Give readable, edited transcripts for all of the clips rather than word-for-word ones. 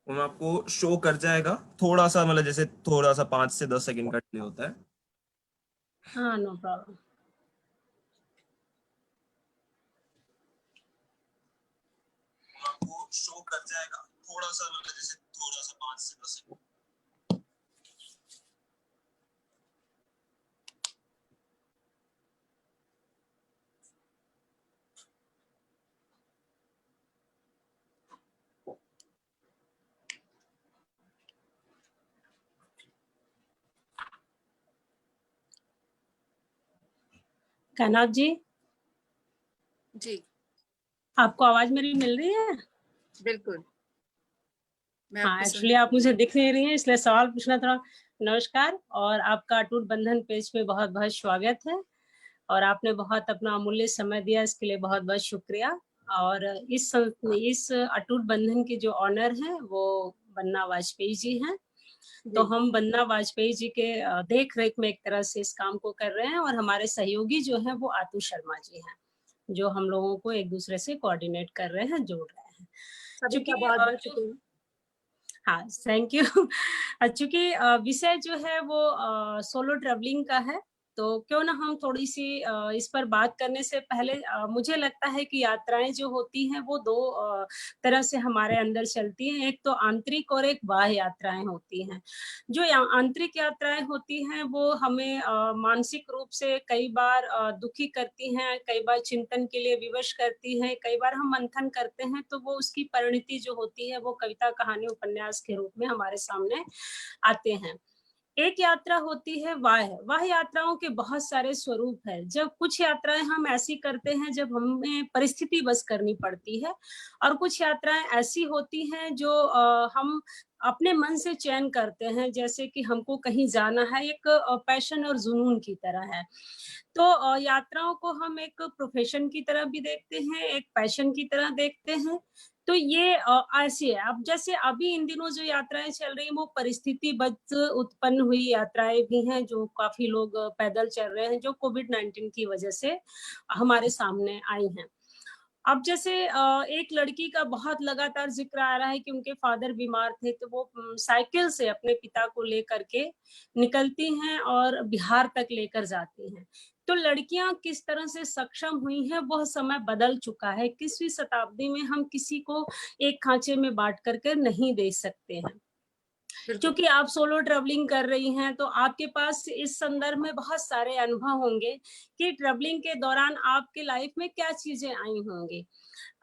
वो मैं आपको शो कर जाएगा, थोड़ा सा मतलब जैसे थोड़ा सा 5 से 10 सेकंड का डिले होता है। हाँ, नो प्रॉब्लम। आपको शो कर जाएगा, थोड़ा सा मतलब जैसे थोड़ा सा 5 से 10 सेकंड। कैनात जी, जी आपको आवाज मेरी मिल रही है? बिल्कुल। मैं हाँ, आपको एक्चुअली सुन आप मुझे दिख नहीं रही हैं, इसलिए सवाल पूछना था। नमस्कार, और आपका अटूट बंधन पेज में बहुत-बहुत स्वागत है, और आपने बहुत अपना अमूल्य समय दिया, इसके लिए बहुत-बहुत शुक्रिया। और इस अटूट बंधन के जो ऑनर हैं, वो बन्ना वाजपेयी जी हैं। तो जी हम बन्ना वाजपेयी जी के देख-रेख में एक तरह से इस काम को कर रहे हैं, और हमारे सहयोगी जो हैं, वो आतु शर्मा जी हैं, जो हम लोगों को एक-दूसरे से कोऑर्डिनेट कर रहे हैं, जोड़ रहे हैं। सभी चूँकि का बहुत बहुत जो शुक्रिया। हाँ, थैंक यू। चूँकि विषय जो है वो सोलो ट्रैवलिंग का है, तो क्यों ना हम थोड़ी-सी इस पर बात करने से पहले मुझे लगता है कि यात्राएँ जो होती हैं वो 2 तरह से हमारे अंदर चलती हैं। एक तो आंतरिक और एक बाह्य यात्राएँ होती हैं। जो या आंतरिक यात्राएँ होती हैं वो हमें मानसिक रूप से कई बार दुखी करती हैं, कई बार चिंतन के लिए विवश करती हैं, कई बार हम मंथन करते हैं तो वो उसकी परिणति जो होती है वो कविता, कहानी, उपन्यास के रूप में हमारे सामने आते हैं। एक यात्रा होती है वाह्य। वाह्य यात्राओं के बहुत सारे स्वरूप हैं। जब कुछ यात्राएँ हम ऐसी करते हैं जब हमें परिस्थिति बस करनी पड़ती है, और कुछ यात्राएँ ऐसी होती हैं जो हम अपने मन से चयन करते हैं, जैसे कि हमको कहीं जाना है, एक पैशन और जुनून की तरह है। तो यात्राओं को हम एक प्रोफ़ेशन की तरह भी देखते हैं, एक पैशन की तरह देखते हैं। तो ये ऐसी है। अब जैसे अभी इन दिनों जो यात्राएँ चल रही हैं, वो परिस्थितिबद्ध उत्पन्न हुई यात्राएँ भी हैं, जो काफ़ी लोग पैदल चल रहे हैं, जो कोविड-19 की वजह से हमारे सामने आई हैं। अब जैसे एक लड़की का बहुत लगातार ज़िक्र आ रहा है कि उनके फ़ादर बीमार थे, तो वो साइकिल से अपने पिता को लेकर के निकलती हैं और बिहार तक लेकर जाती हैं। तो लड़कियाँ किस तरह से सक्षम हुई हैं, वह समय बदल चुका है। 21वीं शताब्दी में हम किसी को एक खाँचे में बाँट कर के नहीं देख सकते हैं। बिल्कुल क्योंकि आप सोलो ट्रैवलिंग कर रही हैं, तो आपके पास इस संदर्भ में बहुत सारे अनुभव होंगे कि ट्रैवलिंग के दौरान आपकी लाइफ में क्या चीज़ें आई होंगी।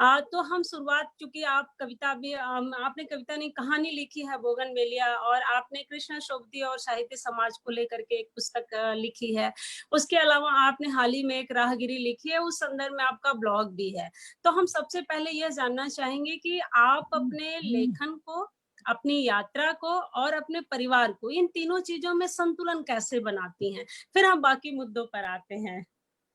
तो हम शुरुआत, चूँकि आप कविता भी आपने कविता नहीं, कहानी लिखी है बोगनवेलिया, और आपने कृष्णा शोभती और साहित्य समाज को लेकर के एक पुस्तक लिखी है। उसके अलावा आपने हाल ही में एक राहगिरी लिखी है, उस संदर्भ में आपका ब्लॉग भी है। तो हम सबसे पहले यह जानना चाहेंगे कि आप अपने लेखन को, अपनी यात्रा को और अपने परिवार को, इन तीनों चीज़ों में संतुलन कैसे बनाती हैं? फिर हम बाकी मुद्दों पर आते हैं।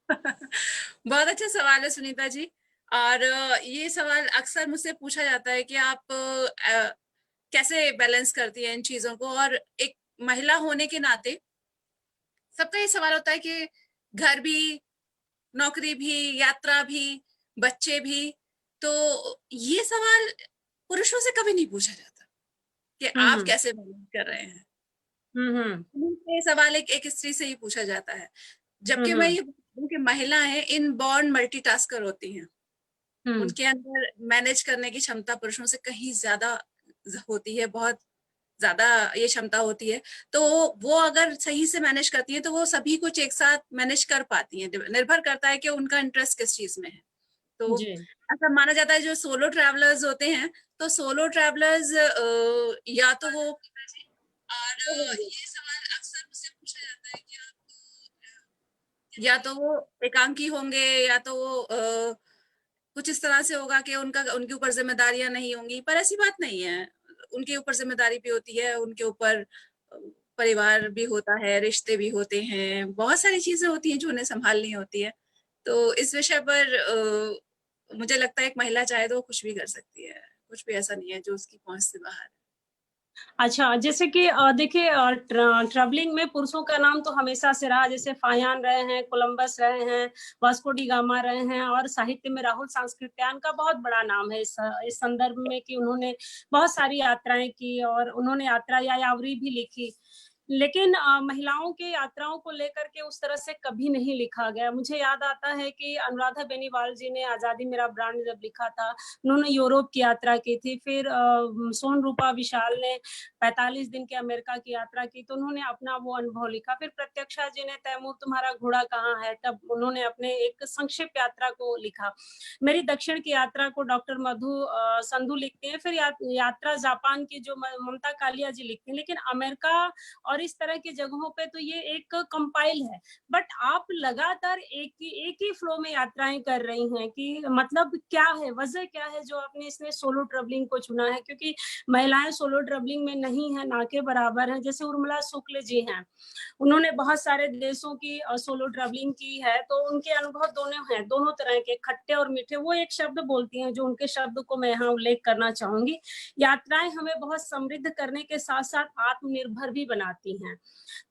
बहुत अच्छा सवाल है सुनीता जी। और ये सवाल अक्सर मुझसे पूछा जाता है कि आप कैसे बैलेंस करती हैं इन चीजों को। और एक महिला होने के नाते सबका ये सवाल होता है कि घर भी, नौकरी भी, यात्रा भी, बच्चे भी। तो ये सवाल पुरुषों से कभी नहीं पूछा जाता कि हुँ, आप हुँ। कैसे बैलेंस कर रहे हैं। हुँ, हुँ। ये सवाल एक स्त्री से ही पूछा जाता है। हुँ, जबकि मैं हुँ। ये बोलती हूँ कि महिलाएं इनबॉर्न मल्टीटास्कर होती हैं। हुँ। उनके अंदर मैनेज करने की क्षमता पुरुषों से कहीं ज्यादा होती है, बहुत ज्यादा ये क्षमता होती है। तो वो अगर सही से मैनेज करती हैं तो वो सभी कुछ एक साथ मैनेज कर पाती हैं। निर्भर करता है कि उनका इंटरेस्ट किस चीज में है। तो जी। ऐसा माना जाता है जो सोलो ट्रैवलर्स होते हैं, तो सोलो ट्रैवलर्स या तो वो, और ये सवाल अक्सर मुझसे पूछा जाता है कि आप या तो वो एकांकी होंगे, या तो वो कुछ इस तरह से होगा कि उनके ऊपर जिम्मेदारियां नहीं होंगी। पर ऐसी बात नहीं है। उनके ऊपर जिम्मेदारी भी होती है, उनके ऊपर परिवार भी होता है, रिश्ते भी होते हैं, बहुत सारी चीजें होती हैं जो उन्हें संभालनी होती है। तो इस विषय पर मुझे लगता है एक महिला चाहे तो कुछ भी कर सकती है। कुछ भी ऐसा नहीं है जो उसकी पहुंच से बाहर है। अच्छा, जैसे कि देखिए ट्रैवलिंग में पुरुषों का नाम तो हमेशा से रहा, जैसे फाहियान रहे हैं, कोलंबस रहे हैं, वास्को डी गामा रहे हैं, और साहित्य में राहुल सांस्कृत्यायन का बहुत बड़ा नाम है इस संदर्भ में कि उन्होंने बहुत सारी यात्राएं की और उन्होंने यात्रा यायावरी भी लिखी। लेकिन महिलाओं की यात्राओं को लेकर के उस तरह से कभी नहीं लिखा गया। मुझे याद आता है कि अनुराधा बेनीवाल जी ने आजादी मेरा ब्रांड जब लिखा था, उन्होंने यूरोप की यात्रा की थी। फिर सोन रूपा विशाल ने 45 दिन की अमेरिका की यात्रा की, तो उन्होंने अपना वो अनुभव लिखा। फिर प्रत्यक्षा जी ने तैमूर तुम्हारा घोड़ा कहाँ है, तब उन्होंने अपने एक संक्षिप्त यात्रा को लिखा। मेरी दक्षिण की यात्रा को डॉक्टर मधु संधू लिखते हैं। फिर यात्रा जापान की जो ममता कालिया जी लिखती हैं। लेकिन अमेरिका और इस तरह की जगहों पे तो ये एक कंपाइल है। बट आप लगातार एक ही फ्लो में यात्राएं कर रही हैं कि मतलब क्या है, वजह क्या है जो आपने इसमें सोलो ट्रेवलिंग को चुना है? क्योंकि महिलाएं सोलो ट्रेवलिंग में नहीं है, ना के बराबर है। जैसे उर्मिला शुक्ल जी हैं, उन्होंने बहुत सारे देशों की सोलो ट्रैवलिंग की है, तो उनके अनुभव दोनों हैं, दोनों तरह के, खट्टे और मीठे। वो एक शब्द बोलती हैं जो उनके शब्द को मैं यहाँ उल्लेख करना चाहूंगी, यात्राएं हमें बहुत समृद्ध करने के साथ साथ आत्मनिर्भर भी बनाती हैं।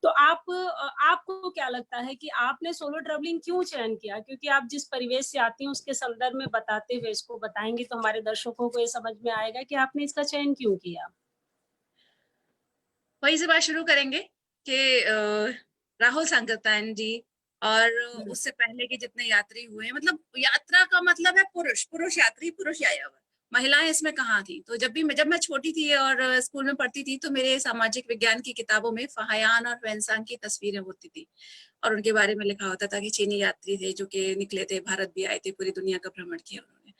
तो आपको क्या लगता है कि आपने सोलो ट्रैवलिंग क्यों चयन किया? क्योंकि आप जिस परिवेश से आती हैं उसके संदर्भ में बताते हुए इसको बताएंगे तो हमारे दर्शकों को ये समझ में आएगा कि आपने इसका चयन क्यों किया। वही से बात शुरू करेंगे कि राहुल सांकृत्यायन जी और उससे पहले के जितने यात्री हुए हैं, मतलब यात्रा का मतलब है पुरुष, पुरुष यात्री, पुरुष यायावर, महिलाएं इसमें कहाँ थी? तो जब मैं छोटी थी और स्कूल में पढ़ती थी तो मेरे सामाजिक विज्ञान की किताबों में फाहियान और वेनसांग की तस्वीरें होती थी और उनके बारे में लिखा होता था कि चीनी यात्री थे जो कि निकले थे, भारत भी आए थे, पूरी दुनिया का भ्रमण किया उन्होंने।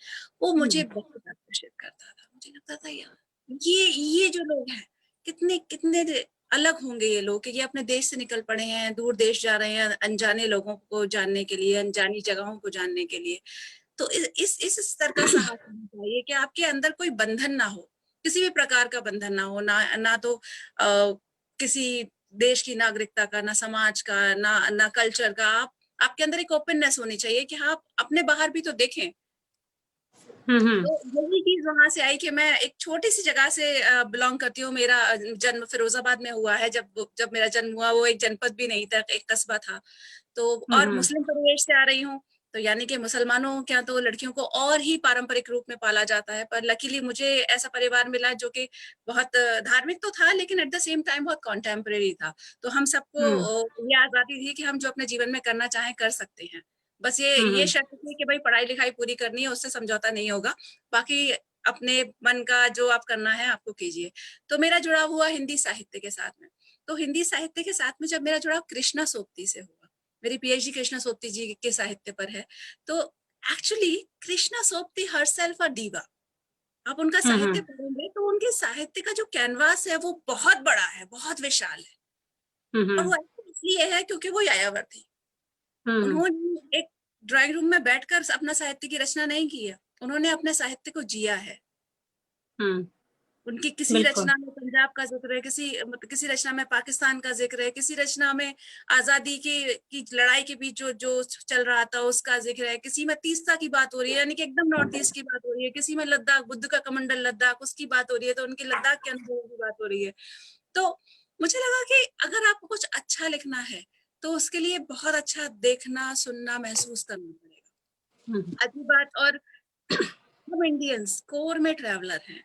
वो मुझे बहुत आकर्षित करता था। मुझे लगता था यार ये जो लोग हैं कितने कितने अलग होंगे ये लोग कि ये अपने देश से निकल पड़े हैं, दूर देश जा रहे हैं अनजाने लोगों को जानने के लिए, अनजानी जगहों को जानने के लिए। तो इस स्तर का साहस होना चाहिए कि आपके अंदर कोई बंधन ना हो, किसी भी प्रकार का बंधन ना हो, ना तो किसी देश की नागरिकता का, ना समाज का, ना कल्चर का। आपके अंदर एक ओपननेस होनी चाहिए कि हाँ, अपने बाहर भी तो देखें। तो यही चीज वहां से आई कि मैं एक छोटी सी जगह से बिलोंग करती हूँ। मेरा जन्म फिरोजाबाद में हुआ है। जब मेरा जन्म हुआ वो एक जनपद भी नहीं था, एक कस्बा था। तो और मुस्लिम परिवेश से आ रही हूँ, तो यानी कि मुसलमानों क्या तो लड़कियों को और ही पारंपरिक रूप में पाला जाता है। पर लकीली मुझे ऐसा परिवार मिला जो कि बहुत धार्मिक तो था लेकिन एट द सेम टाइम बहुत कॉन्टेम्परेरी था। तो हम सबको ये आजादी थी कि हम जो अपने जीवन में करना चाहें कर सकते हैं। बस ये शर्त थी कि भाई पढ़ाई लिखाई पूरी करनी है, उससे समझौता नहीं होगा, बाकी अपने मन का जो आप करना है आपको कीजिए। तो मेरा जुड़ाव हुआ हिंदी साहित्य के साथ में। तो हिंदी साहित्य के साथ में जब मेरा जुड़ाव कृष्णा सोबती से हुआ, मेरी पीएचडी कृष्णा सोबती जी के साहित्य पर है। तो एक्चुअली कृष्णा सोबती हरसेल्फ अ डीवा। आप उनका साहित्य पढ़ेंगे तो उनके साहित्य का जो कैनवास है वो बहुत बड़ा है, बहुत विशाल है। और वो इसलिए है क्योंकि वो यायावर थी। उन्होंने एक ड्राइंग रूम में बैठकर अपना साहित्य की रचना नहीं की है, उन्होंने अपने साहित्य को जिया है। उनकी किसी रचना में पंजाब का जिक्र है, किसी रचना में पाकिस्तान का जिक्र है, किसी रचना में आजादी की लड़ाई के बीच जो चल रहा था उसका जिक्र है, किसी में तीस्ता की बात हो रही है यानी कि एकदम नॉर्थ ईस्ट की बात हो रही है, किसी में लद्दाख, बुद्ध का कमंडल लद्दाख उसकी बात हो रही है, तो उनके लद्दाख के अनुभव की बात हो रही है। तो मुझे लगा कि अगर आपको कुछ अच्छा लिखना है तो उसके लिए बहुत अच्छा देखना, सुनना, महसूस करना पड़ेगा। अजी बात। और हम इंडियंस कोर में ट्रैवलर हैं,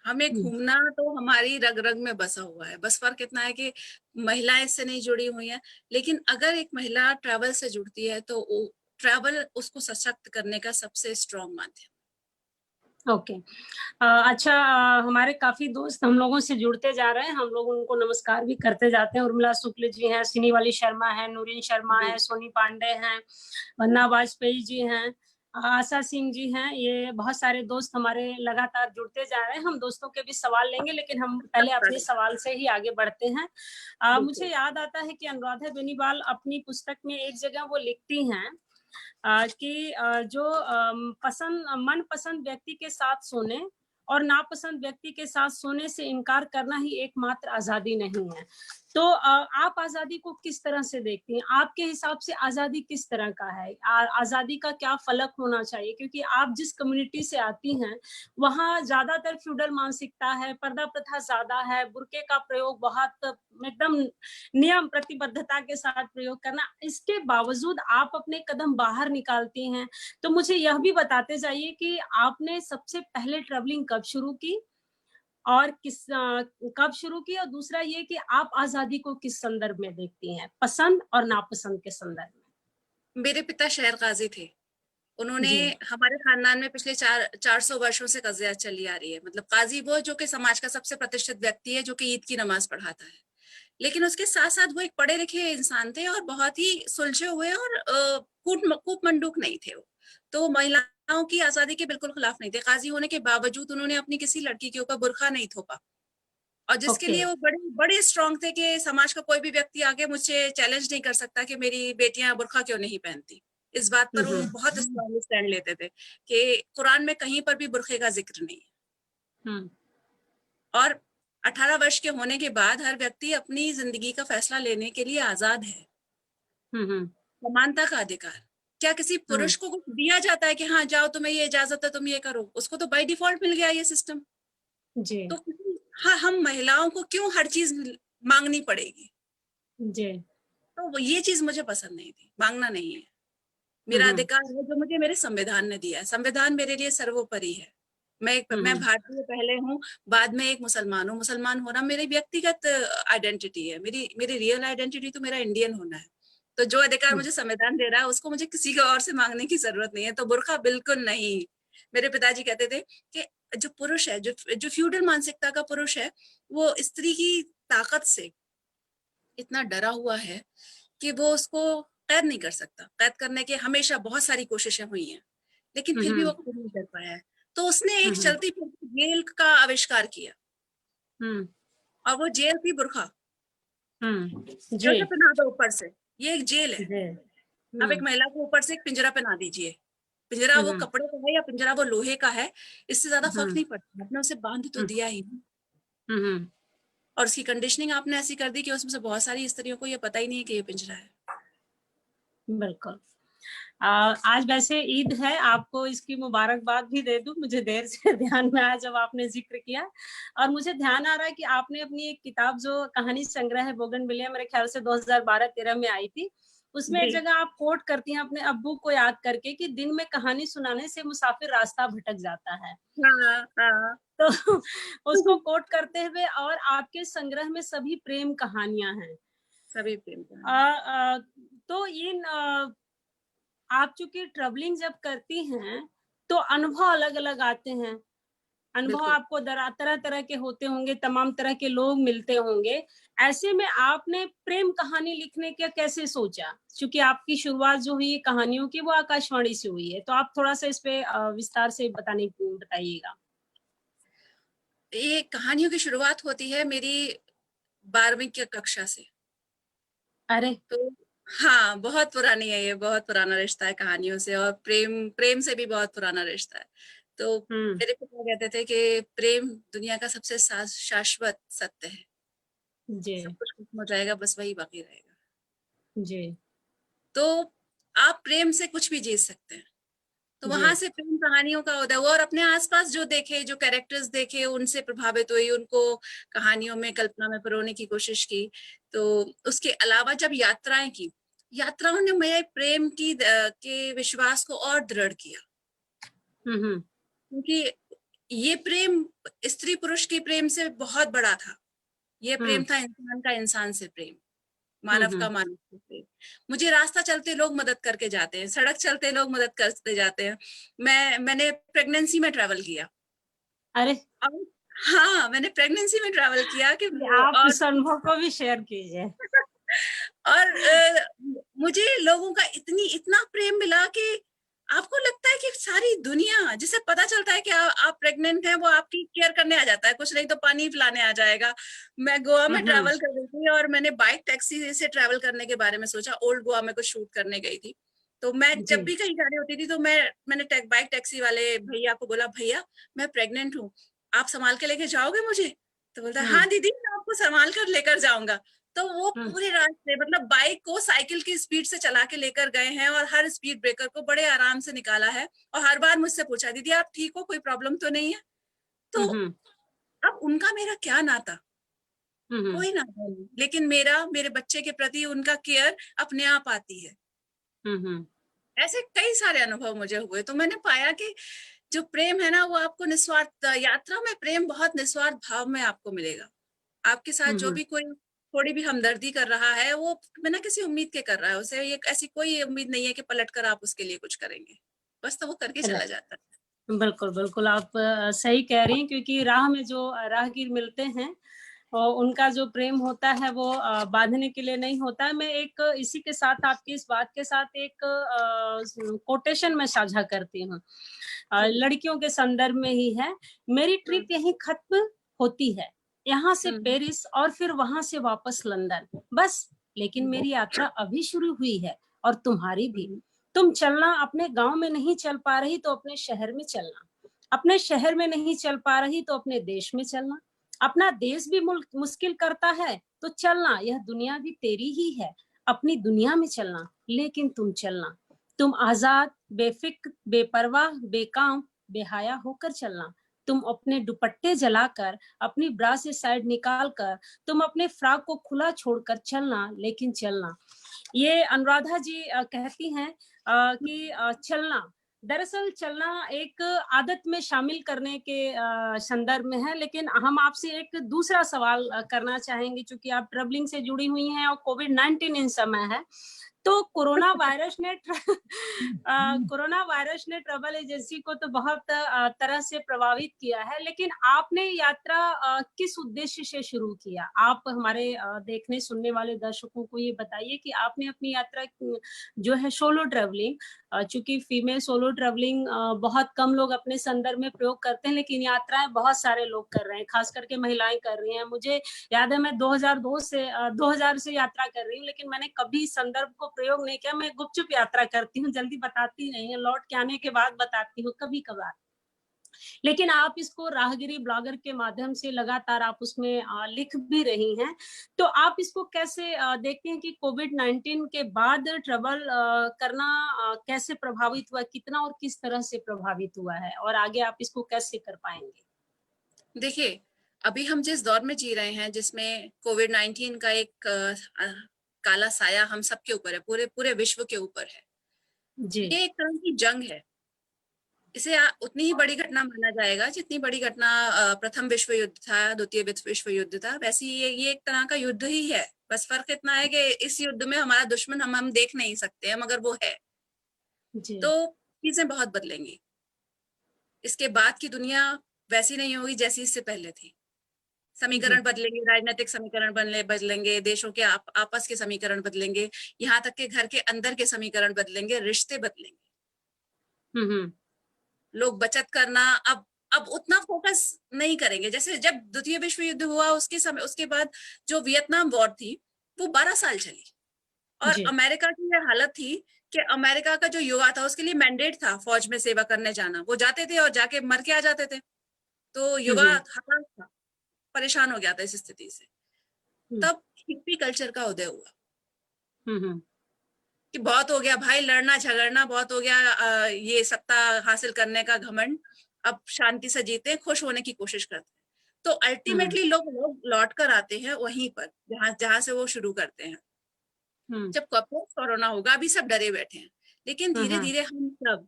हमें घूमना तो हमारी रग रग में बसा हुआ है। बस फर्क इतना है कि महिलाएं इससे नहीं जुड़ी हुई हैं, लेकिन अगर एक महिला ट्रैवल से जुड़ती है तो ट्रैवल उसको सशक्त करने का सबसे स्ट्रॉन्ग माध्यम। ओके अच्छा, हमारे काफी दोस्त हम लोगों से जुड़ते जा रहे हैं, हम लोग उनको नमस्कार भी करते जाते हैं। उर्मिला शुक्ल जी हैं, सिनीवाली शर्मा है, नूरिन शर्मा है, सोनी पांडे हैं, वंदना वाजपेयी जी हैं, आशा सिंह जी हैं। ये बहुत सारे दोस्त हमारे लगातार जुड़ते जा रहे हैं। हम दोस्तों के भी सवाल लेंगे, लेकिन हम पहले अपने सवाल से ही आगे बढ़ते हैं। मुझे याद आता है कि अनुराधा बेनीवाल अपनी पुस्तक में एक जगह वो लिखती हैं कि जो मनपसंद व्यक्ति के साथ सोने और नापसंद व्यक्ति के साथ सोने से इनकार करना ही एकमात्र आजादी नहीं है। तो आप आजादी को किस तरह से देखती हैं? आपके हिसाब से आजादी किस तरह का है? आजादी का क्या फलक होना चाहिए? क्योंकि आप जिस कम्युनिटी से आती हैं, वहाँ ज्यादातर फ्यूडल मानसिकता है, पर्दा प्रथा ज्यादा है, बुर्के का प्रयोग बहुत एकदम नियम प्रतिबद्धता के साथ प्रयोग करना। इसके बावजूद आप अपने कदम बाहर निकालती हैं। तो मुझे यह भी बताते जाइए कि आपने सबसे पहले ट्रैवलिंग कब शुरू की और कब शुरू की, और दूसरा ये कि आप आजादी को किस संदर्भ में देखती हैं, पसंद और नापसंद के संदर्भ में? मेरे पिता शहर काजी थे। उन्होंने जी। हमारे खानदान में पिछले 400 वर्षों से कज़ियत चली आ रही है। मतलब काजी वो जो कि समाज का सबसे प्रतिष्ठित व्यक्ति है, जो कि ईद की नमाज पढ़ाता है। लेकिन उसके साथ-साथ वो एक पढ़े लिखे इंसान थे और बहुत ही सुलझे हुए और कूटमंडूक नहीं थे वो। तो महिलाओं की आज़ादी के बिल्कुल खिलाफ नहीं थे। काज़ी होने के बावजूद उन्होंने अपनी किसी लड़की के ऊपर बुर्का नहीं थोपा। और जिसके ओके। लिए वो बड़े बड़े स्ट्रांग थे कि समाज का कोई भी व्यक्ति आके मुझसे चैलेंज नहीं कर सकता कि मेरी बेटियां बुर्का क्यों नहीं पहनती। इस बात पर वो बहुत स्ट्रांग स्टैंड लेते थे कि कुरान में कहीं पर भी बुर्के का जिक्र नहीं है। हम्म। और 18 वर्ष के होने के बाद हर व्यक्ति अपनी जिंदगी का फैसला लेने के लिए आजाद है। हम्म। समानता का अधिकार। क्या किसी पुरुष को कुछ दिया जाता है कि हाँ जाओ तुम्हें ये इजाजत है तुम ये करो? उसको तो बाय डिफॉल्ट मिल गया ये सिस्टम। जी। तो हाँ, हम महिलाओं को क्यों हर चीज मांगनी पड़ेगी? जी। तो ये चीज मुझे पसंद नहीं थी। मांगना नहीं है, मेरा हम्म। अधिकार है जो मुझे मेरे संविधान ने दिया है। संविधान मेरे लिए सर्वोपरि है। मैं हम्म। भारतीय पहले हूँ, बाद में एक मुसलमान हूँ। मुसलमान होना मेरी व्यक्तिगत आइडेंटिटी है। मेरी मेरी रियल आइडेंटिटी तो मेरा इंडियन होना है। तो जो अधिकार मुझे संविधान दे रहा है उसको मुझे किसी को और से मांगने की जरूरत नहीं है। तो बुर्का बिल्कुल नहीं। मेरे पिताजी कहते थे कि जो पुरुष है, जो फ्यूडल मानसिकता का पुरुष है, वो स्त्री की ताकत से इतना डरा हुआ है कि वो उसको कैद नहीं कर सकता। कैद करने के हमेशा बहुत सारी कोशिशें हुई हैं, लेकिन फिर भी वो खुद नहीं कर पाया है। तो उसने एक चलती फिरती जेल का आविष्कार किया और वो जेल थी बुर्का। जो जी। पहना दो ऊपर से, ये एक जेल है। जी। अब एक महिला को ऊपर से एक पिंजरा पहना दीजिए। पिंजरा वो कपड़े का है या पिंजरा वो लोहे का है, इससे ज्यादा फर्क नहीं पड़ता। आपने उसे बांध तो दिया ही नहीं। और उसकी कंडीशनिंग आपने ऐसी कर दी कि उसमें से बहुत सारी स्त्रियों को ये पता ही नहीं है कि ये पिंजरा है। बिल्कुल। आज वैसे ईद है, आपको इसकी मुबारकबाद भी दे दूं। मुझे देर से ध्यान में आया जब आपने जिक्र किया, और मुझे ध्यान आ रहा है कि आपने अपनी एक किताब जो कहानी संग्रह है बोगनविलिया, मेरे ख्याल से 2012-13 में आई थी, उसमें एक जी। जगह आप कोट करती हैं अपने अब्बू को याद करके कि दिन में कहानी सुनाने से मुसाफिर रास्ता भटक जाता है। हाँ, हाँ। तो उसको कोट करते हुए, और आपके संग्रह में सभी प्रेम कहानियां हैं। सभी प्रेम अ, कहानी। अ, तो आप चूंकि ट्रेवलिंग जब करती हैं तो अनुभव अलग-अलग आते हैं। अनुभव बिल्कुल। आपको तरह-तरह के होते होंगे, तमाम तरह के लोग मिलते होंगे। ऐसे में आपने प्रेम कहानी लिखने का कैसे सोचा? चूंकि आपकी शुरुआत जो हुई है कहानियों की वो आकाशवाणी से हुई है, तो आप थोड़ा-सा इस पे विस्तार से बताइएगा। ये कहानियों की शुरुआत होती है मेरी 12वीं की कक्षा से। अरे! तो हाँ, बहुत पुरानी है ये, बहुत पुराना रिश्ता है कहानियों से, और प्रेम प्रेम से भी बहुत पुराना रिश्ता है। तो हुँ। मेरे पिता कहते थे कि प्रेम दुनिया का सबसे शाश्वत सत्य है। जी। सब कुछ खत्म हो जाएगा, बस वही बाकी रहेगा। जी। तो आप प्रेम से कुछ भी जीत सकते हैं। तो जी। वहां से प्रेम कहानियों का उदय हुआ, और अपने आसपास जो देखे, जो कैरेक्टर्स देखे, उनसे प्रभावित हुई, उनको कहानियों में, कल्पना में पिरोने की कोशिश की। तो उसके अलावा जब यात्राएं की, यात्राओं ने मेरे प्रेम के विश्वास को और दृढ़ किया। हुँ। क्योंकि ये प्रेम स्त्री पुरुष के प्रेम से बहुत बड़ा था। ये हुँ। प्रेम था इंसान का इंसान से प्रेम, हुँ। मानव का मानव से प्रेम। मुझे रास्ता चलते लोग मदद करके जाते हैं, सड़क चलते लोग मदद करते जाते हैं। मैंने प्रेगनेंसी में ट्रैवल किया। अरे! अब हाँ, मैंने प्रेगनेंसी में ट्रैवल किया कि आप और उस अनुभव को भी शेयर कीजिए। और मुझे लोगों का इतना प्रेम मिला कि आपको लगता है कि सारी दुनिया, जिसे पता चलता है कि आप प्रेग्नेंट हैं, वो आपकी केयर करने आ जाता है। कुछ नहीं तो पानी पिलाने आ जाएगा। मैं गोवा में हुँ। ट्रैवल कर रही थी और मैंने बाइक टैक्सी से ट्रैवल करने के बारे में सोचा। ओल्ड गोवा में कुछ शूट करने गई थी। तो मैं जी। जब भी कहीं जा रही होती थी तो मैंने बाइक टैक्सी वाले भैया को बोला, भैया मैं प्रेग्नेंट हूँ, आप संभाल के लेके जाओगे मुझे? तो बोलता है, हुँ। हाँ दीदी मैं आपको संभाल कर लेकर जाऊंगा। तो वो हम्म पूरे रास्ते मतलब बाइक को साइकिल की स्पीड से चला के लेकर गए हैं और हर स्पीड ब्रेकर को बड़े आराम से निकाला है, और हर बार मुझसे पूछा, दीदी आप ठीक हो, कोई प्रॉब्लम तो नहीं है? तो हम्म अब उनका मेरा क्या नाता? हम्म कोई नाता नहीं, लेकिन मेरा मेरे बच्चे के प्रति उनका केयर अपने आप आती है। हम्म ऐसे कई सारे अनुभव मुझे हुए, तो मैंने पाया कि जो प्रेम है ना वो आपको निस्वार्थ, यात्रा में प्रेम बहुत निस्वार्थ भाव में आपको मिलेगा। आपके साथ जो हम्म भी कोई थोड़ी भी हमदर्दी कर रहा है वो बिना किसी उम्मीद के कर रहा है, उसे ये ऐसी कोई उम्मीद नहीं है कि पलट कर आप उसके लिए कुछ करेंगे, बस तो वो करके चला जाता है। बिल्कुल, बिल्कुल, आप सही कह रही हैं, क्योंकि राह में जो राहगीर मिलते हैं और उनका जो प्रेम होता है वो बाँधने के लिए नहीं होता है। मैं एक इसी के साथ आपकी इस बात के साथ एक कोटेशन मैं साझा करती हूँ। जी। लड़कियों के संदर्भ में ही है। मेरी ट्रिप यहीं खत्म होती है, यहाँ से हम्म पेरिस और फिर वहाँ से वापस लंदन, बस। लेकिन मेरी यात्रा अभी शुरू हुई है और तुम्हारी भी। हम्म तुम चलना, अपने गाँव में नहीं चल पा रही तो अपने शहर में चलना, अपने शहर में नहीं चल पा रही तो अपने देश में चलना, अपना देश भी मुश्किल करता है तो चलना, यह दुनिया भी तेरी ही है, अपनी दुनिया में चलना, लेकिन तुम चलना। तुम आजाद, बेफिक्र, बेपरवाह, बेकाम, बेहया होकर चलना। तुम अपने दुपट्टे जलाकर, अपनी ब्रा से साइड निकाल कर, तुम अपने फ्रॉक को खुला छोड़कर चलना, लेकिन चलना। ये अनुराधा जी कहती हैं कि चलना, दरअसल चलना एक आदत में शामिल करने के संदर्भ में है। लेकिन हम आपसे एक दूसरा सवाल करना चाहेंगे, चूंकि आप ट्रेवलिंग से जुड़ी हुई हैं और कोविड-19 इन समय है, तो कोरोना वायरस ने ट्रैवल एजेंसी को तो बहुत तरह से प्रभावित किया है, लेकिन आपने यात्रा किस उद्देश्य से शुरू किया? आप हमारे देखने सुनने वाले दर्शकों को ये बताइए कि आपने अपनी यात्रा जो है सोलो ट्रैवलिंग, चूंकि फीमेल सोलो ट्रैवलिंग बहुत कम लोग अपने संदर्भ में प्रयोग करते हैं, लेकिन यात्राएं बहुत सारे लोग कर रहे हैं, खास करके महिलाएं कर रही हैं। मुझे याद है मैं 2000 से यात्रा कर रही हूँ, लेकिन मैंने कभी संदर्भ को प्रयोग नहीं किया। मैं गुपचुप यात्रा करती हूँ, जल्दी बताती नहीं, लौट के आने के बाद बताती हूँ कभी कभार। लेकिन आप इसको राहगिरी ब्लॉगर के माध्यम से लगातार आप उसमें लिख भी रही हैं, तो आप इसको कैसे देखते हैं कि कोविड-19 के बाद ट्रैवल करना कैसे प्रभावित हुआ, कितना और किस तरह से प्रभावित हुआ है, और आगे आप इसको कैसे कर पाएंगे? देखिए, अभी हम जिस दौर में जी रहे हैं जिसमें कोविड-19 का एक काला साया हम सबके ऊपर है, पूरे पूरे विश्व के ऊपर है। जी। ये एक तरह की जंग है। इसे उतनी ही बड़ी घटना माना जाएगा जितनी बड़ी घटना प्रथम विश्व युद्ध था, द्वितीय विश्व युद्ध था, वैसे ये एक तरह का युद्ध ही है। बस फर्क इतना है कि इस युद्ध में हमारा दुश्मन हम देख नहीं सकते हैं, मगर वो है। जी। तो चीजें बहुत बदलेंगी। इसके बाद की दुनिया वैसी नहीं होगी जैसी इससे पहले थी। जी। समीकरण बदलेंगे, राजनीतिक समीकरण बदलेंगे, देशों के आपस के समीकरण बदलेंगे, यहाँ तक के घर के अंदर के समीकरण बदलेंगे, रिश्ते बदलेंगे। हम्म। लोग बचत करना अब उतना फोकस नहीं करेंगे। जैसे जब द्वितीय विश्व युद्ध हुआ उसके समय, उसके बाद जो वियतनाम वॉर थी वो 12 साल चली, और जी। अमेरिका की ये हालत थी कि अमेरिका का जो युवा था उसके लिए मैंडेट था फौज में सेवा करने जाना, वो जाते थे और जाके मर के आ जाते थे। तो युवा हम्म हताश था, परेशान हो गया था इस स्थिति से। हम्म तब हिप्पी कल्चर का उदय हुआ हम्म कि बहुत हो गया भाई, लड़ना झगड़ना बहुत हो गया, ये सत्ता हासिल करने का घमंड, अब शांति से जीते, खुश होने की कोशिश करते हैं। तो हम्म अल्टीमेटली लोग लौट कर आते हैं वहीं पर जहां जहां से वो शुरू करते हैं। हम्म जब कोरोना होगा, अभी सब डरे बैठे हैं, लेकिन धीरे हम्म धीरे हम सब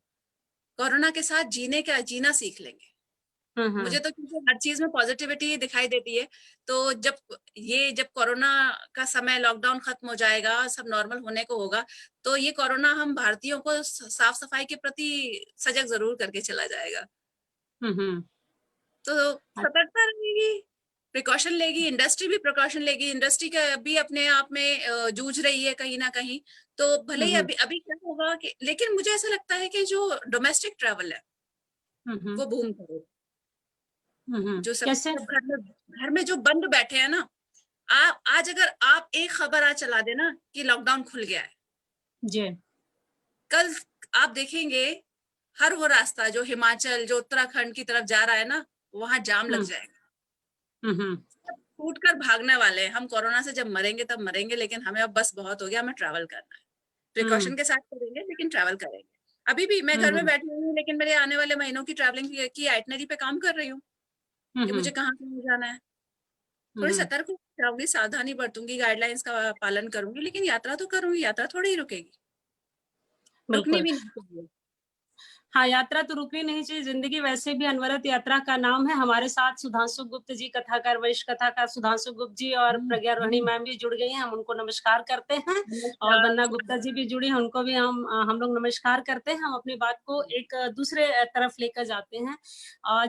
कोरोना के साथ जीना सीख लेंगे। हम्म मुझे तो क्योंकि हर चीज में पॉजिटिविटी दिखाई देती है, तो जब कोरोना का समय, लॉकडाउन खत्म हो जाएगा, सब नॉर्मल होने को होगा, तो ये कोरोना हम भारतीयों को साफ सफाई के प्रति सजग जरूर करके चला जाएगा। हम्म तो सतर्कता रहेगी, प्रिकॉशन लेगी, इंडस्ट्री भी प्रिकॉशन लेगी। इंडस्ट्री का भी अपने आप में जूझ रही है कहीं ना कहीं। तो भले ही हम्म अभी अभी क्या होगा कि, लेकिन मुझे ऐसा लगता है कि जो डोमेस्टिक ट्रैवल है हम्म वो बूम करेगा। जो सब कैसे? सब घर में जो बंद बैठे हैं ना, आप आज अगर आप एक खबर आज चला देना कि लॉकडाउन खुल गया है, जी। कल आप देखेंगे हर वो रास्ता जो हिमाचल, जो उत्तराखंड की तरफ जा रहा है ना, वहां जाम लग हम्म जाएगा। हम्म छूट कर भागने वाले हैं। हम कोरोना से जब मरेंगे तब मरेंगे, लेकिन हमें अब बस बहुत हो गया, हमें ट्रैवल करना है। प्रिकॉशन के साथ करेंगे लेकिन ट्रैवल करेंगे। अभी भी मैं घर में बैठी हुई हूँ, लेकिन मेरे आने वाले महीनों की ट्रैवलिंग की आइटनरी पे काम कर रही हूँ कि मुझे कहाँ कहाँ जाना है। थोड़ी सतर्क रहूंगी, सावधानी बरतूंगी, गाइडलाइंस का पालन करूंगी, लेकिन यात्रा तो करूंगी, यात्रा थोड़ी ही रुकेगी, रुकनी बिल्कुल। भी नहीं चाहिए। हाँ, यात्रा तो रुकनी नहीं चाहिए, जिंदगी वैसे भी अनवरत यात्रा का नाम है। हमारे साथ सुधांशु गुप्त जी, कथाकार, वरिष्ठ कथाकार सुधांशु गुप्त जी और प्रज्ञा रोहिणी मैम भी जुड़ गई हैं, हम उनको नमस्कार करते हैं। और वंदना गुप्ता जी भी जुड़ी हैं, उनको भी हम लोग नमस्कार करते हैं। हम अपनी बात को एक दूसरे तरफ लेकर जाते हैं।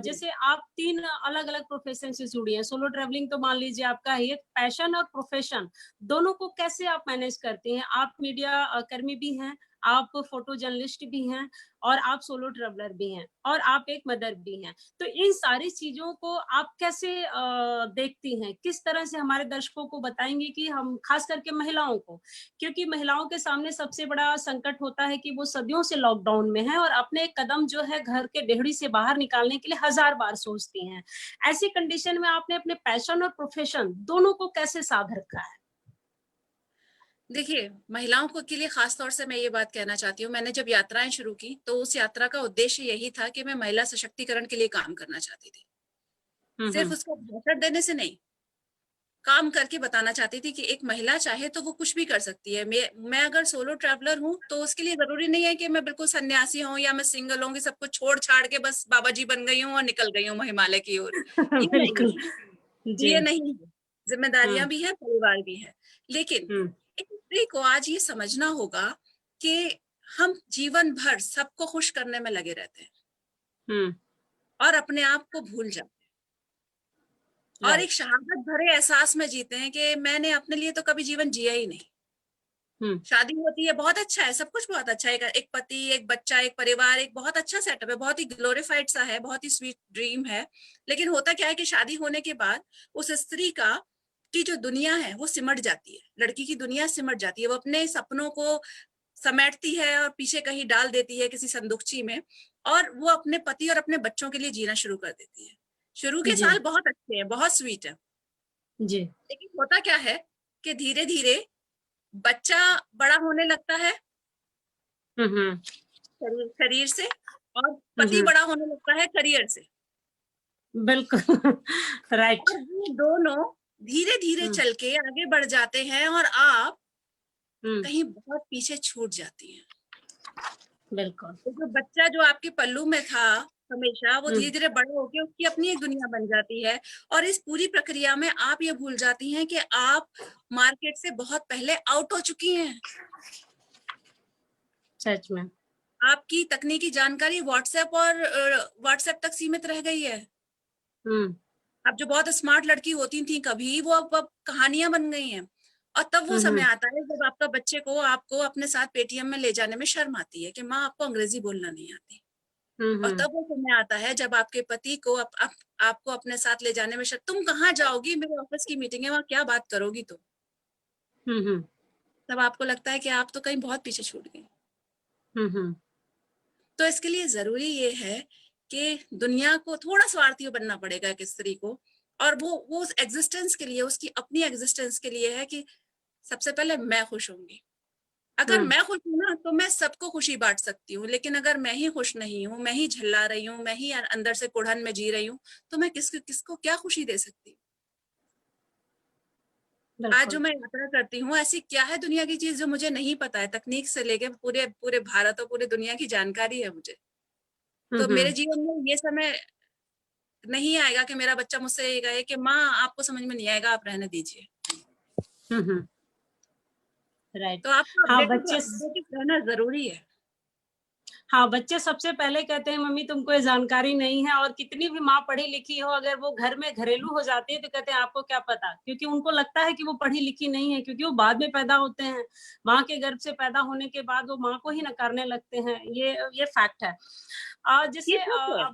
जैसे आप 3 अलग-अलग प्रोफेशन से जुड़ी हैं, सोलो ट्रैवलिंग तो मान लीजिए आपका है, पैशन और प्रोफेशन दोनों को कैसे आप मैनेज करती हैं? आप मीडिया कर्मी भी हैं, आप फोटो जर्नलिस्ट भी हैं और आप सोलो ट्रैवलर भी हैं और आप एक मदर भी हैं। तो इन सारी चीजों को आप कैसे देखती हैं? किस तरह से हमारे दर्शकों को बताएंगे कि हम खास करके महिलाओं को, क्योंकि महिलाओं के सामने सबसे बड़ा संकट होता है कि वो सदियों से लॉकडाउन में है और अपने कदम जो है घर के डेहड़ी से बाहर निकालने के लिए हजार बार सोचती हैं। ऐसी कंडीशन में आपने अपने पैशन और प्रोफेशन दोनों को कैसे साध रखा है? देखिए, महिलाओं को के लिए खास तौर से मैं ये बात कहना चाहती हूँ, मैंने जब यात्राएं शुरू की तो उस यात्रा का उद्देश्य यही था कि मैं महिला सशक्तिकरण के लिए काम करना चाहती थी। सिर्फ उसको भाषण देने से नहीं, काम करके बताना चाहती थी कि एक महिला चाहे तो वो कुछ भी कर सकती है। मैं अगर सोलो ट्रैवलर हूँ तो उसके लिए जरूरी नहीं है कि मैं बिल्कुल सन्यासी हूँ या मैं सिंगल हूँ, कि सब कुछ छोड़ छाड़ के बस बाबा जी बन गई हूँ और निकल गई हूँ हिमालय की ओर। ये नहीं बिल्कुल। है, जी। ये नहीं है। जिम्मेदारियां भी है, परिवार भी है, लेकिन हम्म। एक स्त्री को आज ये समझना होगा कि हम जीवन भर सबको खुश करने में लगे रहते हैं हम्म। और अपने आप को भूल जाते हैं और राइट। एक शहादत भरे एहसास में जीते हैं कि मैंने अपने लिए तो कभी जीवन जिया ही नहीं। हम्म। शादी होती है, बहुत अच्छा है, सब कुछ बहुत अच्छा है, एक पति, एक बच्चा, एक परिवार, एक बहुत अच्छा सेटअप है, बहुत ही ग्लोरीफाइड सा है, बहुत ही स्वीट ड्रीम है। लेकिन होता क्या है कि शादी होने के बाद उस स्त्री की जो दुनिया है वो सिमट जाती है, लड़की की दुनिया सिमट जाती है, वो अपने सपनों को समेटती है और पीछे कहीं डाल देती है किसी संदूकची में, और वो अपने पति और अपने बच्चों के लिए जीना शुरू कर देती है। शुरू के जी। साल बहुत अच्छे हैं, बहुत स्वीट है, जी। लेकिन होता क्या है कि धीरे धीरे बच्चा बड़ा होने लगता है हम्म। शरीर से, और पति हम्म। बड़ा होने लगता है करियर से, बिल्कुल। राइट। और वो दोनों धीरे धीरे हम्म। चल के आगे बढ़ जाते हैं और आप हम्म। कहीं बहुत पीछे छूट जाती हैं। बिल्कुल। तो जो बच्चा जो आपके पल्लू में था हमेशा, वो धीरे हम्म। धीरे बड़ा होके उसकी अपनी एक दुनिया बन जाती है, और इस पूरी प्रक्रिया में आप ये भूल जाती हैं कि आप मार्केट से बहुत पहले आउट हो चुकी हैं। सच में। आपकी तकनीकी जानकारी व्हाट्सएप तक सीमित रह गई है। हम्म। अब जो बहुत स्मार्ट लड़की होती थी कभी, वो अब कहानियां बन गई हैं। और तब वो समय हम्म। आता है जब आपका बच्चे को आपको अपने साथ पेटीएम में ले जाने में शर्म आती है कि माँ आपको अंग्रेजी बोलना नहीं आती। और हम्म। तब वो समय आता है जब आपके पति को आपको अपने साथ ले जाने में तुम कहाँ जाओगी, मेरे ऑफिस की मीटिंग है, वहां क्या बात करोगी तुम। हम्म। तब आपको लगता है कि आप तो कहीं बहुत पीछे छूट गई। हम्म। तो इसके लिए जरूरी ये है कि दुनिया को थोड़ा स्वार्थी बनना पड़ेगा एक स्त्री को, और वो उस एग्जिस्टेंस के लिए, उसकी अपनी एग्जिस्टेंस के लिए है कि सबसे पहले मैं खुश होंगी। अगर हम्म। मैं खुश हूं ना तो मैं सबको खुशी बांट सकती हूँ, लेकिन अगर मैं ही खुश नहीं हूँ, मैं ही झल्ला रही हूँ, मैं ही अंदर से कुढ़न में जी रही हूँ, तो मैं किसको क्या खुशी दे सकती हूँ। आज जो बिल्कुल। मैं यात्रा करती हूँ, ऐसी क्या है दुनिया की चीज जो मुझे नहीं पता है, तकनीक से लेके पूरे पूरे भारत और पूरे दुनिया की जानकारी है मुझे। तो मेरे हम्म। जीवन में ये समय नहीं आएगा कि मेरा बच्चा मुझसे ये कहे कि माँ आपको समझ में नहीं आएगा, आप रहने दीजिए। हम्म। राइट। तो आपको हाँ, अपडेटेड रहना जरूरी है। हाँ, बच्चे सबसे पहले कहते हैं मम्मी तुमको ये जानकारी नहीं है, और कितनी भी माँ पढ़ी लिखी हो, अगर वो घर में घरेलू हो जाती है तो कहते हैं आपको क्या पता, क्योंकि उनको लगता है कि वो पढ़ी लिखी नहीं है, क्योंकि वो बाद में पैदा होते हैं। माँ के गर्भ से पैदा होने के बाद वो माँ को ही नकारने लगते हैं। ये फैक्ट है। ये जैसे सच है।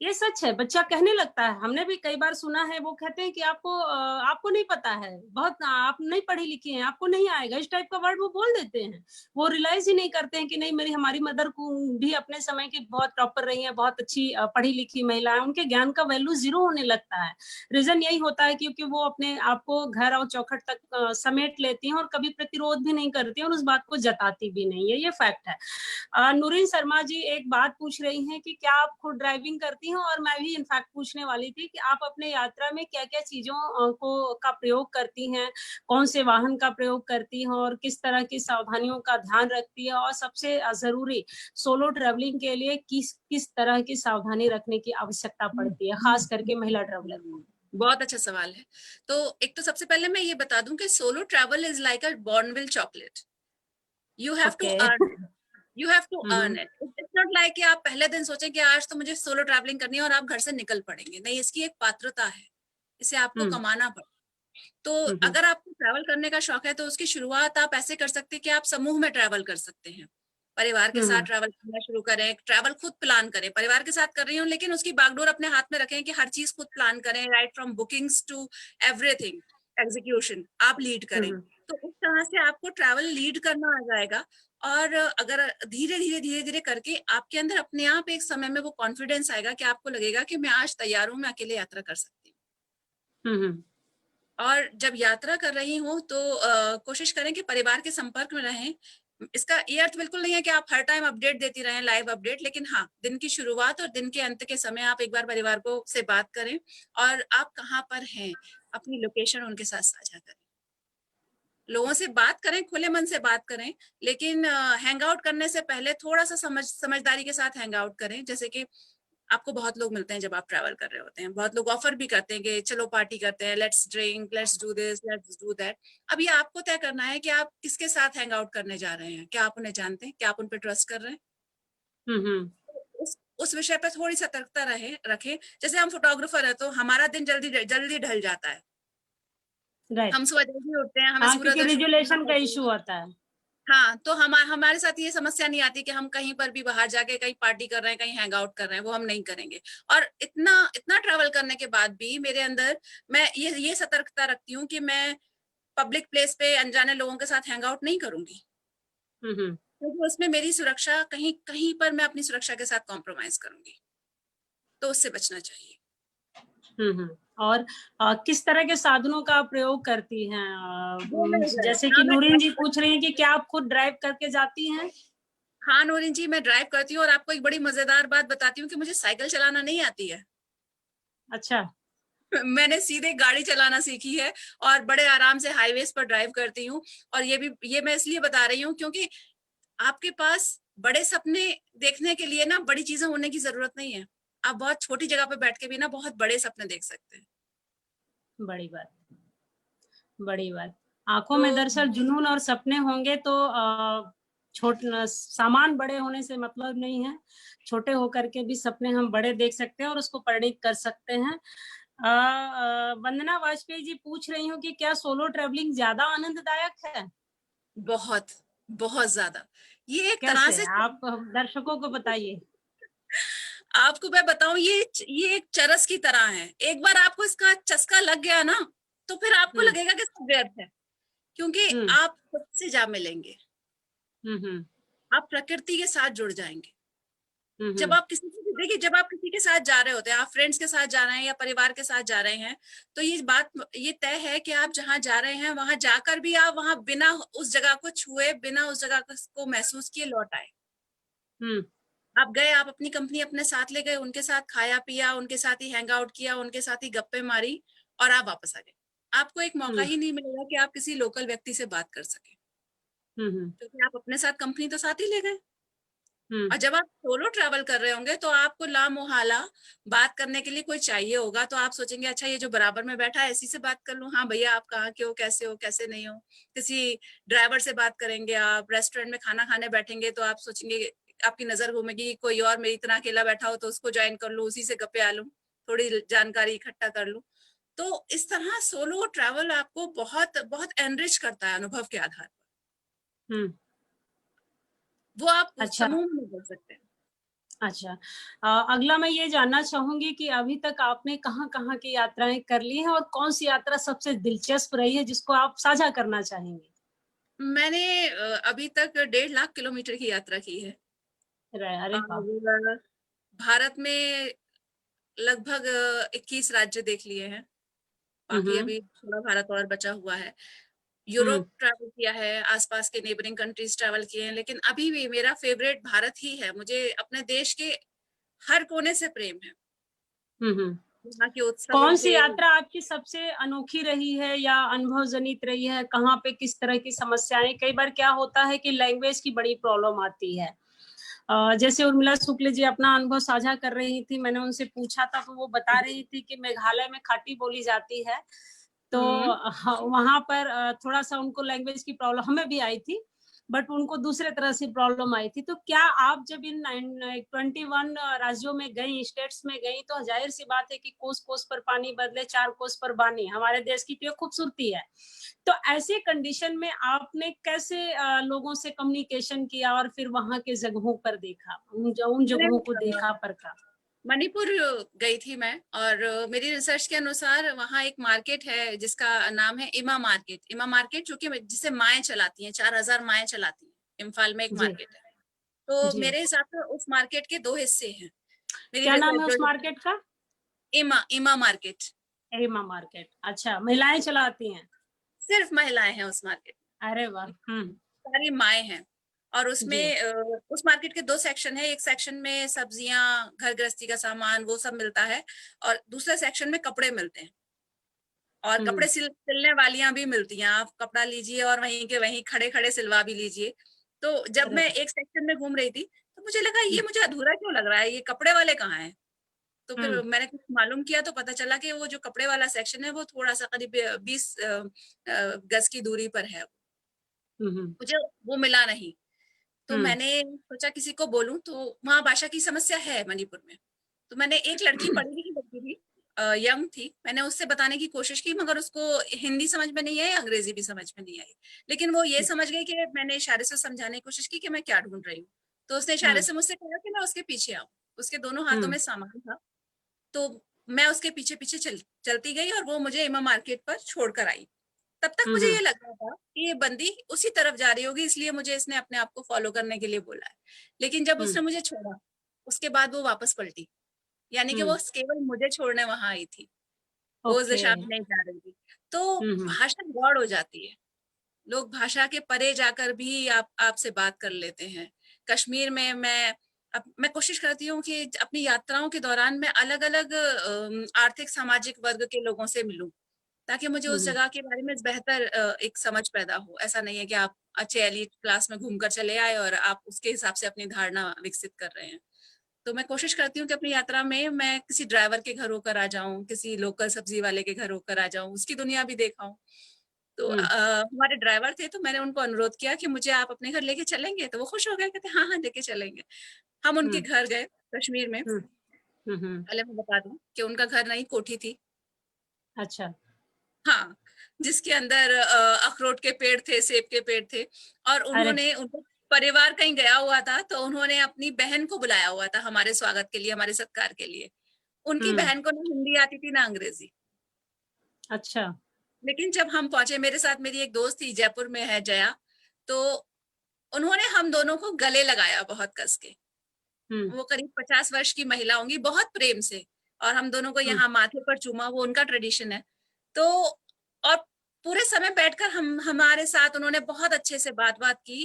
ये सच है, बच्चा कहने लगता है। हमने भी कई बार सुना है, वो कहते हैं कि आपको नहीं पता है, बहुत आप नहीं पढ़ी लिखी हैं, आपको नहीं आएगा, इस टाइप का वर्ड वो बोल देते हैं। वो रियलाइज ही नहीं करते हैं कि नहीं, हमारी मदर को भी अपने समय की बहुत टॉपर रही है, बहुत अच्छी पढ़ी लिखी महिला है, उनके ज्ञान का वैल्यू जीरो होने लगता है। रीजन यही होता है क्योंकि वो अपने आप को घर और चौखट तक समेट लेती हैं और कभी प्रतिरोध भी नहीं करती और उस बात को जताती भी नहीं है। ये फैक्ट है। नूरीन शर्मा जी एक बात पूछ रही हैं कि क्या आप खुद ड्राइविंग करती हैं, और मैं भी इनफैक्ट पूछने वाली थी कि आप अपने यात्रा में क्या क्या चीजों का प्रयोग करती हैं, कौन से वाहन का प्रयोग करती हैं और किस तरह की सावधानियों का ध्यान रखती है, और सबसे जरूरी सोलो ट्रेवलिंग के लिए किस किस तरह की सावधानी रखने की आवश्यकता पड़ती है, खास करके महिला ट्रेवलर को। बहुत अच्छा सवाल है। तो एक तो सबसे पहले मैं ये बता दूं कि solo travel is like a Bournville chocolate. You have to okay. Earn, you have to earn it. It's not like कि आप पहले दिन सोचें कि आज तो मुझे सोलो ट्रैवलिंग करनी है और आप घर से निकल पड़ेंगे। नहीं, इसकी एक पात्रता है, इसे आपको कमाना पड़ेगा। तो अगर आपको ट्रैवल करने का शौक है तो उसकी शुरुआत आप ऐसे कर सकते हैं कि आप समूह में ट्रैवल कर सकते हैं। परिवार के साथ ट्रैवल करना शुरू करें, ट्रैवल खुद प्लान करें। परिवार के साथ कर रही हूँ लेकिन उसकी बागडोर अपने हाथ में रखें कि हर चीज खुद प्लान करें, right from bookings to everything, execution आप लीड करें। तो इस तरह से आपको ट्रैवल लीड करना आ जाएगा। और अगर धीरे धीरे करके आपके अंदर अपने आप एक समय में वो कॉन्फिडेंस आएगा कि आपको लगेगा कि मैं आज तैयार हूँ, मैं अकेले यात्रा कर सकती हूँ। और जब यात्रा कर रही हूँ तो कोशिश करें कि परिवार के संपर्क में रहें। इसका ये अर्थ बिल्कुल नहीं है कि आप हर टाइम अपडेट देती रहें, लाइव अपडेट, लेकिन हाँ, दिन की शुरुआत और दिन के अंत के समय आप एक बार परिवार को से बात करें और आप कहाँ पर हैं, अपनी लोकेशन उनके साथ साझा करें। लोगों से बात करें, खुले मन से बात करें, लेकिन हैंग आउट करने से पहले थोड़ा सा समझदारी के साथ हैंग आउट करें। जैसे कि आपको बहुत लोग मिलते हैं जब आप ट्रैवल कर रहे होते हैं, बहुत लोग ऑफर भी करते हैं कि चलो पार्टी करते हैं, let's drink, let's do this, let's do that. अब ये आपको तय करना है कि आप किसके साथ हैंग आउट करने जा रहे हैं। क्या आप उन्हें जानते हैं? क्या आप उन पर ट्रस्ट कर रहे हैं? उस विषय पर थोड़ी सतर्कता रखें। जैसे हम फोटोग्राफर है तो हमारा दिन जल्दी जल्दी ढल जाता है, राइट। हम सुबह जल्दी उठते हैं, हमें हाँ, सूर्योदय क्योंकि शूट करना विजुलेशन का पड़ता है। इशू आता है। हाँ, तो हमारे साथ ये समस्या नहीं आती कि हम कहीं पर भी बाहर जाके कहीं पार्टी कर रहे हैं, कहीं हैंग आउट कर रहे हैं, वो हम नहीं करेंगे। और इतना इतना ट्रैवल करने के बाद भी मेरे अंदर मैं ये सतर्कता रखती हूँ कि मैं पब्लिक प्लेस पे अनजाने लोगों के साथ हैंग आउट नहीं करूंगी, क्योंकि उसमें मेरी सुरक्षा कहीं कहीं पर मैं अपनी सुरक्षा के साथ कॉम्प्रोमाइज करूंगी, तो उससे बचना चाहिए। और किस तरह के साधनों का प्रयोग करती हैं? जैसे कि हाँ, नूरीन जी पूछ रही हैं कि क्या आप खुद ड्राइव करके जाती हैं? हाँ नूरिन जी, मैं ड्राइव करती हूँ और आपको एक बड़ी मजेदार बात बताती हूँ कि मुझे साइकिल चलाना नहीं आती है। अच्छा। मैंने सीधे गाड़ी चलाना सीखी है और बड़े आराम से हाईवेज पर ड्राइव करती हूँ। और ये मैं इसलिए बता रही हूँ क्योंकि आपके पास बड़े सपने देखने के लिए ना बड़ी चीजें होने की जरूरत नहीं है। आप बहुत छोटी जगह पे बैठ के भी ना बहुत बड़े सपने देख सकते हैं। बड़ी बात, बड़ी बात। आंखों तो में दरअसल जुनून और सपने होंगे तो सामान बड़े होने से मतलब नहीं है, छोटे होकर के भी सपने हम बड़े देख सकते हैं और उसको परिणित कर सकते हैं। वंदना वाजपेयी जी पूछ रही हूँ कि क्या सोलो ट्रैवलिंग ज्यादा आनंददायक है? बहुत बहुत ज्यादा, ये एक तरह कैसे? से आप दर्शकों को बताइए। आपको मैं बताऊं, ये एक चरस की तरह है। एक बार आपको इसका चस्का लग गया ना तो फिर आपको लगेगा कि सब व्यर्थ है, क्योंकि आप खुद से जा मिलेंगे, आप प्रकृति के साथ जुड़ जाएंगे। जब आप देखिए, जब आप किसी के साथ जा रहे होते हैं, आप फ्रेंड्स के साथ जा रहे हैं या परिवार के साथ जा रहे हैं, तो ये तय है कि आप जहाँ जा रहे हैं वहां जाकर भी आप वहां बिना उस जगह को छुए, बिना उस जगह को महसूस किए लौट आए। आप गए, आप अपनी कंपनी अपने साथ ले गए, उनके साथ खाया पिया, उनके साथ ही हैंग आउट किया, उनके साथ ही गप्पे मारी और आप वापस आ गए। आपको एक मौका ही नहीं मिलेगा कि आप किसी लोकल व्यक्ति से बात कर सके, क्योंकि आप अपने साथ कंपनी तो साथ ही ले गए। और जब आप सोलो ट्रैवल कर रहे होंगे तो आपको लामोहाला बात करने के लिए कोई चाहिए होगा, तो आप सोचेंगे अच्छा ये जो बराबर में बैठा है इसी से बात कर लूं। हाँ भैया, आप कहाँ के हो, कैसे हो, कैसे नहीं हो। किसी ड्राइवर से बात करेंगे, आप रेस्टोरेंट में खाना खाने बैठेंगे तो आप सोचेंगे, आपकी नजर घूमेगी कोई और मेरी तरह अकेला बैठा हो तो उसको ज्वाइन कर लूं, उसी से गप्पे आ लूं, थोड़ी जानकारी इकट्ठा कर लूं। तो इस तरह सोलो ट्रैवल आपको बहुत बहुत एनरिच करता है अनुभव के आधार पर। वो आप अच्छा। समूह में कर सकते हैं। अच्छा। अगला मैं ये जानना चाहूँगी कि अभी तक आपने कहाँ-कहाँ की यात्राएँ कर ली हैं और कौन-सी यात्रा सबसे दिलचस्प रही है जिसको आप साझा करना चाहेंगे? मैंने अभी तक 1.5 लाख किलोमीटर की यात्रा की है अरे वाह! और भारत में लगभग 21 राज्य देख लिए हैं। हुँ, बाकी हुँ। अभी थोड़ा भारत और बचा हुआ है। हुँ, यूरोप ट्रैवल किया है, आसपास के नेबरिंग कंट्रीज ट्रैवल किए हैं, लेकिन अभी भी मेरा फेवरेट भारत ही है। मुझे अपने देश के हर कोने से प्रेम है। हुँ, हुँ। यहाँ के उत्सवों कौन-सी से। यात्रा आपकी सबसे अनोखी रही है या अनुभवजनित रही है? कहाँ पे किस तरह की समस्याएँ कई बार क्या होता है कि लैंग्वेज की बड़ी प्रॉब्लम आती है। जैसे उर्मिला शुक्ल जी अपना अनुभव साझा कर रही थी, मैंने उनसे पूछा था तो वो बता रही थी कि मेघालय में खाटी बोली जाती है, तो हम्म। वहाँ पर थोड़ा-सा उनको लैंग्वेज की प्रॉब्लम हमें भी आई थी, बट उनको दूसरे तरह से प्रॉब्लम आई थी। तो क्या आप जब इन 21 राज्यों में गईं, स्टेट्स में गईं, तो ज़ाहिर-सी बात है कि कोस-कोस पर पानी बदले, 4 कोस पर बानी, हमारे देश की तो ये खूबसूरती है। तो ऐसे कंडीशन में आपने कैसे लोगों से कम्युनिकेशन किया और फिर वहाँ के जगहों पर देखा? उन मैंने जगहों को देखा, परखा? मणिपुर गई थी मैं और मेरी रिसर्च के अनुसार वहाँ एक मार्केट है जिसका नाम है इमा मार्केट। इमा मार्केट जो कि जिसे माएँ चलाती हैं, 4000 माएँ चलाती हैं। इम्फाल में एक जी, मार्केट है। तो जी। मेरे हिसाब से उस मार्केट के 2 हिस्से हैं। मेरी क्या नाम है उस जो मार्केट का? इमा इमा मार्केट। एरिमा मार्केट। अच्छा, महिलाएँ चलाती हैं। सिर्फ महिलाएँ हैं उस मार्केट में। अरे वाह! हुँ, सारी माएँ हैं और जी। उसमें उस मार्केट के 2 सेक्शन है। एक सेक्शन में सब्जियाँ, घर गृहस्थी का सामान वो सब मिलता है और दूसरे सेक्शन में कपड़े मिलते हैं। और हुँ, कपड़े सिलने वालियाँ भी मिलती हैं। आप कपड़ा लीजिए और वहीं के वहीं खड़े-खड़े सिलवा भी लीजिए। तो जब अरे मैं वाह! एक सेक्शन में घूम रही थी, तो मुझे लगा हुँ, ये मुझे अधूरा क्यों लग रहा है? ये कपड़े वाले कहाँ हैं? तो हुँ, फिर मैंने कुछ मालूम किया तो पता चला कि वो जो कपड़े वाला सेक्शन है वो थोड़ा-सा करीब 20 गज़ की दूरी पर है। हुँ, हुँ, मुझे वो मिला नहीं। तो हुँ, मैंने सोचा किसी को बोलूँ तो वहाँ भाषा की समस्या है मणिपुर में। तो मैंने एक लड़की पढ़ी-लिखी लड़की थी यंग थी, मैंने उससे बताने की कोशिश की मगर उसको हिंदी समझ में नहीं आई, अंग्रेज़ी भी समझ में नहीं आई। लेकिन वो ये समझ गई कि मैंने इशारे से समझाने की कोशिश की कि मैं क्या ढूँढ रही हूँ। तो उसने इशारे हुँ, से मुझसे कहा कि मैं उसके पीछे आऊँ। उसके दोनों हाथों हुँ, में सामान था, तो मैं उसके पीछे-पीछे चलती गई और वो मुझे इमा मार्केट पर छोड़ कर आई। तब तक हुँ, मुझे हुँ, ये लग रहा था कि ये बंदी उसी तरफ जा रही होगी इसलिए मुझे इसने अपने आप को फॉलो करने के लिए बोला है। लेकिन जब हुँ, उसने मुझे छोड़ा, उसके बाद वो वापस पलटी। यानी कि हुँ, वो केवल मुझे छोड़ने वहाँ आई थी। वो उस ओके। दिशा में नहीं जा रही थी। तो हुँ, हुँ, भाषा गौड़ हो जाती है। लोग भाषा के परे जाकर भी आपसे बात कर लेते हैं। कश्मीर में मैं कोशिश करती हूँ कि अपनी यात्राओं के दौरान मैं अलग-अलग आर्थिक सामाजिक वर्ग के लोगों से मिलूँ। ताकि मुझे हुँ, उस हुँ, जगह के बारे में बेहतर एक समझ पैदा हो। ऐसा नहीं है कि आप अच्छे एलीट क्लास में घूमकर चले आए और आप उसके हिसाब से अपनी धारणा विकसित कर रहे हैं। तो मैं कोशिश करती हूँ कि अपनी यात्रा में मैं किसी ड्राइवर के घर होकर आ जाऊँ, किसी लोकल सब्जी वाले के घर होकर आ जाऊँ, उसकी दुनिया भी देखाऊँ। तो हुँ, हमारे ड्राइवर थे तो मैंने उनको अनुरोध किया कि मुझे आप अपने घर लेके चलेंगे? तो वो खुश हो गए, कहते हाँ, हाँ, लेके चलेंगे। हम उनके हुँ, घर गए कश्मीर में। हुँ, हुँ, हुँ, पहले मैं बता दूँ कि उनका घर नहीं कोठी थी। अच्छा। हाँ, जिसके अंदर अखरोट के पेड़ थे, सेब के पेड़ थे और अरे! उन्होंने उनका परिवार कहीं गया हुआ था, तो उन्होंने अपनी बहन को बुलाया हुआ था हमारे स्वागत के लिए, हमारे सत्कार के लिए। उनकी हुँ, बहन को ना हिंदी आती थी, ना अंग्रेज़ी। अच्छा। लेकिन जब हम पहुँचे मेरे साथ मेरी एक दोस्त थी, जयपुर में है जया, तो उन्होंने हम दोनों को गले लगाया बहुत कस के। हुँ, वो करीब 50 वर्ष की महिला होंगी, बहुत प्रेम से और हम दोनों को हुँ, यहाँ माथे पर चूमा, वो उनका ट्रेडिशन है। तो और पूरे समय बैठकर हम हमारे साथ उन्होंने बहुत अच्छे से बात-वात की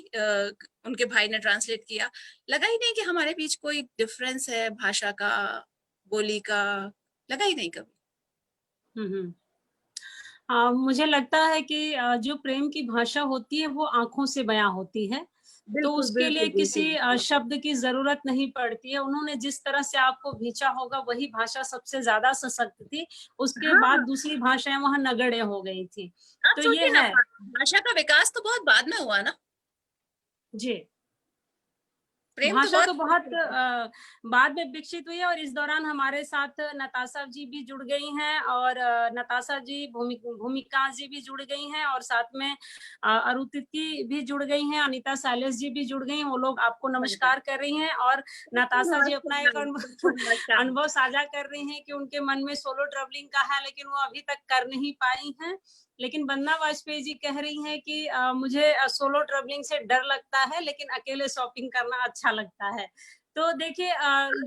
उनके भाई ने ट्रांसलेट किया। लगा ही नहीं कि हमारे बीच कोई डिफरेंस है भाषा का, बोली का, लगा ही नहीं कभी। हुँ, हुँ। मुझे लगता है कि जो प्रेम की भाषा होती है वो आँखों से बयाँ होती है। तो बिल्कुल, उसके लिए बिल्कुल, किसी बिल्कुल। शब्द की ज़रूरत नहीं पड़ती है। उन्होंने जिस तरह से आपको खींचा होगा वही भाषा सबसे ज़्यादा सशक्त थी। उसके बाद हाँ, दूसरी भाषाएँ वहाँ नगण्य हो गई थी। आप तो ये सोचिए ना है। भाषा का विकास तो बहुत बाद में हुआ ना। जी। प्रेम तो भाषा तो बहुत बहुत बाद में विकसित हुई है और इस दौरान हमारे साथ नताशा जी भी जुड़ गई हैं और नताशा जी भूमिका जी भी जुड़ गई हैं और साथ में अरुतिथि भी जुड़ गई हैं, अनीता शैलेश जी भी जुड़ गई हैं। वो लोग आपको नमस्कार कर रही हैं और नताशा जी अपना एक अनुभव साझा कर रही हैं कि उनके मन में सोलो ट्रैवलिंग का है लेकिन वो अभी तक कर नहीं पाई हैं। लेकिन वंदना वाजपेयी जी कह रही हैं कि मुझे सोलो ट्रैवलिंग से डर लगता है लेकिन अकेले शॉपिंग करना अच्छा लगता है। तो देखिए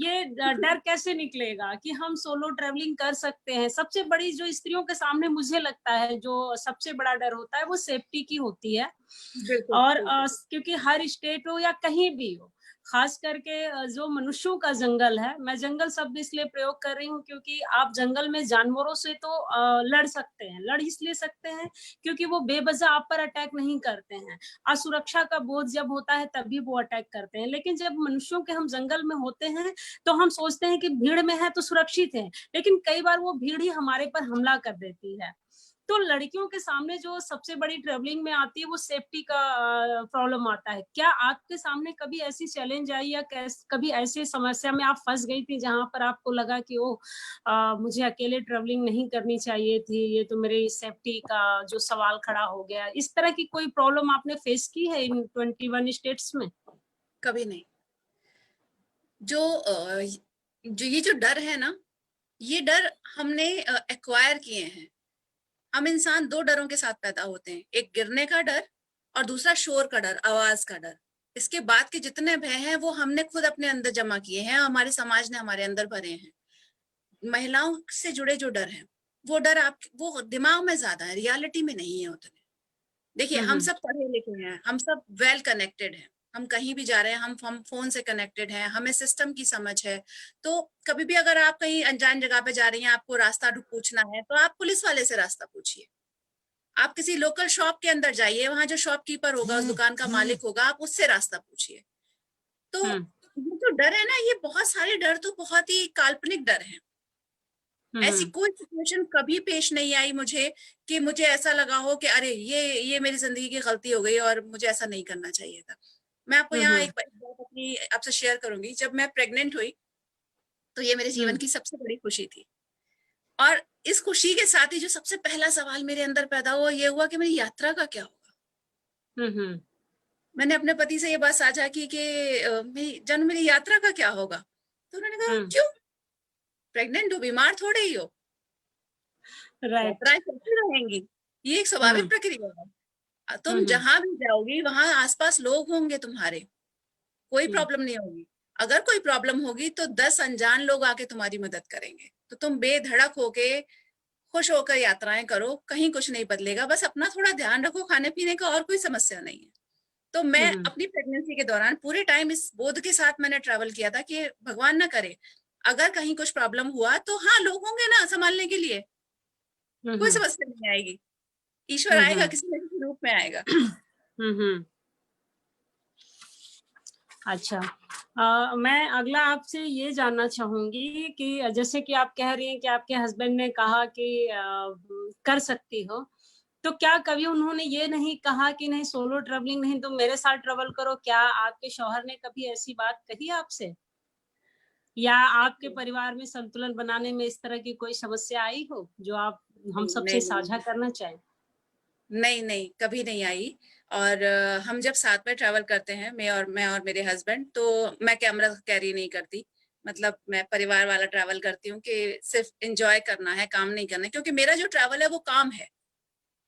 ये डर कैसे निकलेगा कि हम सोलो ट्रैवलिंग कर सकते हैं। सबसे बड़ी जो स्त्रियों के सामने मुझे लगता है जो सबसे बड़ा डर होता है वो सेफ्टी की होती है। बिल्कुल और क्योंकि हर स्टेट हो या कहीं भी हो, खास करके जो मनुष्यों का जंगल है, मैं जंगल शब्द इसलिए प्रयोग कर रही हूँ क्योंकि आप जंगल में जानवरों से तो लड़ सकते हैं, लड़ इसलिए सकते हैं क्योंकि वो बेवजह आप पर अटैक नहीं करते हैं। असुरक्षा का बोध जब होता है तभी वो अटैक करते हैं, लेकिन जब मनुष्यों के हम जंगल में होते हैं तो हम सोचते हैं कि भीड़ में है तो सुरक्षित है, लेकिन कई बार वो भीड़ ही हमारे पर हमला कर देती है। तो लड़कियों के सामने जो सबसे बड़ी ट्रेवलिंग में आती है वो सेफ्टी का प्रॉब्लम आता है। क्या आपके सामने कभी ऐसी चैलेंज आई या कभी ऐसी समस्या में आप फंस गई थी जहां पर आपको लगा कि मुझे अकेले ट्रेवलिंग नहीं करनी चाहिए थी, ये तो मेरे सेफ्टी का जो सवाल खड़ा हो गया। इस तरह की कोई प्रॉब्लम आपने फेस की है इन 21 स्टेट्स में? कभी नहीं। जो ये जो डर है ना, ये डर हमने एक्वायर किए हैं। हम इंसान दो डरों के साथ पैदा होते हैं, एक गिरने का डर और दूसरा शोर का डर, आवाज का डर। इसके बाद के जितने भय हैं वो हमने खुद अपने अंदर जमा किए हैं, हमारे समाज ने हमारे अंदर भरे हैं। महिलाओं से जुड़े जो डर हैं, वो डर वो दिमाग में ज्यादा है, रियलिटी में नहीं है उतने। देखिए, हम सब पढ़े लिखे हैं, हम सब वेल कनेक्टेड हैं, हम कहीं भी जा रहे हैं, हम फोन से कनेक्टेड हैं, हमें सिस्टम की समझ है। तो कभी भी अगर आप कहीं अनजान जगह पे जा रही हैं, आपको रास्ता पूछना है, तो आप पुलिस वाले से रास्ता पूछिए। आप किसी लोकल शॉप के अंदर जाइए, वहां जो शॉपकीपर होगा, उस दुकान का मालिक होगा, आप उससे रास्ता पूछिए। तो ये जो डर है ना, ये बहुत सारे डर तो बहुत ही काल्पनिक डर हैं। ऐसी कोई सिचुएशन कभी पेश नहीं आई मुझे कि मुझे ऐसा लगा हो कि अरे ये मेरी जिंदगी की गलती हो गई और मुझे ऐसा नहीं करना चाहिए था। मैं आपको यहाँ एक बात अपनी आपसे शेयर करूंगी। जब मैं प्रेग्नेंट हुई तो ये मेरे जीवन की सबसे बड़ी खुशी थी, और इस खुशी के साथ ही जो सबसे पहला सवाल मेरे अंदर पैदा हुआ, ये हुआ कि मेरी यात्रा का क्या होगा। मैंने अपने पति से ये बात साझा की कि मेरी यात्रा का क्या होगा। तो उन्होंने कहा, क्यों, प्रेग्नेंट हो, बीमार थोड़े ही हो, यात्राएं चलती रहेंगी, ये एक स्वाभाविक प्रक्रिया है। तुम जहां भी जाओगी वहां आसपास लोग होंगे तुम्हारे, कोई प्रॉब्लम नहीं होगी। अगर कोई प्रॉब्लम होगी तो 10 अनजान लोग आके तुम्हारी मदद करेंगे। तो तुम बेधड़क होके, खुश होकर यात्राएं करो, कहीं कुछ नहीं बदलेगा, बस अपना थोड़ा ध्यान रखो, खाने पीने का, और कोई समस्या नहीं है। तो मैं अपनी प्रेगनेंसी के दौरान पूरे टाइम इस बोध के साथ मैंने ट्रेवल किया था कि भगवान ना करे, अगर कहीं कुछ प्रॉब्लम हुआ तो हाँ, लोग होंगे ना संभालने के लिए, कोई समस्या नहीं आएगी, ईश्वर आएगा, किसी न किसी रूप में आएगा। अच्छा, मैं अगला आपसे ये जानना चाहूंगी कि जैसे कि आप कह रही हैं कि आपके हस्बैंड ने कहा कि कर सकती हो, तो क्या कभी उन्होंने ये नहीं कहा कि नहीं सोलो ट्रेवलिंग नहीं, तुम मेरे साथ ट्रेवल करो? क्या आपके शौहर ने कभी ऐसी बात कही आपसे, या आपके परिवार में संतुलन बनाने में इस तरह की कोई समस्या आई हो जो आप हम सबसे साझा करना चाहें? नहीं नहीं, कभी नहीं आई। और हम जब साथ में ट्रैवल करते हैं, मैं और मेरे हस्बैंड, तो मैं कैमरा कैरी नहीं करती। मतलब मैं परिवार वाला ट्रैवल करती हूँ कि सिर्फ एंजॉय करना है, काम नहीं करना है, क्योंकि मेरा जो ट्रैवल है वो काम है।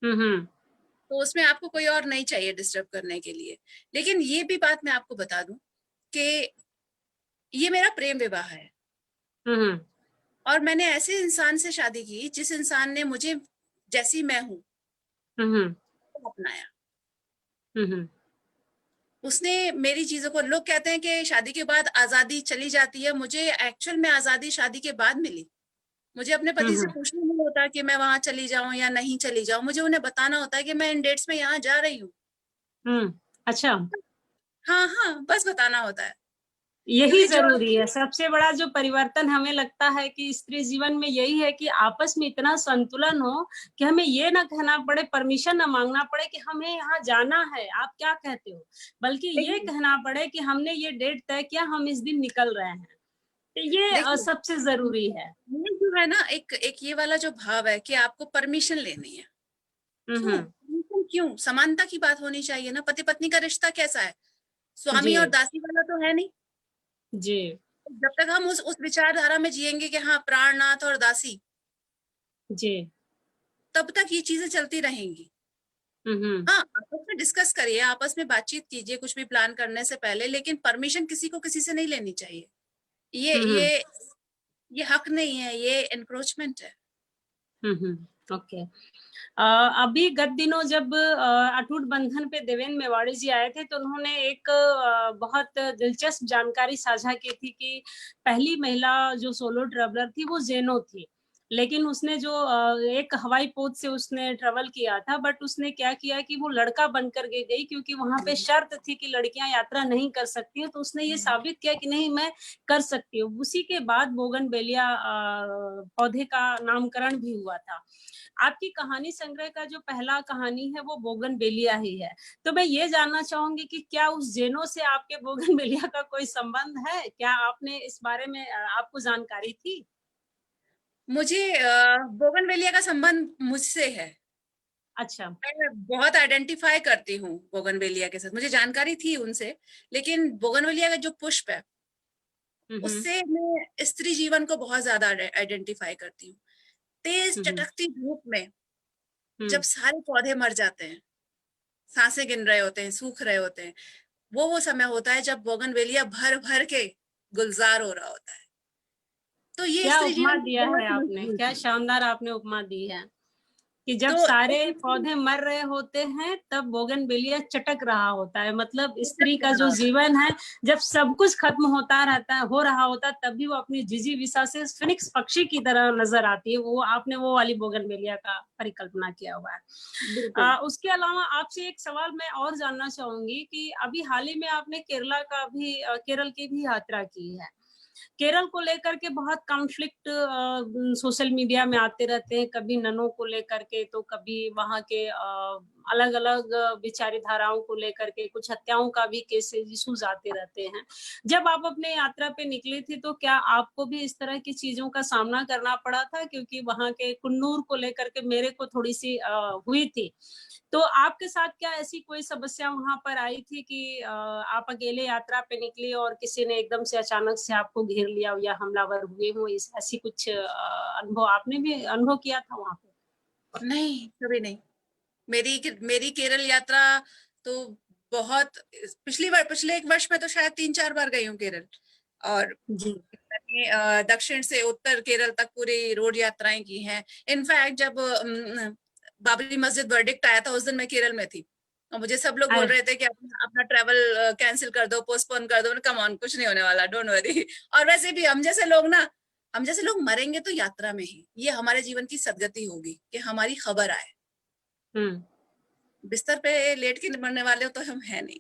तो उसमें आपको कोई और नहीं चाहिए डिस्टर्ब करने के लिए। लेकिन ये भी बात मैं आपको बता दूं कि ये मेरा प्रेम विवाह है, और मैंने ऐसे इंसान से शादी की जिस इंसान ने मुझे जैसी मैं हूँ अपनाया। उसने मेरी चीजों को, लोग कहते हैं कि शादी के बाद आजादी चली जाती है, मुझे एक्चुअल में आजादी शादी के बाद मिली। मुझे अपने पति से पूछना नहीं होता कि मैं वहां चली जाऊं या नहीं चली जाऊं, मुझे उन्हें बताना होता है कि मैं इन डेट्स में यहाँ जा रही हूँ। अच्छा। हाँ हाँ, बस बताना होता है। यही क्योंकि जो जरूरी है। सबसे बड़ा जो परिवर्तन हमें लगता है कि स्त्री जीवन में यही है कि आपस में इतना संतुलन हो कि हमें ये ना कहना पड़े, परमिशन ना मांगना पड़े कि हमें यहाँ जाना है, आप क्या कहते हो, बल्कि ये देखिए कहना पड़े कि हमने ये डेट तय किया, हम इस दिन निकल रहे हैं। तो ये देखिए सबसे जरूरी है। ये जो है ना, एक ये वाला जो भाव है कि आपको परमिशन लेनी है, क्यों हम्म। परमिशन क्यों? समानता की बात होनी चाहिए ना। पति पत्नी का रिश्ता कैसा है? स्वामी और जी दासी वाला तो है नहीं। जी जब तक हम उस विचारधारा में जिएंगे कि हाँ प्राणनाथ और दासी, जी। तब तक ये चीजें चलती रहेंगी। हम्म। हाँ, आपस में डिस्कस करिए, आपस में बातचीत कीजिए कुछ भी प्लान करने से पहले, लेकिन परमिशन किसी को किसी से नहीं लेनी चाहिए। ये हम्म। ये ये हक नहीं है, ये एनक्रोचमेंट है। ओके। अभी गत दिनों जब अटूट बंधन पे देवेंद्र मेवाड़ी जी आए थे, तो उन्होंने एक बहुत दिलचस्प जानकारी साझा की थी कि पहली महिला जो सोलो ट्रैवलर थी वो जेनो थी। लेकिन उसने जो एक हवाई पोत से उसने ट्रेवल किया था, बट उसने क्या किया कि वो लड़का बनकर के गई, क्योंकि वहां पे शर्त थी कि लड़कियां यात्रा नहीं कर सकती हैं। तो उसने ये साबित किया कि नहीं, मैं कर सकती हूँ। उसी के बाद बोगनवेलिया पौधे का नामकरण भी हुआ था। आपकी कहानी संग्रह का जो पहला कहानी है वो बोगनवेलिया ही है। तो मैं ये जानना चाहूंगी कि क्या उस जेनो से आपके बोगनवेलिया का कोई संबंध है? क्या आपने इस बारे में आपको जानकारी थी? मुझे बोगनवेलिया का संबंध मुझसे है। अच्छा। मैं बहुत आइडेंटिफाई करती हूँ बोगनवेलिया के साथ, मुझे जानकारी थी उनसे। लेकिन बोगनवेलिया का जो पुष्प है, हम्म उससे मैं स्त्री जीवन को बहुत ज्यादा आइडेंटिफाई करती हूँ। तेज हम्म चटकती धूप में जब हम्म। सारे पौधे मर जाते हैं, सांसें गिन रहे होते हैं, सूख रहे होते हैं, वो समय होता है जब बोगनवेलिया भर भर के गुलजार हो रहा होता है। तो ये क्या स्त्री उपमा जीवन की दिया बहुत है आपने, मजबूत क्या है। शानदार आपने उपमा दी है कि जब तो सारे पौधे मर रहे होते हैं तब बोगनवेलिया चटक रहा होता है। मतलब स्त्री का जो जीवन है, जब सब कुछ खत्म होता रहता है, हो रहा होता है, तब भी वो अपनी जिजी विसा से फिनिक्स पक्षी की तरह नजर आती है। वो आपने वो वाली बोगनवेलिया का परिकल्पना किया हुआ है। बिल्कुल। उसके अलावा आपसे एक सवाल मैं और जानना चाहूंगी कि अभी हाल ही में आपने केरला का भी केरल की भी यात्रा की है। केरल को लेकर के बहुत कॉन्फ्लिक्ट सोशल मीडिया में आते रहते हैं, कभी ननों को लेकर के, तो कभी वहां के अलग अलग विचारी धाराओं को लेकर के, कुछ हत्याओं का भी केसेस इश्यूज आते रहते हैं। जब आप अपने यात्रा पे निकले थे तो क्या आपको भी इस तरह की चीजों का सामना करना पड़ा था? क्योंकि वहां के कुन्नूर को लेकर के मेरे को थोड़ी सी हुई थी। तो आपके साथ क्या ऐसी कोई समस्या वहां पर आई थी कि आप अकेले यात्रा पे निकले और किसी ने एकदम से अचानक से आपको घेर लिया या हमलावर हुए हो? इस ऐसी कुछ अनुभव आपने भी अनुभव किया था वहां पे? नहीं, कभी नहीं। मेरी मेरी केरल यात्रा तो बहुत, पिछली बार पिछले एक वर्ष में तो शायद 3-4 बार गई हूँ केरल। और जी। मैंने दक्षिण से उत्तर केरल तक पूरी रोड यात्राएं की हैं। इनफैक्ट जब बाबरी मस्जिद वर्डिक्ट आया था, उस दिन मैं केरल में थी और मुझे सब लोग बोल अरे रहे थे कि अपना ट्रेवल कैंसिल कर दो, पोस्टपोन कर दो। कम ऑन, कुछ नहीं होने वाला, डोंट वरी। और वैसे भी हम जैसे लोग मरेंगे तो यात्रा में ही, ये हमारे जीवन की सदगति होगी कि हमारी खबर आए। हम्म। बिस्तर पे लेट के मरने वाले तो हम है नहीं।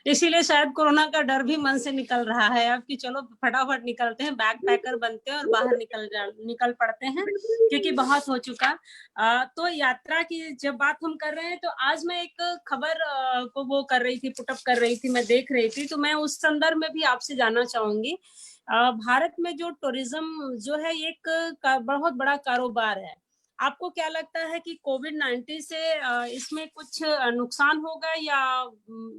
इसीलिए शायद कोरोना का डर भी मन से निकल रहा है अब कि चलो फटाफट निकलते हैं, बैग पैकर बनते हैं और बाहर निकल पड़ते हैं, क्योंकि बहुत हो चुका। तो यात्रा की जब बात हम कर रहे हैं, तो आज मैं एक खबर को वो कर रही थी, पुटअप कर रही थी, मैं देख रही थी, तो मैं उस संदर्भ में भी आपसे जानना चाहूंगी। भारत में जो टूरिज्म जो है एक बहुत बड़ा कारोबार है। आपको क्या लगता है कि कोविड-19 से इसमें कुछ नुकसान होगा या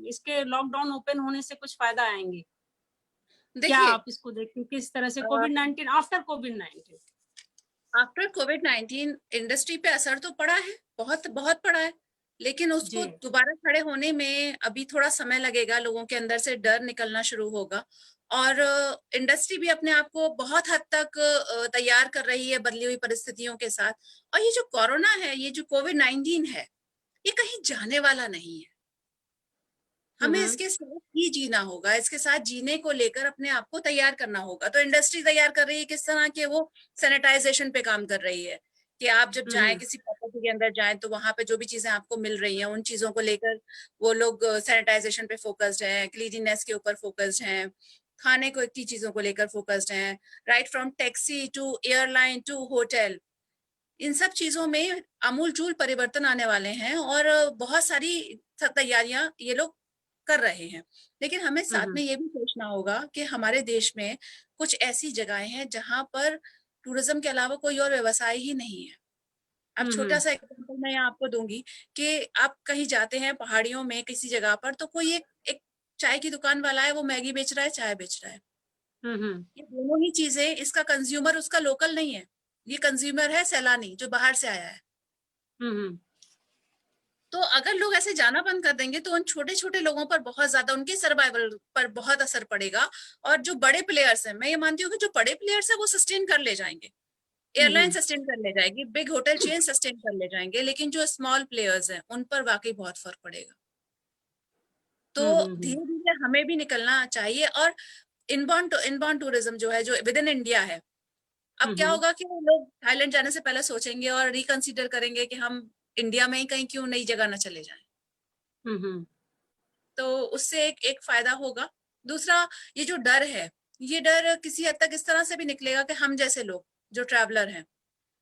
इसके लॉकडाउन ओपन होने से कुछ फायदा आएंगे? क्या देखिए, आप इसको देखते हैं किस तरह से कोविड-19 आफ्टर कोविड-19? आफ्टर कोविड-19 इंडस्ट्री पे असर तो पड़ा है, बहुत बहुत पड़ा है। लेकिन उसको जी। दोबारा खड़े होने में अभी थोड़ा समय लगेगा, लोगों के अंदर से डर निकलना शुरू होगा। और इंडस्ट्री भी अपने आप को बहुत हद तक तैयार कर रही है बदली हुई परिस्थितियों के साथ। और ये जो कोरोना है, ये जो कोविड-19 है, ये कहीं जाने वाला नहीं है। हमें हम्म इसके साथ ही जीना होगा, इसके साथ जीने को लेकर अपने आप को तैयार करना होगा। तो इंडस्ट्री तैयार कर रही है किस तरह के, वो सैनिटाइजेशन पे काम कर रही है कि आप जब जाएं, हम्म किसी प्रॉपर्टी के अंदर जाएं, तो वहां पे जो भी चीजें आपको मिल रही हैं, उन चीजों को लेकर वो लोग सैनिटाइजेशन पे फोकस्ड हैं, क्लीनिनेस के ऊपर फोकस्ड हैं। खाने को की चीजों को लेकर फोकस्ड हैं, right from taxi to airline to hotel. इन सब चीजों में आमूलचूल परिवर्तन आने वाले हैं और बहुत सारी तैयारियां ये लोग कर रहे हैं। लेकिन हमें साथ में ये भी सोचना होगा कि हमारे देश में कुछ ऐसी जगहें हैं जहां पर टूरिज्म के अलावा कोई और व्यवसाय ही नहीं है। अब छोटा सा एग्जांपल मैं यहाँ आपको दूंगी कि आप कहीं जाते हैं पहाड़ियों में किसी जगह पर, तो कोई एक चाय की दुकान वाला है, वो मैगी बेच रहा है, चाय बेच रहा है। ये दोनों ही चीजें, इसका कंज्यूमर उसका लोकल नहीं है, ये कंज्यूमर है सैलानी जो बाहर से आया है। तो अगर लोग ऐसे जाना बंद कर देंगे तो उन छोटे छोटे लोगों पर बहुत ज्यादा, उनके सर्वाइवल पर बहुत असर पड़ेगा। और जो बड़े प्लेयर्स हैं, मैं ये मानती हूँ कि जो बड़े प्लेयर्स हैं वो सस्टेन कर ले जाएंगे, एयरलाइन सस्टेन कर ले जाएगी, बिग होटल चेन सस्टेन कर ले जाएंगे, लेकिन जो स्मॉल प्लेयर्स हैं उन पर वाकई बहुत फर्क पड़ेगा। तो धीरे धीरे हमें भी निकलना चाहिए। और इनबाउंड टूरिज्म जो है, जो विद इन इंडिया है, अब क्या होगा कि लोग थाईलैंड जाने से पहले सोचेंगे और रिकंसीडर करेंगे कि हम इंडिया में ही कहीं क्यों नई जगह ना चले जाएं। तो उससे एक फायदा होगा। दूसरा, ये जो डर है, ये डर किसी हद तक इस तरह से भी निकलेगा कि हम जैसे लोग जो ट्रैवलर हैं,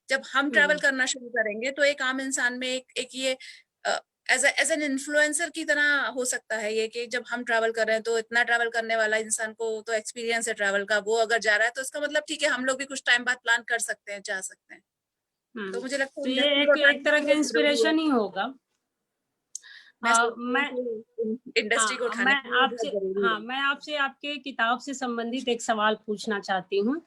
जब हम ट्रैवल करना शुरू करेंगे तो एक आम इंसान में एक ये एज एन इन्फ्लुएंसर की तरह हो सकता है ये, कि जब हम ट्रैवल कर रहे हैं तो इतना ट्रैवल करने वाला इंसान को तो एक्सपीरियंस है ट्रैवल का, वो अगर जा रहा है तो इसका मतलब ठीक है, हम लोग भी कुछ टाइम बाद प्लान कर सकते हैं, जा सकते हैं। तो मुझे लगता तो है ये एक तरह का इंस्पिरेशन ही होगा। मैं इंडस्ट्री को उठाने मैं के लिए आपसे बहुत जरूरी है। मैं आपसे आपके किताब से संबंधित एक सवाल पूछना चाहती हूँ।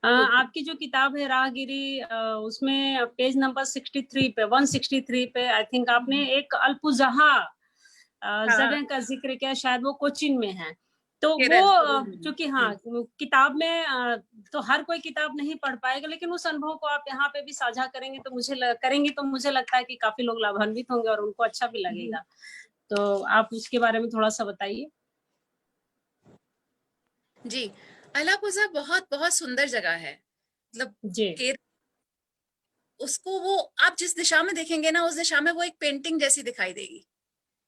आपकी जो किताब है राहगिरी, उसमें पेज नंबर 63 पे 163 पे आई थिंक आपने एक अल्पुजहा जगह का जिक्र किया, शायद वो कोचीन में है। तो वो चूंकि किताब में तो हर कोई किताब नहीं पढ़ पाएगा, लेकिन उस अनुभव को आप यहाँ पे भी साझा करेंगे तो मुझे लगता है कि काफी लोग लाभान्वित होंगे और उनको अच्छा भी लगेगा। तो आप उसके बारे में थोड़ा सा बताइए। जी, अलापुझा बहुत बहुत सुंदर जगह है। मतलब उसको वो आप जिस दिशा में देखेंगे ना, उस दिशा में वो एक पेंटिंग जैसी दिखाई देगी।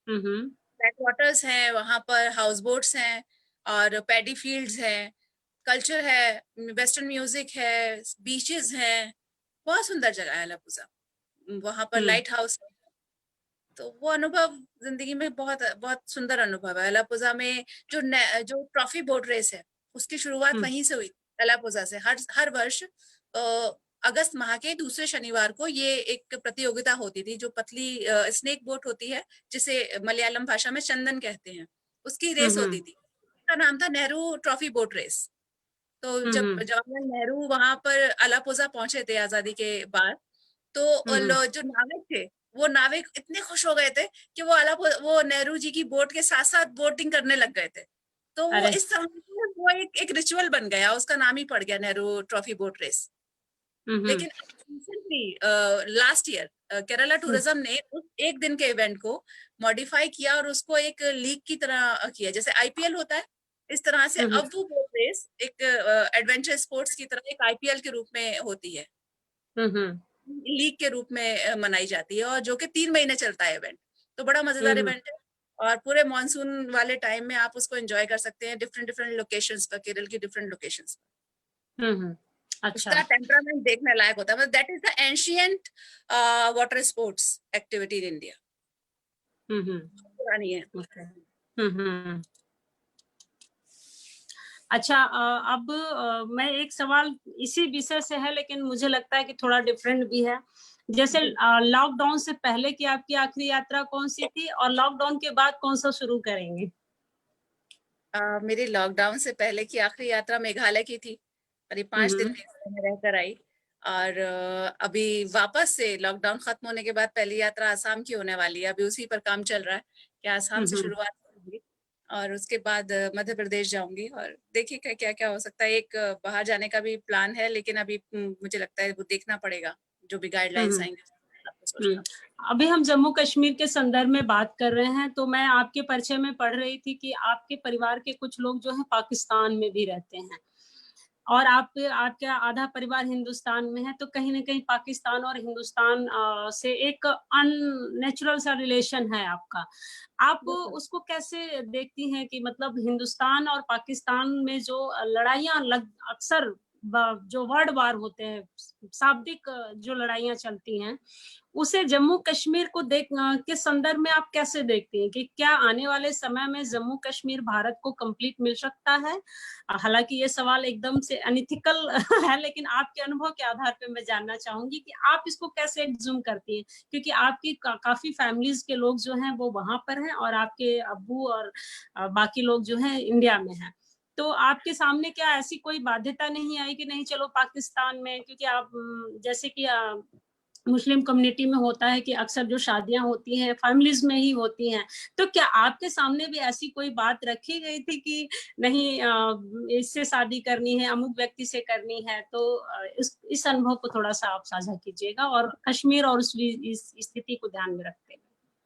बैकवाटर्स हैं वहां पर, हाउस बोट्स हैं और पैडी फील्ड्स हैं, कल्चर है, वेस्टर्न म्यूजिक है, बीचेस हैं। बहुत सुंदर जगह है अलापुझा। वहां पर लाइट हाउस है। तो वो अनुभव जिंदगी में बहुत बहुत सुंदर अनुभव है। अलापुझा में जो ट्रॉफी बोट रेस है, उसकी शुरुआत वहीं से हुई, अलापुझा से। हर वर्ष अगस्त माह के दूसरे शनिवार को ये एक प्रतियोगिता होती थी, जो पतली स्नेक बोट होती है, जिसे मलयालम भाषा में चंदन कहते हैं, उसकी रेस होती थी। उसका नाम था नेहरू ट्रॉफी बोट रेस। तो जब जवाहरलाल नेहरू वहां पर अलापुझा पहुंचे थे आजादी के बाद, तो जो नाविक थे, वो नाविक इतने खुश हो गए थे कि वो नेहरू जी की बोट के साथ साथ बोटिंग करने लग गए थे। तो वो इस तरह से वो एक रिचुअल बन गया, उसका नाम ही पड़ गया नेहरू ट्रॉफी बोट रेस। लेकिन recently last year Kerala tourism ने उस एक दिन के इवेंट को मॉडिफाई किया और उसको एक लीग की तरह किया, जैसे आईपीएल होता है इस तरह से। अब वो बोट रेस एक एडवेंचर स्पोर्ट्स की तरह एक आईपीएल के रूप में होती है, लीग के रूप में मनाई जाती है, और जो कि 3 महीने चलता है इवेंट। तो बड़ा मजेदार इवेंट है और पूरे मॉनसून वाले टाइम में आप उसको एंजॉय कर सकते हैं, डिफरेंट लोकेशंस पर, केरल की डिफरेंट लोकेशंस पर। अच्छा। उसका टेम्परामेंट देखने लायक होता है। That is the ancient water sports activity in India. पुरानी है। अच्छा, अब मैं एक सवाल इसी विषय से है, लेकिन मुझे लगता है कि थोड़ा डिफरेंट भी है। जैसे लॉकडाउन से पहले की आपकी आखिरी यात्रा कौन सी थी और लॉकडाउन के बाद कौन सा शुरू करेंगे? मेरी लॉकडाउन से पहले की आखिरी यात्रा मेघालय की थी, करीब 5 दिन मेघालय में रहकर आई। और अभी वापस से लॉकडाउन खत्म होने के बाद पहली यात्रा आसाम की होने वाली है। अभी उसी पर काम चल रहा है कि आसाम से शुरुआत होगी और उसके बाद मध्य प्रदेश जाऊंगी, और देखिए क्या क्या हो सकता है। एक बाहर जाने का भी प्लान है, लेकिन अभी मुझे लगता है वो देखना पड़ेगा, जो भी गाइडलाइंस आएंगे। अभी हम जम्मू कश्मीर के संदर्भ में बात कर रहे हैं, तो मैं आपके परिचय में पढ़ रही थी कि आपके परिवार के कुछ लोग जो है पाकिस्तान में भी रहते हैं, और आपका आधा परिवार हिंदुस्तान में है, तो कहीं ना कहीं पाकिस्तान और हिंदुस्तान से एक अननेचुरल सा रिलेशन है आपका। आप बिल्कुल। उसको कैसे देखती हैं कि मतलब हिंदुस्तान और पाकिस्तान में जो लड़ाइयाँ अक्सर जो वर्ल्ड वार होते हैं, शाब्दिक जो लड़ाइयाँ चलती हैं, उसे जम्मू कश्मीर को के संदर्भ में आप कैसे देखती हैं कि क्या आने वाले समय में जम्मू कश्मीर भारत को कंप्लीट मिल सकता है? हालांकि ये सवाल एकदम से अनइथिकल है, लेकिन आपके अनुभव के आधार पे मैं जानना चाहूंगी कि आप इसको कैसे एग्जूम करती हैं, क्योंकि आपकी काफी फैमिलीज के लोग जो हैं वो वहां पर हैं और आपके अब्बू और बाकी लोग जो हैं इंडिया में हैं। तो आपके सामने क्या ऐसी कोई बाध्यता नहीं आई कि नहीं चलो पाकिस्तान में, क्योंकि आप जैसे कि मुस्लिम कम्युनिटी में होता है कि अक्सर जो शादियां होती हैं फैमिलीज में ही होती हैं, तो क्या आपके सामने भी ऐसी कोई बात रखी गई थी कि नहीं इससे शादी करनी है, अमुक व्यक्ति से करनी है? तो इस अनुभव को थोड़ा सा आप साझा कीजिएगा, और कश्मीर और इस स्थिति को ध्यान में रखते हुए।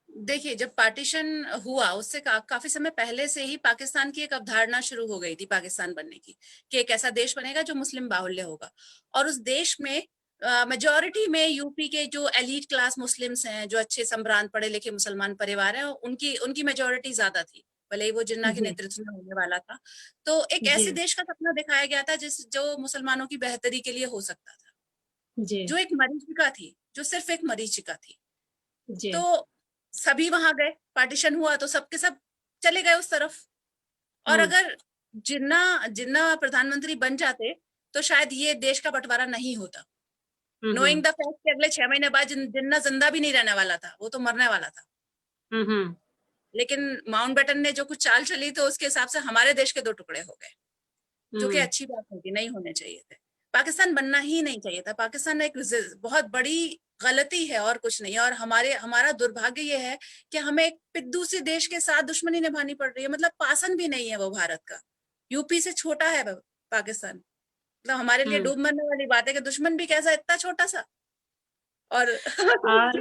देखिए, जब पार्टीशन हुआ उससे काफी समय पहले से ही पाकिस्तान की एक अवधारणा शुरू हो गई थी पाकिस्तान बनने की, कि एक ऐसा देश बनेगा जो मुस्लिम बाहुल्य होगा, और उस देश में मेजॉरिटी में यूपी के जो एलीट क्लास मुस्लिम्स हैं, जो अच्छे संभ्रांत पढ़े लिखे मुसलमान परिवार हैं, उनकी उनकी मेजॉरिटी ज्यादा थी, भले ही वो जिन्ना के जी नेतृत्व में होने वाला था। तो एक जी ऐसे देश का सपना दिखाया गया था जो मुसलमानों की बेहतरी के लिए हो सकता था, जी जो एक मरीचिका थी, जो सिर्फ एक मरीचिका थी। जी। तो सभी वहां गए, पार्टीशन हुआ तो सबके सब चले गए उस तरफ। और हम्म अगर जिन्ना जिन्ना प्रधानमंत्री बन जाते तो शायद ये देश का बंटवारा नहीं होता, नोइंग द फैक्ट कि अगले 6 महीने बाद जिन्ना जिंदा भी नहीं रहने वाला था, वो तो मरने वाला था। हम्म लेकिन माउंटबेटन ने जो कुछ चाल चली तो उसके हिसाब से हमारे देश के 2 टुकड़े हो गए, जो कि हम्म अच्छी बात होगी, नहीं होने चाहिए थे। पाकिस्तान बनना ही नहीं चाहिए था। पाकिस्तान एक बहुत बड़ी गलती है और कुछ नहीं है। और हमारा दुर्भाग्य ये है कि हमें एक पिद्दू सी देश के साथ दुश्मनी निभानी पड़ रही है। मतलब पासन भी नहीं है वो भारत का, यूपी से छोटा है पाकिस्तान। मतलब हमारे लिए हम्म। डूब मरने वाली बात है कि दुश्मन भी कैसा इतना छोटा सा। और और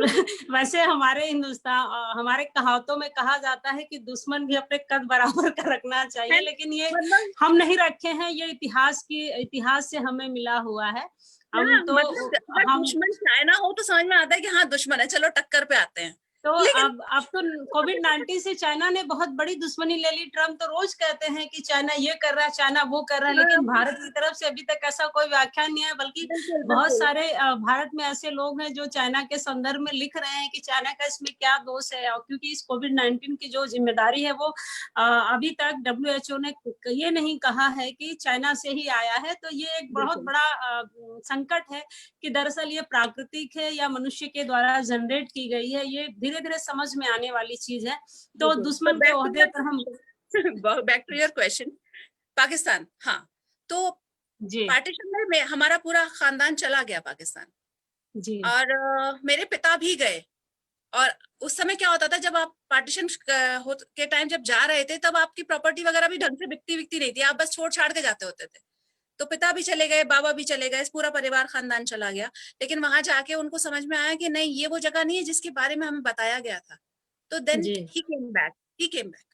वैसे हमारे कहावतों में कहा जाता है कि दुश्मन भी अपने कद बराबर का रखना चाहिए, लेकिन ये मतलब हम नहीं रखे हैं, ये इतिहास से हमें मिला हुआ है। हम हाँ, तो मतलब अगर हम दुश्मन चाइना हो तो समझ में आता है कि हाँ दुश्मन है, चलो टक्कर पे आते हैं। तो लेकिन अब तो कोविड-19 से चाइना ने बहुत बड़ी दुश्मनी ले ली। ट्रम्प तो रोज कहते हैं कि चाइना ये कर रहा है, चाइना वो कर रहा है, लेकिन भारत की तरफ से अभी तक ऐसा कोई व्याख्यान नहीं है, बल्कि बिल्कुल बहुत बिल्कुल सारे भारत में ऐसे लोग हैं जो चाइना के संदर्भ में लिख रहे हैं कि चाइना का इसमें क्या दोष है। और क्योंकि इस कोविड-19 की जो जिम्मेदारी है वो अभी तक डब्ल्यूएचओ ने ये नहीं कहा है कि चाइना से ही आया है, तो ये एक बहुत बिल्कुल बड़ा संकट है कि दरअसल ये प्राकृतिक है या मनुष्य के द्वारा जनरेट की गई है। ये धीरे धीरे समझ में आने वाली चीज है। तो बिल्कुल। तो दुश्मन के ओहदे पर हम back to your question, Pakistan, हाँ, तो जी पार्टीशन में हमारा पूरा खानदान चला गया पाकिस्तान। जी और मेरे पिता भी गए। और उस समय क्या होता था, जब आप पार्टीशन के टाइम जब जा रहे थे तब आपकी प्रॉपर्टी वगैरह भी ढंग से बिकती नहीं थी, आप बस छोड़ छाड़ के जाते होते थे। तो पिता भी चले गए, बाबा भी चले गए, पूरा परिवार खानदान चला गया। लेकिन वहां जाके उनको समझ में आया कि नहीं, ये वो जगह नहीं है जिसके बारे में हमें बताया गया था। तो देन जी ही केम बैक।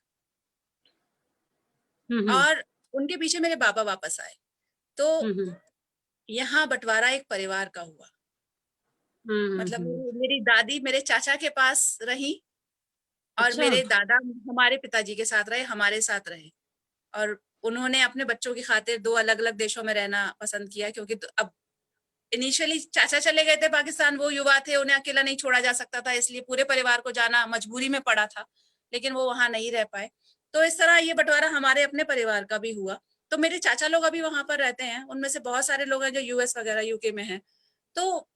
हम्म और उनके पीछे मेरे बाबा वापस आए। तो हम्म यहाँ बंटवारा एक परिवार का हुआ। मतलब हम्म। मेरी दादी मेरे चाचा के पास रही, और अच्छा। मेरे दादा हमारे पिताजी के साथ रहे, हमारे साथ रहे। और उन्होंने अपने बच्चों की खातिर 2 अलग-अलग देशों में रहना पसंद किया, क्योंकि अब इनिशियली चाचा चले गए थे पाकिस्तान, वो युवा थे, उन्हें अकेला नहीं छोड़ा जा सकता था, इसलिए पूरे परिवार को जाना मजबूरी में पड़ा था। लेकिन वो वहां नहीं रह पाए। तो इस तरह ये बंटवारा हमारे अपने परिवार का भी हुआ। तो मेरे चाचा लोग अभी वहां पर रहते हैं, उनमें से बहुत सारे लोग हैं जो यूएस वगैरह यूके में हैं। तो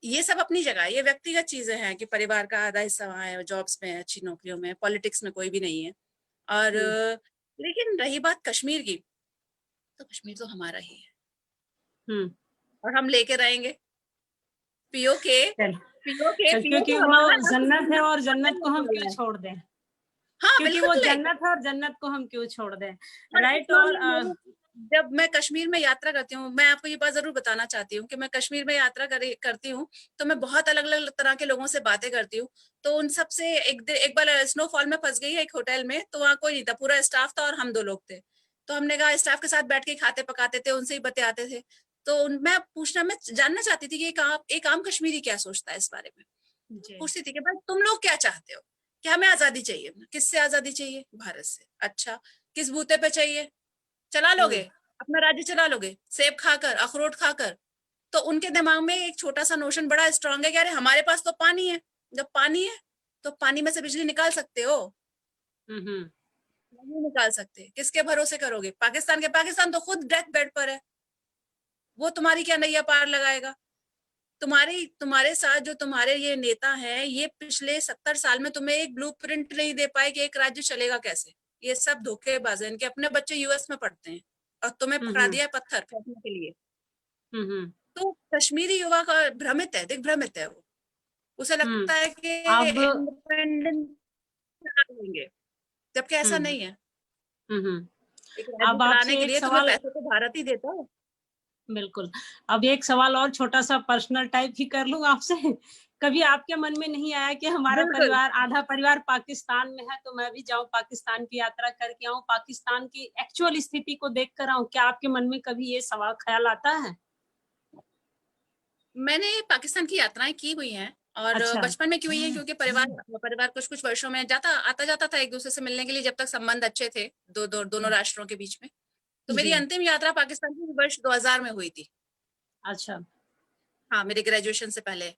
ये सब अपनी जगह, ये व्यक्तिगत चीजें हैं कि परिवार का आधा हिस्सा वहां है, जॉब्स में है, अच्छी नौकरियों में, पॉलिटिक्स में कोई भी नहीं है। और हम्म लेकिन रही बात कश्मीर की, तो कश्मीर तो हमारा ही है, हम्म। और हम लेके रहेंगे। पीओके चल पीओके क्योंकि पीओके वो हमारा जन्नत है, और जन्नत को हम क्यों है। छोड़ दें? हाँ क्योंकि वो बिल्कुल है। जन्नत है और जन्नत को हम क्यों छोड़ दें? और राइट। और इस्लामी लोग, जब मैं कश्मीर में यात्रा करती हूँ, मैं आपको ये बात जरूर बताना चाहती हूँ कि मैं कश्मीर में यात्रा करती हूँ, तो मैं बहुत अलग अलग तरह के लोगों से बातें करती हूँ। तो उन सब से एक बार स्नोफॉल में फंस गई है एक होटल में, तो वहाँ कोई नहीं था, पूरा स्टाफ था और हम 2 लोग थे। तो हमने कहा स्टाफ के साथ बैठ के खाते पकाते थे, उनसे ही बतियाते थे। तो मैं जानना चाहती थी कि एक आम कश्मीरी क्या सोचता है इस बारे में। जी। पूछती थी कि भाई तुम लोग क्या चाहते हो, कि हमें आजादी चाहिए। किससे आजादी चाहिए? भारत से। अच्छा, किस बूते पे चाहिए? चला लोगे अपना राज्य, चला लोगे सेब खाकर, अखरोट खाकर? तो उनके दिमाग में एक छोटा सा नोशन बड़ा स्ट्रांग है कि अरे हमारे पास तो पानी है, जब पानी है तो पानी में से बिजली निकाल सकते हो? हम्म। नहीं निकाल सकते। किसके भरोसे करोगे? पाकिस्तान तो खुद डेथ बेड पर है, वो तुम्हारी क्या नैया पार लगाएगा? तुम्हारे साथ जो तुम्हारे ये नेता हैं, ये पिछले 70 साल में तुम्हें एक ब्लूप्रिंट नहीं दे पाए कि एक राज्य चलेगा कैसे। ये सब धोखेबाज है, इनके अपने बच्चे यूएस में पढ़ते हैं और तुम्हें पकड़ा हम्म। दिया है पत्थर फेंकने के लिए। हम्म। तो कश्मीरी युवा का भ्रमित है, दिग्भ्रमित है वो। उसे हम्म। लगता है कि अब इंडिपेंडेंस लेंगे, जबकि ऐसा हम्म। नहीं है। हम्म। एक राज्य अब चलाने आपसे के एक लिए तुम्हें सवाल, पैसे तो भारत ही देता है। बिल्कुल, अब एक सवाल और छोटा सा पर्सनल टाइप ही कर लूं आपसे। कभी आपके मन में नहीं आया कि हमारा बिल्कुल। परिवार, आधा परिवार पाकिस्तान में है, तो मैं भी जाऊं पाकिस्तान की यात्रा करके आऊं, पाकिस्तान की एक्चुअल स्थिति को देख कर आऊं? क्या आपके मन में कभी ये सवाल ख्याल आता है? मैंने पाकिस्तान की यात्राएं की हुई हैं, और अच्छा। बचपन में की हुई है, क्योंकि परिवार कुछ कुछ वर्षों में आता जाता था एक दूसरे से मिलने के लिए, जब तक संबंध अच्छे थे दोनों राष्ट्रों के बीच में। तो मेरी जी। अंतिम यात्रा पाकिस्तान की वर्ष 2000 में हुई थी। अच्छा। हाँ, मेरे ग्रेजुएशन से पहले।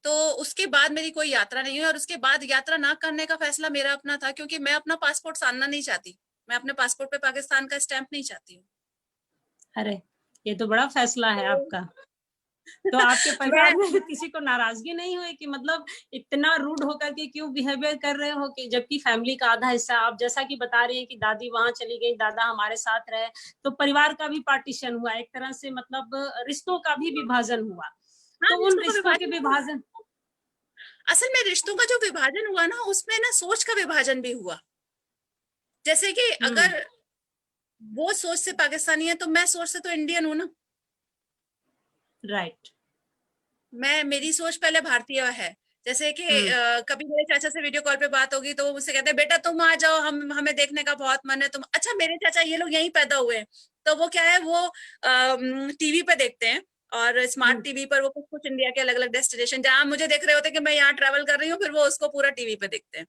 तो उसके बाद मेरी कोई यात्रा नहीं हुई, और उसके बाद यात्रा ना करने का फैसला मेरा अपना था, क्योंकि मैं अपना पासपोर्ट सानना नहीं चाहती। मैं अपने पासपोर्ट पे पाकिस्तान का स्टैंप नहीं चाहती हूँ। अरे, ये तो बड़ा फैसला है तो आपका। तो आपके मैं परिवार में किसी को नाराजगी नहीं हुई कि मतलब इतना रूड होकर के क्यों बिहेवियर कर रहे हो, कि जबकि फैमिली का आधा हिस्सा, आप जैसा कि बता रही हैं कि दादी वहां चली गई, दादा हमारे साथ रहे, तो परिवार का भी पार्टीशन हुआ एक तरह से, मतलब रिश्तों का भी विभाजन हुआ। हाँ, तो उन रिश्तों का रिश्तों के विभाजन हुआ। विभाजन। असल में रिश्तों का जो विभाजन हुआ ना, उसमें ना सोच का विभाजन भी हुआ। जैसे कि हम्म। अगर वो सोच से पाकिस्तानी है, तो मैं सोच से तो इंडियन हूं ना। राइट। मेरी सोच पहले भारतीय है। जैसे कि हम्म। कभी मेरे चाचा से वीडियो कॉल पे बात होगी, तो वो मुझसे कहते हैं बेटा तुम आ जाओ, हम हमें देखने का बहुत मन है। तुम, अच्छा मेरे चाचा ये लोग यहीं पैदा हुए हैं, तो वो क्या है, वो टीवी पे देखते हैं, और स्मार्ट हम्म। टीवी पर वो कुछ कुछ इंडिया के अलग अलग डेस्टिनेशन, जहां मुझे देख रहे होते हैं कि मैं यहाँ ट्रैवल कर रही हूँ, फिर वो उसको पूरा टीवी पे देखते हैं।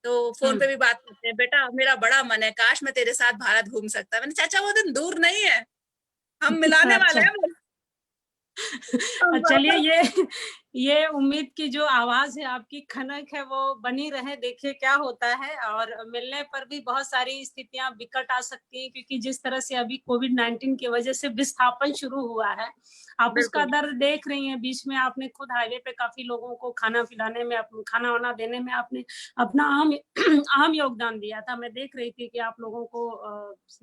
तो फोन हम्म। पे भी बात करते हैं, बेटा मेरा बड़ा मन है, काश मैं तेरे साथ भारत घूम सकता। मैंने, चाचा वो दिन दूर नहीं है, हम मिलाने वाले अच्छा। हैं बस। हम चलिए, वापस। ये उम्मीद की जो आवाज है आपकी, खनक है, वो बनी रहे, देखिए क्या होता है। और मिलने पर भी बहुत सारी स्थितियां विकट आ सकती हैं, क्योंकि जिस तरह से अभी कोविड-19 की वजह से विस्थापन शुरू हुआ है, आप उसका बिल्कुल। दर्द देख रही हैं। बीच में आपने खुद हाईवे पे काफी लोगों को खाना खिलाने में, खाना वाना देने में आपने अपना अहम अहम योगदान दिया था। मैं देख रही थी कि आप लोगों को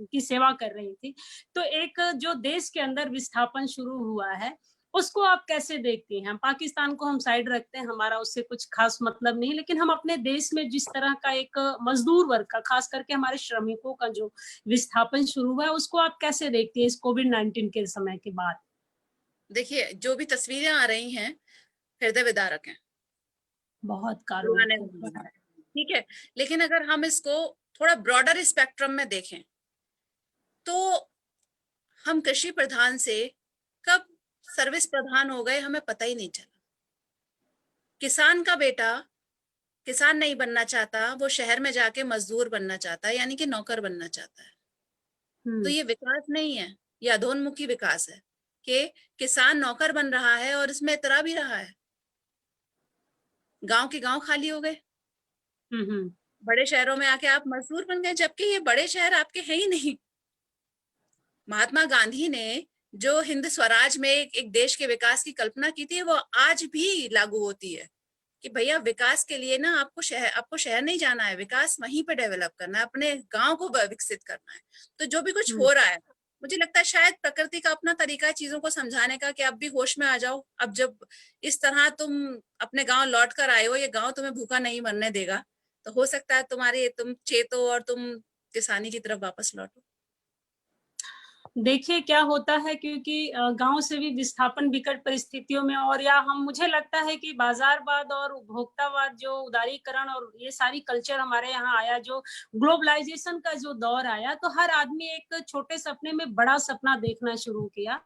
की सेवा कर रही थी। तो एक जो देश के अंदर विस्थापन शुरू हुआ है, उसको आप कैसे देखती हैं? पाकिस्तान को हम साइड रखते हैं, हमारा उससे कुछ खास मतलब नहीं, लेकिन हम अपने देश में जिस तरह का एक मजदूर वर्ग का, खास करके हमारे श्रमिकों का जो विस्थापन शुरू हुआ है, उसको आप कैसे देखती हैं इस कोविड-19 के समय के बाद? देखिए, जो भी तस्वीरें आ रही हैं, हृदय विदारक हैं, बहुत रुलाने कारुणिक वाली है। हैं, ठीक है। लेकिन अगर हम इसको थोड़ा ब्रॉडर स्पेक्ट्रम में देखें, तो हम कृषि प्रधान से कब सर्विस प्रधान हो गए, हमें पता ही नहीं चला। किसान का बेटा किसान नहीं बनना चाहता, वो शहर में जाके मजदूर बनना चाहता है, यानी कि नौकर बनना चाहता है। तो हम्म। ये विकास नहीं है, ये अधोन्मुखी विकास है, कि किसान नौकर बन रहा है और इसमें इतरा भी रहा है। गांव के गांव खाली हो गए, हम्म। बड़े शहरों में आके आप मजदूर बन गए, जबकि ये बड़े शहर आपके हैं ही नहीं। महात्मा गांधी ने जो हिंद स्वराज में एक देश के विकास की कल्पना की थी, वो आज भी लागू होती है, कि भैया विकास के लिए ना आपको शहर नहीं जाना है, विकास वहीं पे डेवलप करना है, अपने गांव को विकसित करना है। तो जो भी कुछ हम्म। हो रहा है, मुझे लगता है शायद प्रकृति का अपना तरीका है चीजों को समझाने का, कि अब भी होश में आ जाओ। अब जब इस तरह तुम अपने गांव लौट कर आए हो, ये गांव तुम्हें भूखा नहीं मरने देगा, तो हो सकता है तुम चेतो और तुम किसानी की तरफ वापस लौटो। देखिए क्या होता है, क्योंकि गांव से भी विस्थापन विकट परिस्थितियों में, और या हम मुझे लगता है कि बाजारवाद और उपभोक्तावाद, जो उदारीकरण और ये सारी कल्चर हमारे यहाँ आया, जो ग्लोबलाइजेशन का जो दौर आया, तो हर आदमी एक छोटे सपने में बड़ा सपना देखना शुरू किया।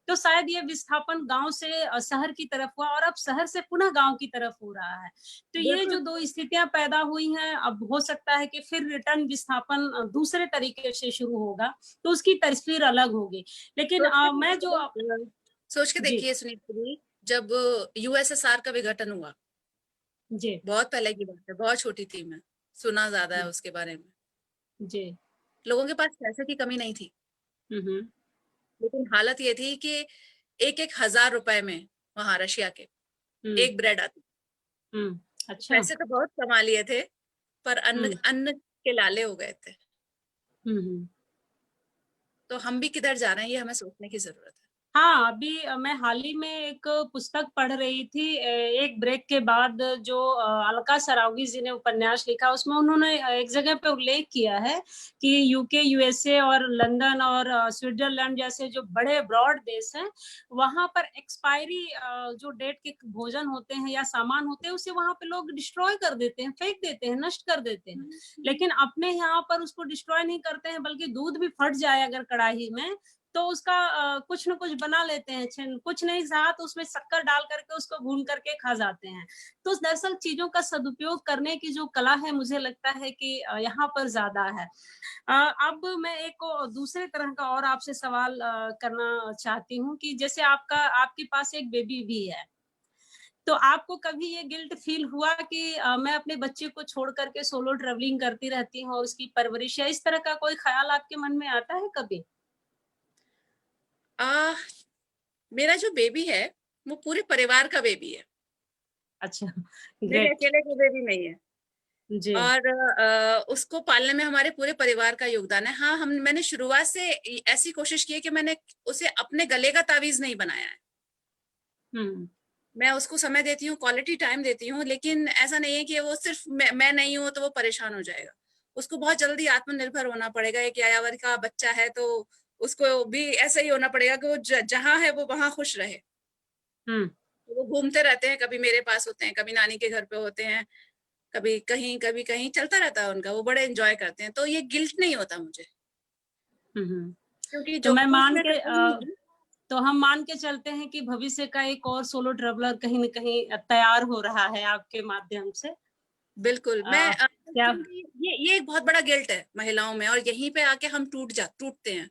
तो शायद ये विस्थापन गांव से शहर की तरफ हुआ, और अब शहर से पुनः गांव की तरफ हो रहा है। तो ये जो बिल्कुल दो स्थितियां पैदा हुई हैं, अब हो सकता है कि फिर रिटर्न विस्थापन दूसरे तरीके से शुरू होगा, तो उसकी तस्वीर अलग होगी। लेकिन मैं जो सोच के जी देखिए सुनीता जी, जब यूएसएसआर का विघटन हुआ, जी बहुत पहले की बात है, बहुत छोटी थी मैं, सुना ज्यादा है उसके बारे में। जी लोगों के पास पैसे की कमी नहीं थी, हम्म लेकिन हालत ये थी कि एक एक हजार रुपए में वहां रशिया के हम्म एक ब्रेड आती। अच्छा पैसे तो बहुत कमा लिए थे, पर अन्न हम्म अन्न के लाले हो गए थे। हम्म तो हम भी किधर जा रहे हैं, ये हमें सोचने की जरूरत है। हाँ, अभी मैं हाल ही में एक पुस्तक पढ़ रही थी, एक ब्रेक के बाद, जो अलका सरावगी जी ने उपन्यास लिखा, उसमें उन्होंने एक जगह पे उल्लेख किया है कि यूके, यूएसए और लंदन और स्विट्जरलैंड जैसे जो बड़े ब्रॉड देश हैं, वहां पर एक्सपायरी जो डेट के भोजन होते हैं या सामान होते हैं, उसे वहां पे लोग डिस्ट्रॉय कर देते हैं, फेंक देते हैं, नष्ट कर देते हैं। लेकिन अपने यहाँ पर उसको डिस्ट्रॉय नहीं करते हैं, बल्कि दूध भी फट जाए अगर कढ़ाई में, तो उसका कुछ न कुछ बना लेते हैं, कुछ नहीं सहा तो उसमें शक्कर डाल करके उसको भून करके खा जाते हैं। तो दरअसल चीजों का सदुपयोग करने की जो कला है, मुझे लगता है कि यहाँ पर ज्यादा है। अब मैं एक दूसरे तरह का और आपसे सवाल करना चाहती हूँ कि जैसे आपके पास एक बेबी भी है, तो आपको कभी ये गिल्ट फील हुआ कि मैं अपने बच्चे को छोड़ करके सोलो ट्रेवलिंग करती रहती हूँ और उसकी परवरिश, या इस तरह का कोई ख्याल आपके मन में आता है कभी? आ, मेरा जो बेबी है वो पूरे परिवार का बेबी है, अच्छा, मेरे ग्रेट। अकेले का बेबी नहीं है। जी और उसको पालने में हमारे पूरे परिवार का योगदान है। हाँ, मैंने शुरुआत से ऐसी कोशिश की है कि मैंने उसे अपने गले का तावीज नहीं बनाया है। हम्म मैं उसको समय देती हूँ, क्वालिटी टाइम देती हूँ, लेकिन ऐसा नहीं है कि वो सिर्फ मैं नहीं हूँ तो वो परेशान हो जाएगा। उसको बहुत जल्दी आत्मनिर्भर होना पड़ेगा। एक यायावर का बच्चा है तो उसको भी ऐसा ही होना पड़ेगा कि वो जहाँ है वो वहां खुश रहे। हम्म वो घूमते रहते हैं, कभी मेरे पास होते हैं, कभी नानी के घर पे होते हैं, कभी कहीं चलता रहता है उनका। वो बड़े एंजॉय करते हैं, तो ये गिल्ट नहीं होता मुझे, हम्म क्योंकि तो जो मैं कुछ मान मैं के कर रही हूँ। तो हम मान के चलते हैं कि भविष्य का एक और सोलो ट्रेवलर कहीं न कहीं तैयार हो रहा है आपके माध्यम से। बिल्कुल, मैं क्या क्योंकि ये एक बहुत बड़ा गिल्ट है महिलाओं में, और यहीं पे आके हम टूटते हैं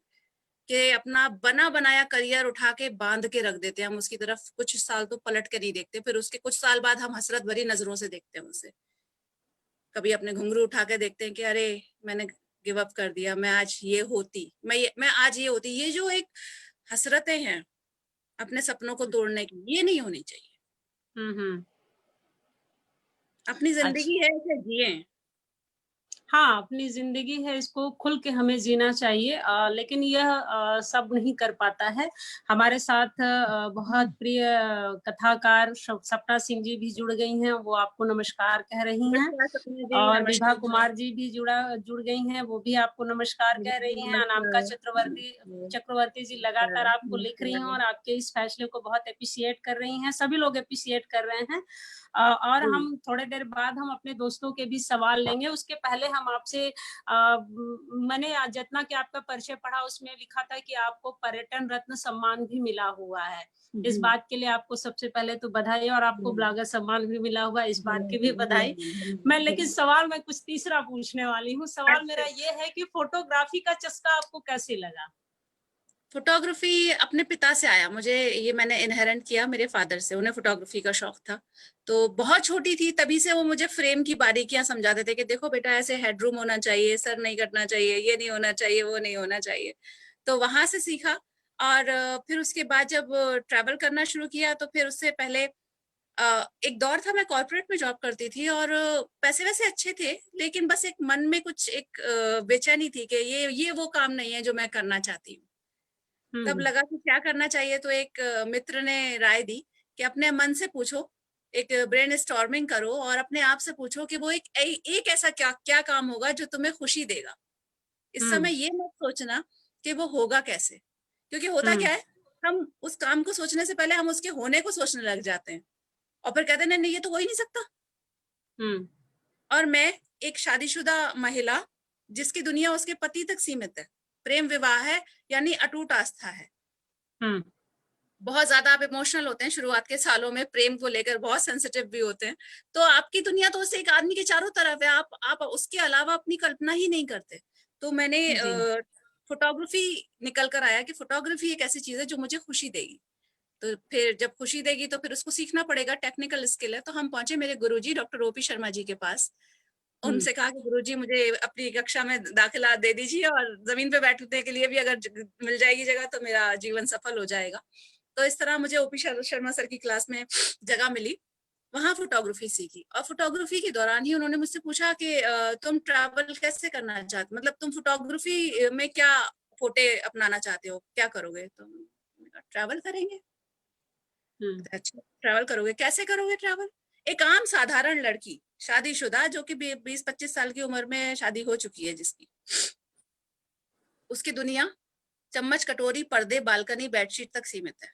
कि अपना बना बनाया करियर उठा के बांध के रख देते हैं। हम उसकी तरफ कुछ साल तो पलट के नहीं देखते, फिर उसके कुछ साल बाद हम हसरत भरी नजरों से देखते हैं उसे। कभी अपने घुंघरू उठा के देखते हैं कि अरे मैंने गिव अप कर दिया, मैं आज ये होती, मैं आज ये होती। ये जो एक हसरतें हैं अपने सपनों को तोड़ने की, ये नहीं होनी चाहिए। हम्म अपनी अच्छा, जिंदगी है, इसे जिए। हाँ, अपनी ज़िंदगी है, इसको खुल के हमें जीना चाहिए। लेकिन यह सब नहीं कर पाता है। हमारे साथ बहुत प्रिय कथाकार सपना सिंह जी भी जुड़ गई हैं, वो आपको नमस्कार कह रही हैं। नमस्कार सपना जी, और विभा नमस्कार। कुमार जी भी जुड़ गई हैं, वो भी आपको नमस्कार कह रही हैं। अनामिका नमस्कार। चक्रवर्ती जी लगातार आपको लिख रही हैं और आपके इस फैसले को बहुत एप्रिशिएट कर रही हैं। सभी लोग एप्रिशिएट कर रहे हैं। और जी। हम थोड़ी देर बाद हम अपने दोस्तों के भी सवाल लेंगे। उसके पहले हम आपसे मैंने जितना कि आपका परिचय पढ़ा उसमें लिखा था कि आपको पर्यटन रत्न सम्मान भी मिला हुआ है। इस बात के लिए आपको सबसे पहले तो बधाई, और आपको ब्लॉगर सम्मान भी मिला हुआ, इस बात की भी बधाई। लेकिन सवाल मैं कुछ तीसरा पूछने वाली हूँ। सवाल मेरा ये है कि फोटोग्राफी का चस्का आपको कैसे लगा? फोटोग्राफी अपने पिता से आया मुझे, ये मैंने इनहेरेंट किया मेरे फादर से। उन्हें फोटोग्राफी का शौक था, तो बहुत छोटी थी तभी से वो मुझे फ्रेम की बारीकियां समझाते थे कि देखो बेटा ऐसे हेडरूम होना चाहिए, सर नहीं कटना चाहिए, ये नहीं होना चाहिए, वो नहीं होना चाहिए। तो वहां से सीखा। और फिर उसके बाद जब ट्रैवल करना शुरू किया, तो फिर उससे पहले एक दौर था मैं कॉर्पोरेट में जॉब करती थी, और पैसे वैसे अच्छे थे, लेकिन बस एक मन में कुछ एक बेचैनी थी कि ये वो काम नहीं है जो मैं करना चाहती हूँ। तब हम्म लगा कि क्या करना चाहिए, तो एक मित्र ने राय दी कि अपने मन से पूछो, एक ब्रेन स्टॉर्मिंग करो और अपने आप से पूछो कि वो एक ऐसा क्या क्या काम होगा जो तुम्हें खुशी देगा। इस हम्म समय ये मत सोचना कि वो होगा कैसे, क्योंकि होता हम्म क्या है, हम उस काम को सोचने से पहले हम उसके होने को सोचने लग जाते हैं और फिर कहते हैं नहीं नहीं, ये तो हो ही नहीं सकता। हम्म और मैं एक शादीशुदा महिला जिसकी दुनिया उसके पति तक सीमित है, प्रेम विवाह है, यानी अटूट आस्था है। हम्म बहुत ज्यादा आप इमोशनल होते हैं शुरुआत के सालों में, प्रेम को लेकर बहुत सेंसिटिव भी होते हैं, तो आपकी दुनिया तो उस एक आदमी के चारों तरफ है, आप उसके अलावा अपनी कल्पना ही नहीं करते। तो मैंने जी फोटोग्राफी निकल कर आया कि फोटोग्राफी एक ऐसी चीज है जो मुझे खुशी देगी। तो फिर जब खुशी देगी तो फिर उसको सीखना पड़ेगा, टेक्निकल स्किल है। तो हम पहुंचे मेरे गुरुजी डॉक्टर ओपी शर्मा जी के पास। हम्म उनसे कहा कि गुरुजी मुझे अपनी कक्षा में दाखिला दे दीजिए और जमीन पे बैठने के लिए भी अगर मिल जाएगी जगह तो मेरा जीवन सफल हो जाएगा। तो इस तरह मुझे ओपी शर्मा सर की क्लास में जगह मिली, वहां फोटोग्राफी सीखी। और फोटोग्राफी के दौरान ही उन्होंने मुझसे पूछा कि तुम ट्रैवल कैसे करना चाहते, मतलब तुम फोटोग्राफी में क्या फोटे अपनाना चाहते हो, क्या करोगे? तो ट्रैवल करेंगे। हम्म अच्छा, ट्रैवल करोगे, कैसे करोगे ट्रैवल? एक आम साधारण लड़की शादीशुदा जो कि 20-25 साल की उम्र में शादी हो चुकी है जिसकी, उसकी दुनिया चम्मच कटोरी पर्दे बालकनी बेडशीट तक सीमित है।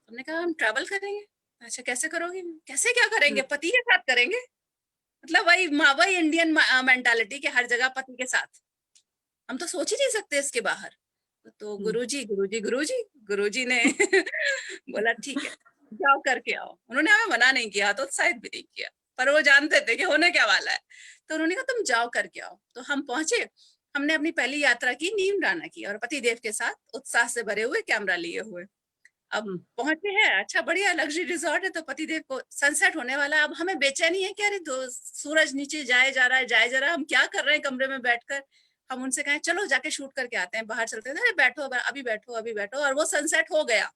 हमने कहा हम ट्रैवल करेंगे। अच्छा कैसे करोगे, कैसे क्या करेंगे, हम्म पति के साथ करेंगे? मतलब वही इंडियन मेंटालिटी के हर जगह पति के साथ, हम तो सोच ही नहीं सकते इसके बाहर। तो हम्म गुरुजी ने बोला ठीक है जाओ करके आओ। उन्होंने हमें मना नहीं किया, तो उत्साहित भी नहीं किया, पर वो जानते थे कि होने क्या वाला है। तो उन्होंने कहा तुम जाओ करके आओ। तो हम पहुंचे, हमने अपनी पहली यात्रा की नीमराना की और पतिदेव के साथ उत्साह से भरे हुए कैमरा लिए हुए। अब हम्म पहुंचे हैं, अच्छा बढ़िया लग्जरी रिजॉर्ट है, तो पतिदेव को सनसेट होने वाला है। अब हमें बेचैनी है कि अरे सूरज नीचे जाए जा रहा है, जाए जा रहा है, हम क्या कर रहे हैं कमरे में बैठकर। हम उनसे कहें चलो जाके शूट करके आते हैं, बाहर चलते हैं। अरे बैठो अभी बैठो अभी बैठो, और वो सनसेट हो गया।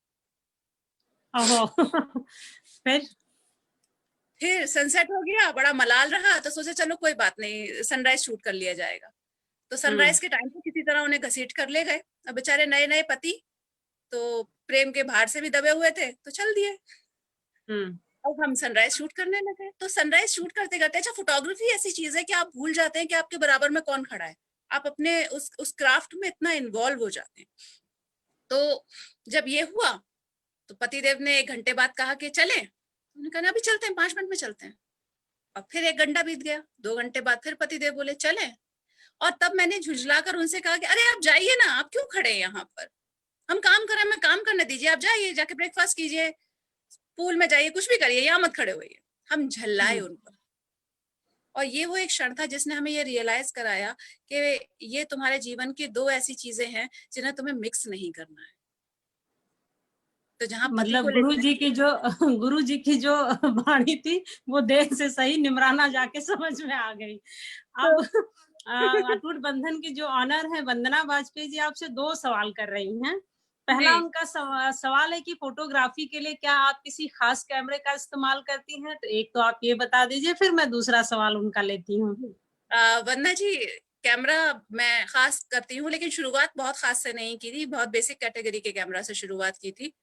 ओहो फिर सनसेट हो गया, बड़ा मलाल रहा, तो सोचे चलो कोई बात नहीं सनराइज शूट कर लिया जाएगा। तो हम्म सनराइज के टाइम पे किसी तरह उन्हें घसीट कर ले गए। अब बेचारे नए नए पति तो प्रेम के भार से भी दबे हुए थे, तो चल दिए। हम्म अब हम सनराइज शूट करने लगे। तो सनराइज शूट करते करते, अच्छा फोटोग्राफी ऐसी चीज है कि आप भूल जाते हैं कि आपके बराबर में कौन खड़ा है, आप अपने उस क्राफ्ट में इतना इन्वॉल्व हो जाते हैं। तो जब ये हुआ तो पतिदेव ने 1 घंटे बाद कहा कि चले। उन्होंने कहा ना अभी चलते हैं, 5 मिनट में चलते हैं। और फिर 1 घंटा बीत गया, 2 घंटे बाद फिर पतिदेव बोले चले। और तब मैंने झुंझलाकर उनसे कहा कि अरे आप जाइए ना, आप क्यों खड़े हैं यहाँ पर, हम काम कर रहे हैं, मैं काम करने दीजिए, आप जाइए जाके ब्रेकफास्ट कीजिए, पूल में जाइए, कुछ भी करिए, यहाँ मत खड़े होइए। हम झल्लाए हम्म उन पर। और ये वो एक क्षण था जिसने हमें ये रियलाइज कराया कि ये तुम्हारे जीवन की 2 ऐसी चीजें हैं जिन्हें तुम्हें मिक्स नहीं करना है। तो जहां पति को मतलब लेकर, गुरु जी की जो वाणी थी वो देह से सही निमराना जाके समझ में आ गई। अब तो अटूट बंधन की जो ऑनर है वंदना वाजपेयी जी आपसे 2 सवाल कर रही हैं। पहला जी उनका सवाल है कि फोटोग्राफी के लिए क्या आप किसी खास कैमरे का इस्तेमाल करती हैं? तो एक तो आप ये बता दीजिए, फिर मैं दूसरा सवाल उनका लेती हूँ। वंदना जी, कैमरा मैं खास करती हूँ, लेकिन शुरुआत बहुत खास से नहीं की थी, बहुत बेसिक कैटेगरी के कैमरा से शुरुआत की थी,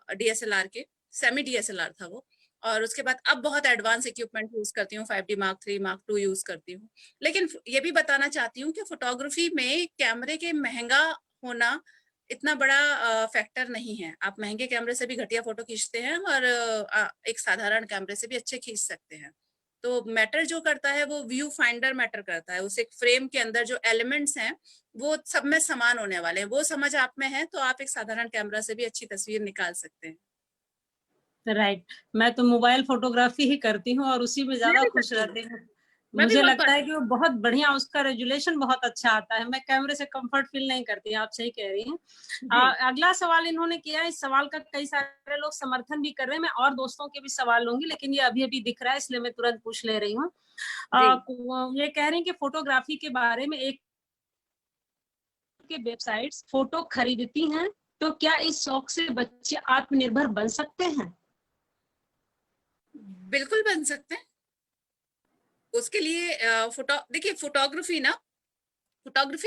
डीएसएलआर के, सेमी डीएसएलआर था वो। और उसके बाद अब बहुत एडवांस इक्विपमेंट यूज करती हूँ, 5D Mark 3 Mark 2 यूज करती हूँ। लेकिन ये भी बताना चाहती हूँ कि फोटोग्राफी में कैमरे के महंगा होना इतना बड़ा फैक्टर नहीं है। आप महंगे कैमरे से भी घटिया फोटो खींचते हैं और एक साधारण कैमरे से भी अच्छे खींच सकते हैं। तो मैटर जो करता है वो व्यू फाइंडर मैटर करता है, उस एक फ्रेम के अंदर जो एलिमेंट्स हैं वो सब में समान होने वाले हैं। वो समझ आप में है तो आप एक साधारण कैमरा से भी अच्छी तस्वीर निकाल सकते हैं। राइट। मैं तो मोबाइल फोटोग्राफी ही करती हूँ और उसी में मैं ज्यादा भी खुश करती हूँ, रहती हूँ। मैं भी मुझे बहुत लगता है करती कि वो बहुत बढ़िया, उसका रेजुलेशन बहुत अच्छा आता है। मैं कैमरे से कंफर्ट फील नहीं करती, आप सही कह रही हैं। हूँ। जी अगला सवाल इन्होंने किया है, इस सवाल का कई सारे लोग समर्थन भी कर रहे हैं। मैं और दोस्तों के भी सवाल लूंगी, लेकिन ये अभी अभी दिख रहा है इसलिए मैं तुरंत पूछ ले रही हूँ। जी ये कह रहे हैं कि फोटोग्राफी के बारे में एक के वेबसाइट्स फोटो खरीदती हैं, तो क्या इस शौक से बच्चे आत्मनिर्भर बन सकते हैं? बिल्कुल बन सकते हैं। उसके लिए देखिए फोटोग्राफी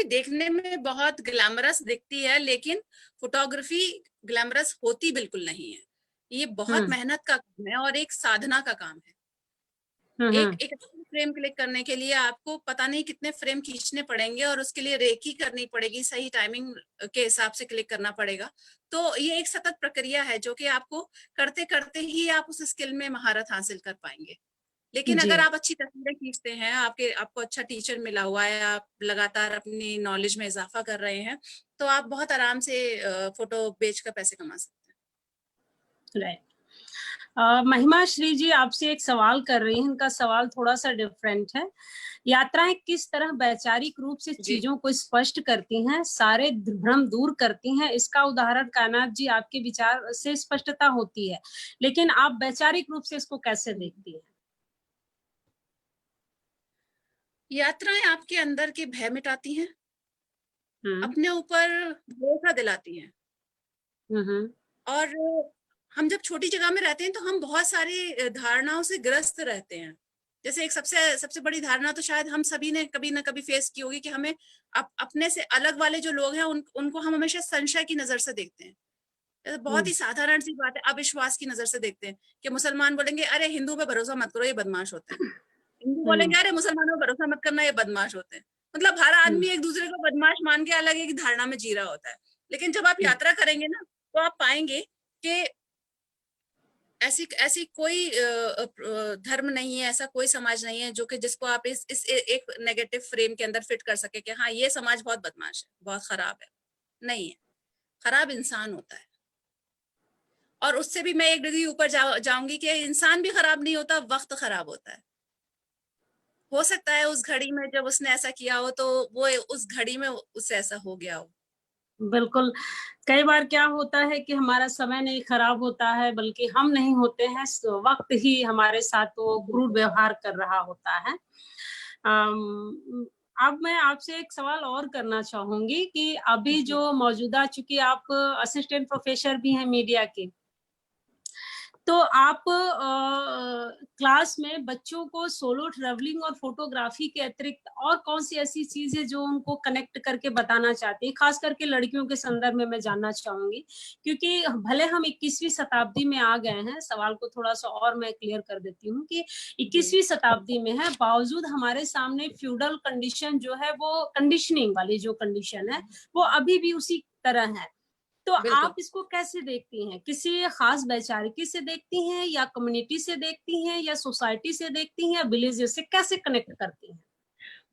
देखने में बहुत ग्लैमरस दिखती है, लेकिन फोटोग्राफी ग्लैमरस होती बिल्कुल नहीं है। ये बहुत हम्म मेहनत का काम है और एक साधना का काम है। एक हम्म एक फ्रेम क्लिक करने के लिए आपको पता नहीं कितने फ्रेम खींचने पड़ेंगे और उसके लिए रेकी करनी पड़ेगी, सही टाइमिंग के हिसाब से क्लिक करना पड़ेगा। तो ये एक सतत प्रक्रिया है जो कि आपको करते करते ही आप उस स्किल में महारत हासिल कर पाएंगे। लेकिन जी अगर आप अच्छी तस्वीरें खींचते हैं, आपको अच्छा टीचर मिला हुआ है, आप लगातार अपनी नॉलेज में इजाफा कर रहे हैं, तो आप बहुत आराम से फोटो बेचकर पैसे कमा सकते हैं। राइट। महिमा श्री जी आपसे एक सवाल कर रही हैं, इनका सवाल थोड़ा सा डिफरेंट है। यात्राएं किस तरह वैचारिक रूप से जी। चीजों को स्पष्ट करती हैं, सारे भ्रम दूर करती हैं? इसका उदाहरण कायनात जी आपके विचार से स्पष्टता होती है, लेकिन आप वैचारिक रूप से इसको कैसे देखती हैं? यात्राएं आपके अंदर के भय मिटाती हैं, हम्म अपने ऊपर भरोसा दिलाती हैं। हम्म और हम जब छोटी जगह में रहते हैं तो हम बहुत सारी धारणाओं से ग्रस्त रहते हैं। जैसे एक सबसे सबसे बड़ी धारणा तो शायद हम सभी ने कभी ना कभी फेस की होगी कि हमें अपने से अलग वाले जो लोग हैं उनको हम हमेशा संशय की नजर से देखते हैं। जैसे बहुत ही साधारण सी बात है, अविश्वास की नजर से देखते हैं कि मुसलमान बोलेंगे अरे हिंदू पे भरोसा मत करो, ये बदमाश होते हैं। हिंदू बोलेंगे अरे मुसलमानों पे भरोसा मत करना, ये बदमाश होते हैं। मतलब हर आदमी एक दूसरे को बदमाश मान के अलग एक धारणा में जी रहा होता है। लेकिन जब आप यात्रा करेंगे ना, तो आप पाएंगे कि ऐसी ऐसी कोई धर्म नहीं है, ऐसा कोई समाज नहीं है जो कि जिसको आप इस एक नेगेटिव फ्रेम के अंदर फिट कर सके कि हाँ ये समाज बहुत बदमाश है, बहुत खराब है। नहीं है, खराब इंसान होता है। और उससे भी मैं एक डिग्री ऊपर जाऊंगी कि इंसान भी खराब नहीं होता, वक्त खराब होता है। हो सकता है उस घड़ी में जब उसने ऐसा किया हो तो वो उस घड़ी में उससे ऐसा हो गया हो। बिल्कुल। कई बार क्या होता है कि हमारा समय नहीं खराब होता है, बल्कि हम नहीं होते हैं, वक्त ही हमारे साथ वो क्रूर व्यवहार कर रहा होता है। अब मैं आपसे एक सवाल और करना चाहूंगी कि अभी जो मौजूदा, चूंकि आप असिस्टेंट प्रोफेसर भी हैं मीडिया के, तो आप क्लास में बच्चों को सोलो ट्रैवलिंग और फोटोग्राफी के अतिरिक्त और कौन सी ऐसी चीज है जो उनको कनेक्ट करके बताना चाहते हैं, खास करके लड़कियों के संदर्भ में मैं जानना चाहूंगी, क्योंकि भले हम 21वीं शताब्दी में आ गए हैं, सवाल को थोड़ा सा और मैं क्लियर कर देती हूँ कि 21वीं शताब्दी में है, बावजूद हमारे सामने फ्यूडल कंडीशन जो है, वो कंडीशनिंग वाली जो कंडीशन है, वो अभी भी उसी तरह है। तो बिल्कुल। आप इसको कैसे देखती हैं? किसी खास वैचारिकी से देखती हैं, या कम्युनिटी से देखती हैं, या सोसाइटी से देखती हैं, या विलेज से कैसे कनेक्ट करती हैं?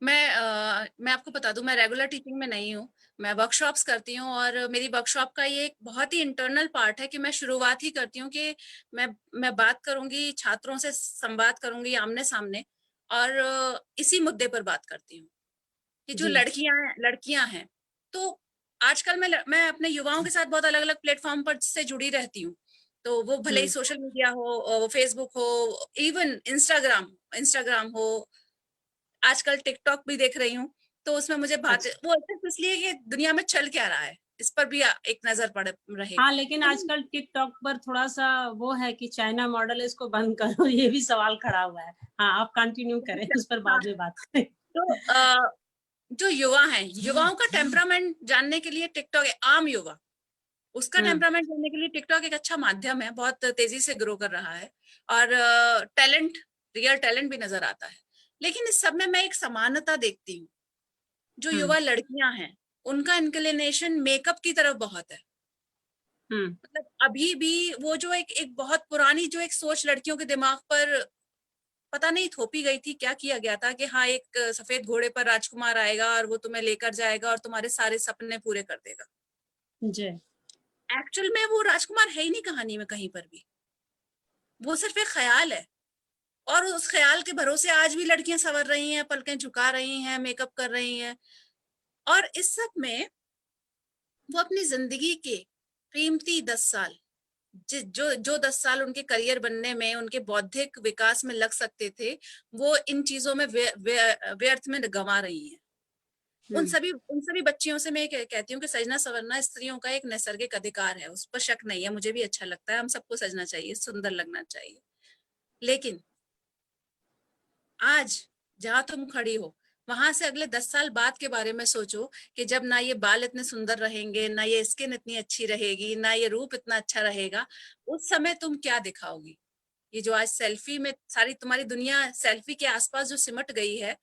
मैं आपको बता दूं, मैं रेगुलर टीचिंग में नहीं हूँ, मैं वर्कशॉप्स करती हूँ। और मेरी वर्कशॉप का ये एक बहुत ही इंटरनल पार्ट है कि मैं शुरुआत ही करती हूँ कि मैं बात करूंगी, छात्रों से संवाद करूंगी आमने सामने, और इसी मुद्दे पर बात करती हूँ कि जो जी लड़कियां हैं, तो आजकल मैं अपने युवाओं के साथ बहुत अलग अलग प्लेटफॉर्म पर से जुड़ी रहती हूँ। तो वो भले ही सोशल मीडिया हो, फेसबुक हो, इवन इंस्टाग्राम हो, आजकल टिकटॉक भी देख रही हूँ। तो उसमें मुझे बात, अच्छा। वो सिर्फ इसलिए कि दुनिया में चल क्या रहा है इस पर भी एक नजर पड़ रहे। हाँ, लेकिन तो आजकल टिकटॉक पर थोड़ा सा वो है कि चाइना मॉडल है, इसको बंद करो, ये भी सवाल खड़ा हुआ है। हाँ, आप कंटिन्यू करें, उस पर हाँ, बाद में बात करें। तो जो युवा हैं, युवाओं का टेम्परामेंट जानने के लिए टिकटॉक है। आम युवा, उसका टेम्परामेंट जानने के लिए टिकटॉक एक अच्छा माध्यम है, बहुत तेजी से ग्रो कर रहा है। और टैलेंट, रियल टैलेंट भी नजर आता है। लेकिन इस सब में मैं एक समानता देखती हूँ। जो युवा लड़कियां हैं, उनका इंक्लिनेशन मेकअप की तरफ बहुत है। मतलब अभी भी वो जो एक एक बहुत पुरानी जो एक सोच लड़कियों के दिमाग पर पता नहीं थोपी गई थी, क्या किया गया था कि हाँ एक सफेद घोड़े पर राजकुमार आएगा और वो तुम्हें लेकर जाएगा और तुम्हारे सारे सपने पूरे कर देगा। जी एक्चुअल में वो राजकुमार है ही नहीं कहानी में कहीं पर भी, वो सिर्फ एक ख्याल है। और उस ख्याल के भरोसे आज भी लड़कियां संवर रही हैं, पलकें झुका रही हैं, मेकअप कर रही हैं। और इस सब में वो अपनी जिंदगी के कीमती 10 साल, जो जो 10 साल उनके करियर बनने में, उनके बौद्धिक विकास में लग सकते थे, वो इन चीजों में व्यर्थ में गंवा रही हैं। उन सभी बच्चियों से मैं कहती हूँ कि सजना संवरना स्त्रियों का एक नैसर्गिक अधिकार है, उस पर शक नहीं है। मुझे भी अच्छा लगता है, हम सबको सजना चाहिए, सुंदर लगना चाहिए। लेकिन आज जहां तुम खड़ी हो, वहां से अगले 10 साल बाद के बारे में सोचो कि जब ना ये बाल इतने सुंदर रहेंगे, ना ये स्किन इतनी अच्छी रहेगी, ना ये रूप इतना अच्छा रहेगा, उस समय तुम क्या दिखाओगी? ये जो आज सेल्फी में सारी तुम्हारी दुनिया सेल्फी के आसपास जो सिमट गई है,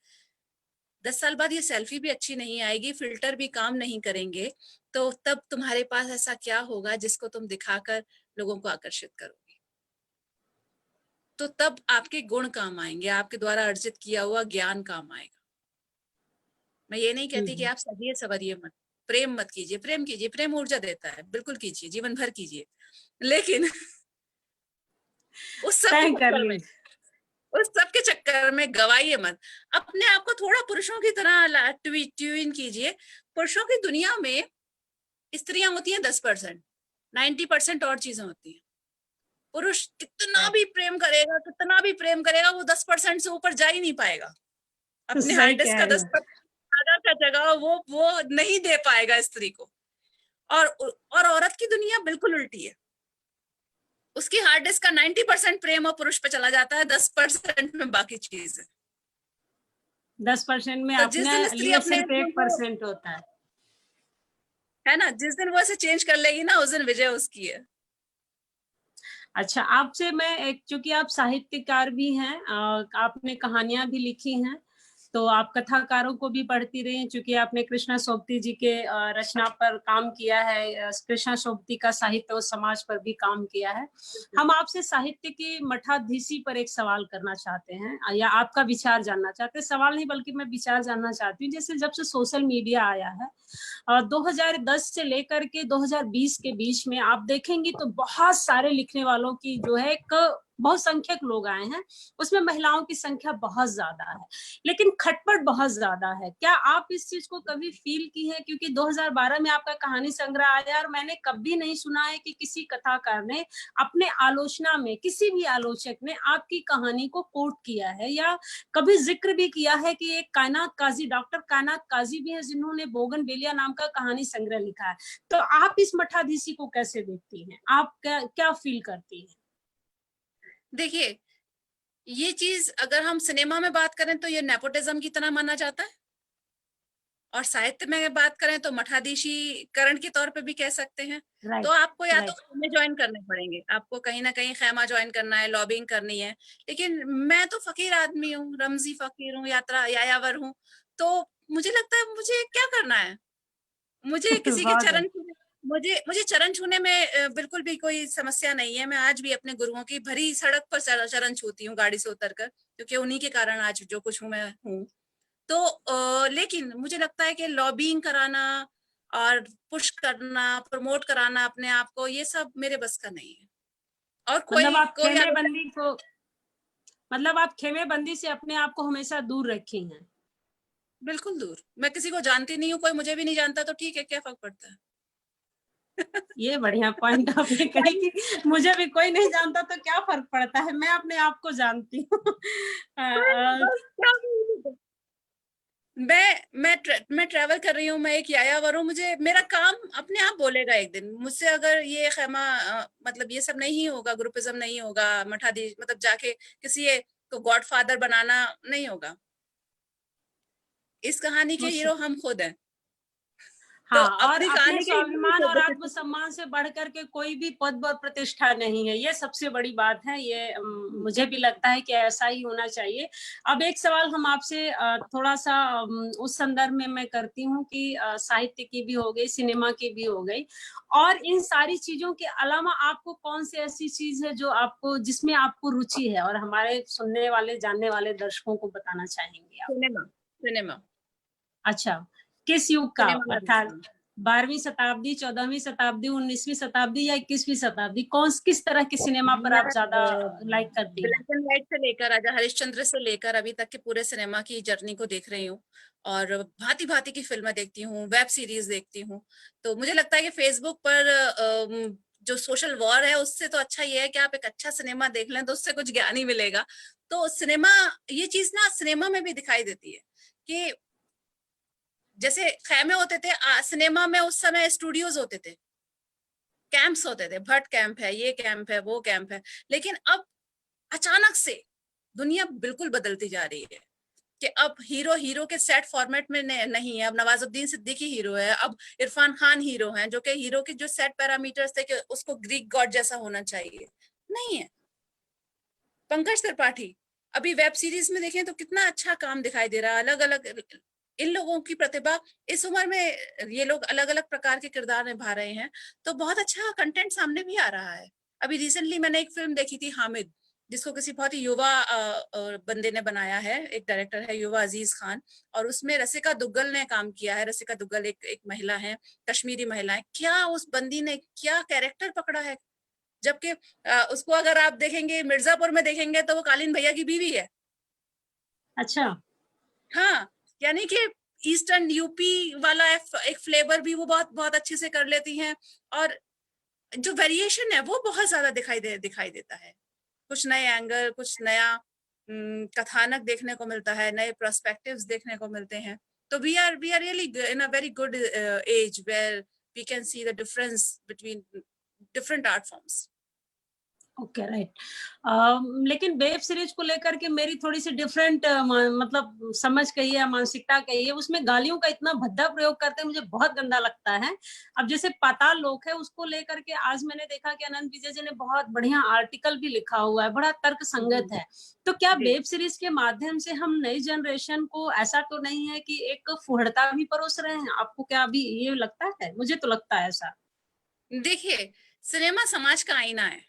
10 साल बाद ये सेल्फी भी अच्छी नहीं आएगी, फिल्टर भी काम नहीं करेंगे, तो तब तुम्हारे पास ऐसा क्या होगा जिसको तुम दिखाकर लोगों को आकर्षित करोगे? तो तब आपके गुण काम आएंगे, आपके द्वारा अर्जित किया हुआ ज्ञान काम आएगा। मैं ये नहीं कहती कि आप सजिए सवरिए मत, प्रेम मत कीजिए, प्रेम कीजिए, प्रेम ऊर्जा देता है, बिल्कुल कीजिए, जीवन भर कीजिए, लेकिन उस सब के तय कर चक्कर में, लीजिए। उस सब के चक्कर में गवाइए मत। अपने आप को थोड़ा पुरुषों की तरह ट्यून कीजिए। पुरुषों की दुनिया में स्त्रियां होती हैं 10%, 90% और चीजें होती हैं। पुरुष कितना भी प्रेम करेगा, कितना भी प्रेम करेगा, वो 10% से ऊपर जा ही नहीं पाएगा। अपने सही हार्ड डिस्क कह का रही 10% का जगह वो नहीं दे पाएगा स्त्री को। और औरत की दुनिया बिल्कुल उल्टी है। उसकी हार्ड डिस्क का 90% प्रेम और पुरुष पे चला जाता है, 10% में बाकी चीज है। 10% में तो जिस अपने दिन स्त्री लिए अपने सिर्फ 1% होता है। है ना, जिस दिन वो ऐसे चेंज कर लेगी ना, उस दिन विजय उसकी है। अच्छा, आपसे मैं एक, चूंकि आप साहित्यकार भी हैं, आपने कहानियां भी लिखी हैं, तो आप कथाकारों को भी पढ़ती रही हैं, चूंकि आपने कृष्णा सोबती जी के रचना पर काम किया है, कृष्णा सोबती का साहित्य और समाज पर भी काम किया है। हम आपसे साहित्य की मठाधीशी पर एक सवाल करना चाहते हैं, या आपका विचार जानना चाहते हैं। सवाल नहीं बल्कि मैं विचार जानना चाहती हूँ। जैसे जब से सोशल मीडिया आया है, 2010 से लेकर के 2020 के बीच में आप देखेंगी तो बहुत सारे लिखने वालों की जो है एक बहुसंख्यक लोग आए हैं, उसमें महिलाओं की संख्या बहुत ज्यादा है, लेकिन खटपट बहुत ज्यादा है। क्या आप इस चीज को कभी फील की है? क्योंकि 2012 में आपका कहानी संग्रह आया और मैंने कभी नहीं सुना है कि किसी कथाकार ने अपने आलोचना में, किसी भी आलोचक ने आपकी कहानी को कोट किया है, या कभी जिक्र भी किया है कि एक कायनात काजी, डॉक्टर कायनात काजी भी है जिन्होंने बोगनवेलिया नाम का कहानी संग्रह लिखा है। तो आप इस मठाधीशी को कैसे देखती हैं? आप क्या फील करती हैं? देखिए, ये चीज अगर हम सिनेमा में बात करें तो ये नेपोटिज्म की तरह माना जाता है, और साहित्य में बात करें तो मठाधीशीकरण के तौर पे भी कह सकते हैं। राइट, तो आपको या तो राइट। खेमे ज्वाइन करने पड़ेंगे, आपको कहीं ना कहीं खेमा ज्वाइन करना है, लॉबिंग करनी है। लेकिन मैं तो फकीर आदमी हूँ, रमजी फकीर हूँ, यायावर हूँ। तो मुझे लगता है मुझे क्या करना है, मुझे किसी के बहुत है। चरण छूने, मुझे चरण छूने में बिल्कुल भी कोई समस्या नहीं है। मैं आज भी अपने गुरुओं की भरी सड़क पर चरण छूती हूँ गाड़ी से उतरकर, क्योंकि उन्हीं के कारण आज जो कुछ हूँ मैं हूँ। तो लेकिन मुझे लगता है कि लॉबिंग कराना और पुश करना, प्रमोट कराना अपने आप को, ये सब मेरे बस का नहीं है। और मतलब कोई आप कोई खेमे आलोचक, बंदी को, मतलब आप खेमे बंदी से अपने आप को हमेशा दूर रखी हैं। बिल्कुल दूर। मैं किसी को जानती नहीं हूँ, कोई मुझे भी नहीं जानता, तो ठीक है, क्या फर्क पड़ता है। ये बढ़िया पॉइंट आपने कही कि मुझे भी कोई नहीं जानता तो क्या फर्क पड़ता है, मैं अपने आप को जानती हूँ। मैं ट्रैवल कर रही हूँ, मैं एक यायावर हूँ, मुझे मेरा काम अपने आप बोलेगा एक दिन। मुझसे अगर ये खेमा मतलब ये सब नहीं होगा, ग्रुपिज्म नहीं होगा, मठाधीश मतलब जाके किसी एक को गॉडफादर बनाना नहीं होगा। इस कहानी के हीरो हम खुद हैं। तो हाँ, और अपनी अपने कहानी के हीरो हम स्वाभिमान खुद और हैं। आत्मसम्मान से बढ़ करके कोई भी पद और प्रतिष्ठा नहीं है, ये सबसे बड़ी बात है। ये मुझे भी लगता है कि ऐसा ही होना चाहिए। अब एक सवाल हम आपसे थोड़ा सा उस संदर्भ में मैं करती हूँ कि साहित्य की भी हो गई, सिनेमा की भी हो गई, और इन सारी चीजों के अलावा आपको कौन सी ऐसी चीज है जो आपको, जिसमें आपको रुचि है, और हमारे सुनने वाले जानने वाले दर्शकों को बताना चाहेंगे आप? सिनेमा, सिनेमा, अच्छा, किस युग का? सिनेमा में अर्थात रुचि है। 12वीं शताब्दी, 14वीं शताब्दी, 19वीं शताब्दी, या 21वीं शताब्दी? किस तरह के सिनेमा पर आप ज्यादा लाइक करती हैं? ब्लैक एंड व्हाइट से लेकर राजा हरिश्चंद्र से लेकर अभी तक के पूरे सिनेमा की जर्नी को देख रही हूँ, और भांति भांति की फिल्में देखती हूँ, वेब सीरीज देखती हूँ। तो मुझे लगता है कि फेसबुक पर जो सोशल वॉर है, उससे तो अच्छा ये है कि आप एक अच्छा सिनेमा देख लें, तो उससे कुछ ज्ञान ही मिलेगा। तो सिनेमा, ये चीज ना सिनेमा में भी दिखाई देती है कि जैसे खैमे होते थे, सिनेमा में उस समय स्टूडियोज होते थे, कैंप्स होते थे, भट्ट कैंप है, ये कैंप है, वो कैंप है। लेकिन अब अचानक से दुनिया बिल्कुल बदलती जा रही है कि अब हीरो हीरो के सेट फॉर्मेट में नहीं है। अब नवाजुद्दीन सिद्दीकी हीरो है, अब इरफान खान हीरो है, जो कि हीरो के जो सेट पैरामीटर्स थे कि उसको ग्रीक गॉड जैसा होना चाहिए, नहीं है। पंकज त्रिपाठी अभी वेब सीरीज में देखें तो कितना अच्छा काम दिखाई दे रहा है। अलग अलग इन लोगों की प्रतिभा, इस उम्र में ये लोग अलग अलग प्रकार के किरदार निभा रहे हैं, तो बहुत अच्छा कंटेंट सामने भी आ रहा है। अभी रिसेंटली मैंने एक फिल्म देखी थी हामिद, जिसको किसी बहुत ही युवा बंदे ने बनाया है, एक डायरेक्टर है युवा अजीज खान, और उसमें रसिका दुग्गल ने काम किया है। रसिका दुग्गल एक महिला है, कश्मीरी महिला है। क्या उस बंदी ने क्या कैरेक्टर पकड़ा है, जबकि उसको अगर आप देखेंगे मिर्जापुर में देखेंगे तो वो कालीन भैया की बीवी है। अच्छा। हाँ, यानी कि ईस्टर्न यूपी वाला एक फ्लेवर भी वो बहुत बहुत अच्छे से कर लेती हैं, और जो वेरिएशन है वो बहुत ज्यादा दिखाई देता है। कुछ नए एंगल, कुछ नया कथानक देखने को मिलता है, नए पर्सपेक्टिव्स देखने को मिलते हैं। तो we are really in a very good age where we can see the difference between different art forms. Okay, right. लेकिन वेब सीरीज को लेकर के मेरी थोड़ी सी डिफरेंट मतलब समझ कही है, मानसिकता कही है। उसमें गालियों का इतना भद्दा प्रयोग करते हैं, मुझे बहुत गंदा लगता है। अब जैसे पाताल लोक है, उसको लेकर के आज मैंने देखा कि अनंत विजय जी ने बहुत बढ़िया आर्टिकल भी लिखा हुआ है, बड़ा तर्क संगत है। तो क्या वेब सीरीज के माध्यम से हम नई जनरेशन को, ऐसा तो नहीं है कि एक फुहड़ता भी परोस रहे हैं? आपको क्या अभी ये लगता है? मुझे तो लगता है ऐसा। देखिए, सिनेमा समाज का आईना है।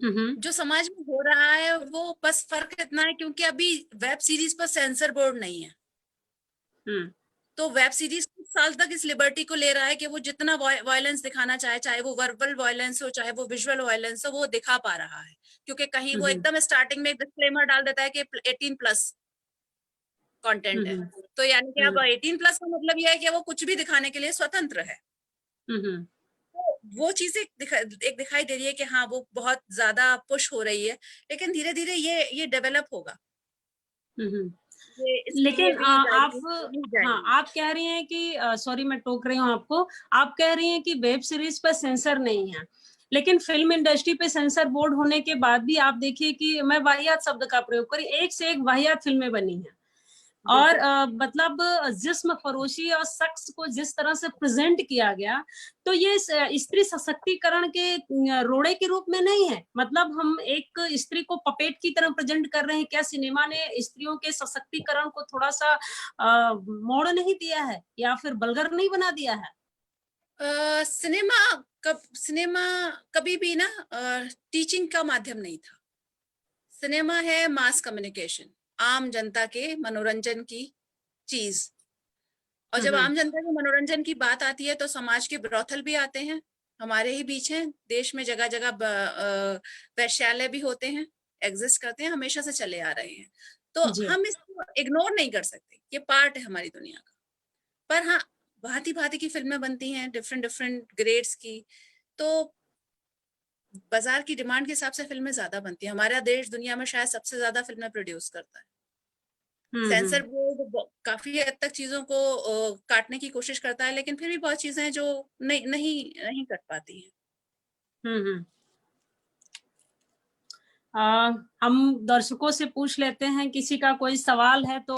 जो समाज में हो रहा है वो बस फर्क इतना है क्योंकि अभी वेब सीरीज पर सेंसर बोर्ड नहीं है, तो वेब सीरीज कुछ साल तक इस लिबर्टी को ले रहा है कि वो जितना वायलेंस दिखाना चाहे, चाहे वो वर्बल वायलेंस हो, चाहे वो विजुअल वायलेंस हो, वो दिखा पा रहा है। क्योंकि कहीं वो एकदम स्टार्टिंग में एक डिस्क्लेमर डाल देता है कि 18+ कंटेंट है, तो यानी कि अब 18+ का मतलब यह है कि वो कुछ भी दिखाने के लिए स्वतंत्र है। तो वो चीज एक दिखाई दे रही है कि हाँ वो बहुत ज्यादा पुश हो रही है, लेकिन धीरे धीरे ये डेवलप होगा। लेकिन आप, हाँ, जाएगी। आप कह रही हैं कि सॉरी मैं टोक रही हूँ आपको, आप कह रही हैं कि वेब सीरीज पर सेंसर नहीं है, लेकिन फिल्म इंडस्ट्री पे सेंसर बोर्ड होने के बाद भी आप देखिए कि मैं वाहियात शब्द का प्रयोग करी, एक से एक वाहियात फिल्में बनी हैं। और मतलब जिस्म फरोशी और शख्स को जिस तरह से प्रेजेंट किया गया, तो ये स्त्री सशक्तिकरण के रोड़े के रूप में नहीं है। मतलब हम एक स्त्री को पपेट की तरह प्रेजेंट कर रहे हैं। क्या सिनेमा ने स्त्रियों के सशक्तिकरण को थोड़ा सा मोड़ नहीं दिया है, या फिर बलगर नहीं बना दिया है? सिनेमा कभी भी ना टीचिंग का माध्यम नहीं था। सिनेमा है मास कम्युनिकेशन, आम जनता के मनोरंजन की चीज। और जब आम जनता के मनोरंजन की बात आती है तो समाज के ब्रोथल भी आते हैं, हमारे ही बीच हैं। देश में जगह जगह वैश्यालय भी होते हैं, एग्जिस्ट करते हैं, हमेशा से चले आ रहे हैं। तो हम इसको इग्नोर नहीं कर सकते, ये पार्ट है हमारी दुनिया का। पर हाँ, भांति भांति की फिल्में बनती हैं, डिफरेंट डिफरेंट ग्रेड्स की, तो बाजार की डिमांड के हिसाब से फिल्में ज्यादा बनती है। हमारा देश दुनिया में शायद सबसे ज्यादा फिल्में प्रोड्यूस करता है। सेंसर बोर्ड काफी हद तक चीजों को काटने की कोशिश करता है, लेकिन फिर भी बहुत चीजें हैं जो नहीं कट पाती है। हम दर्शकों से पूछ लेते हैं, किसी का कोई सवाल है तो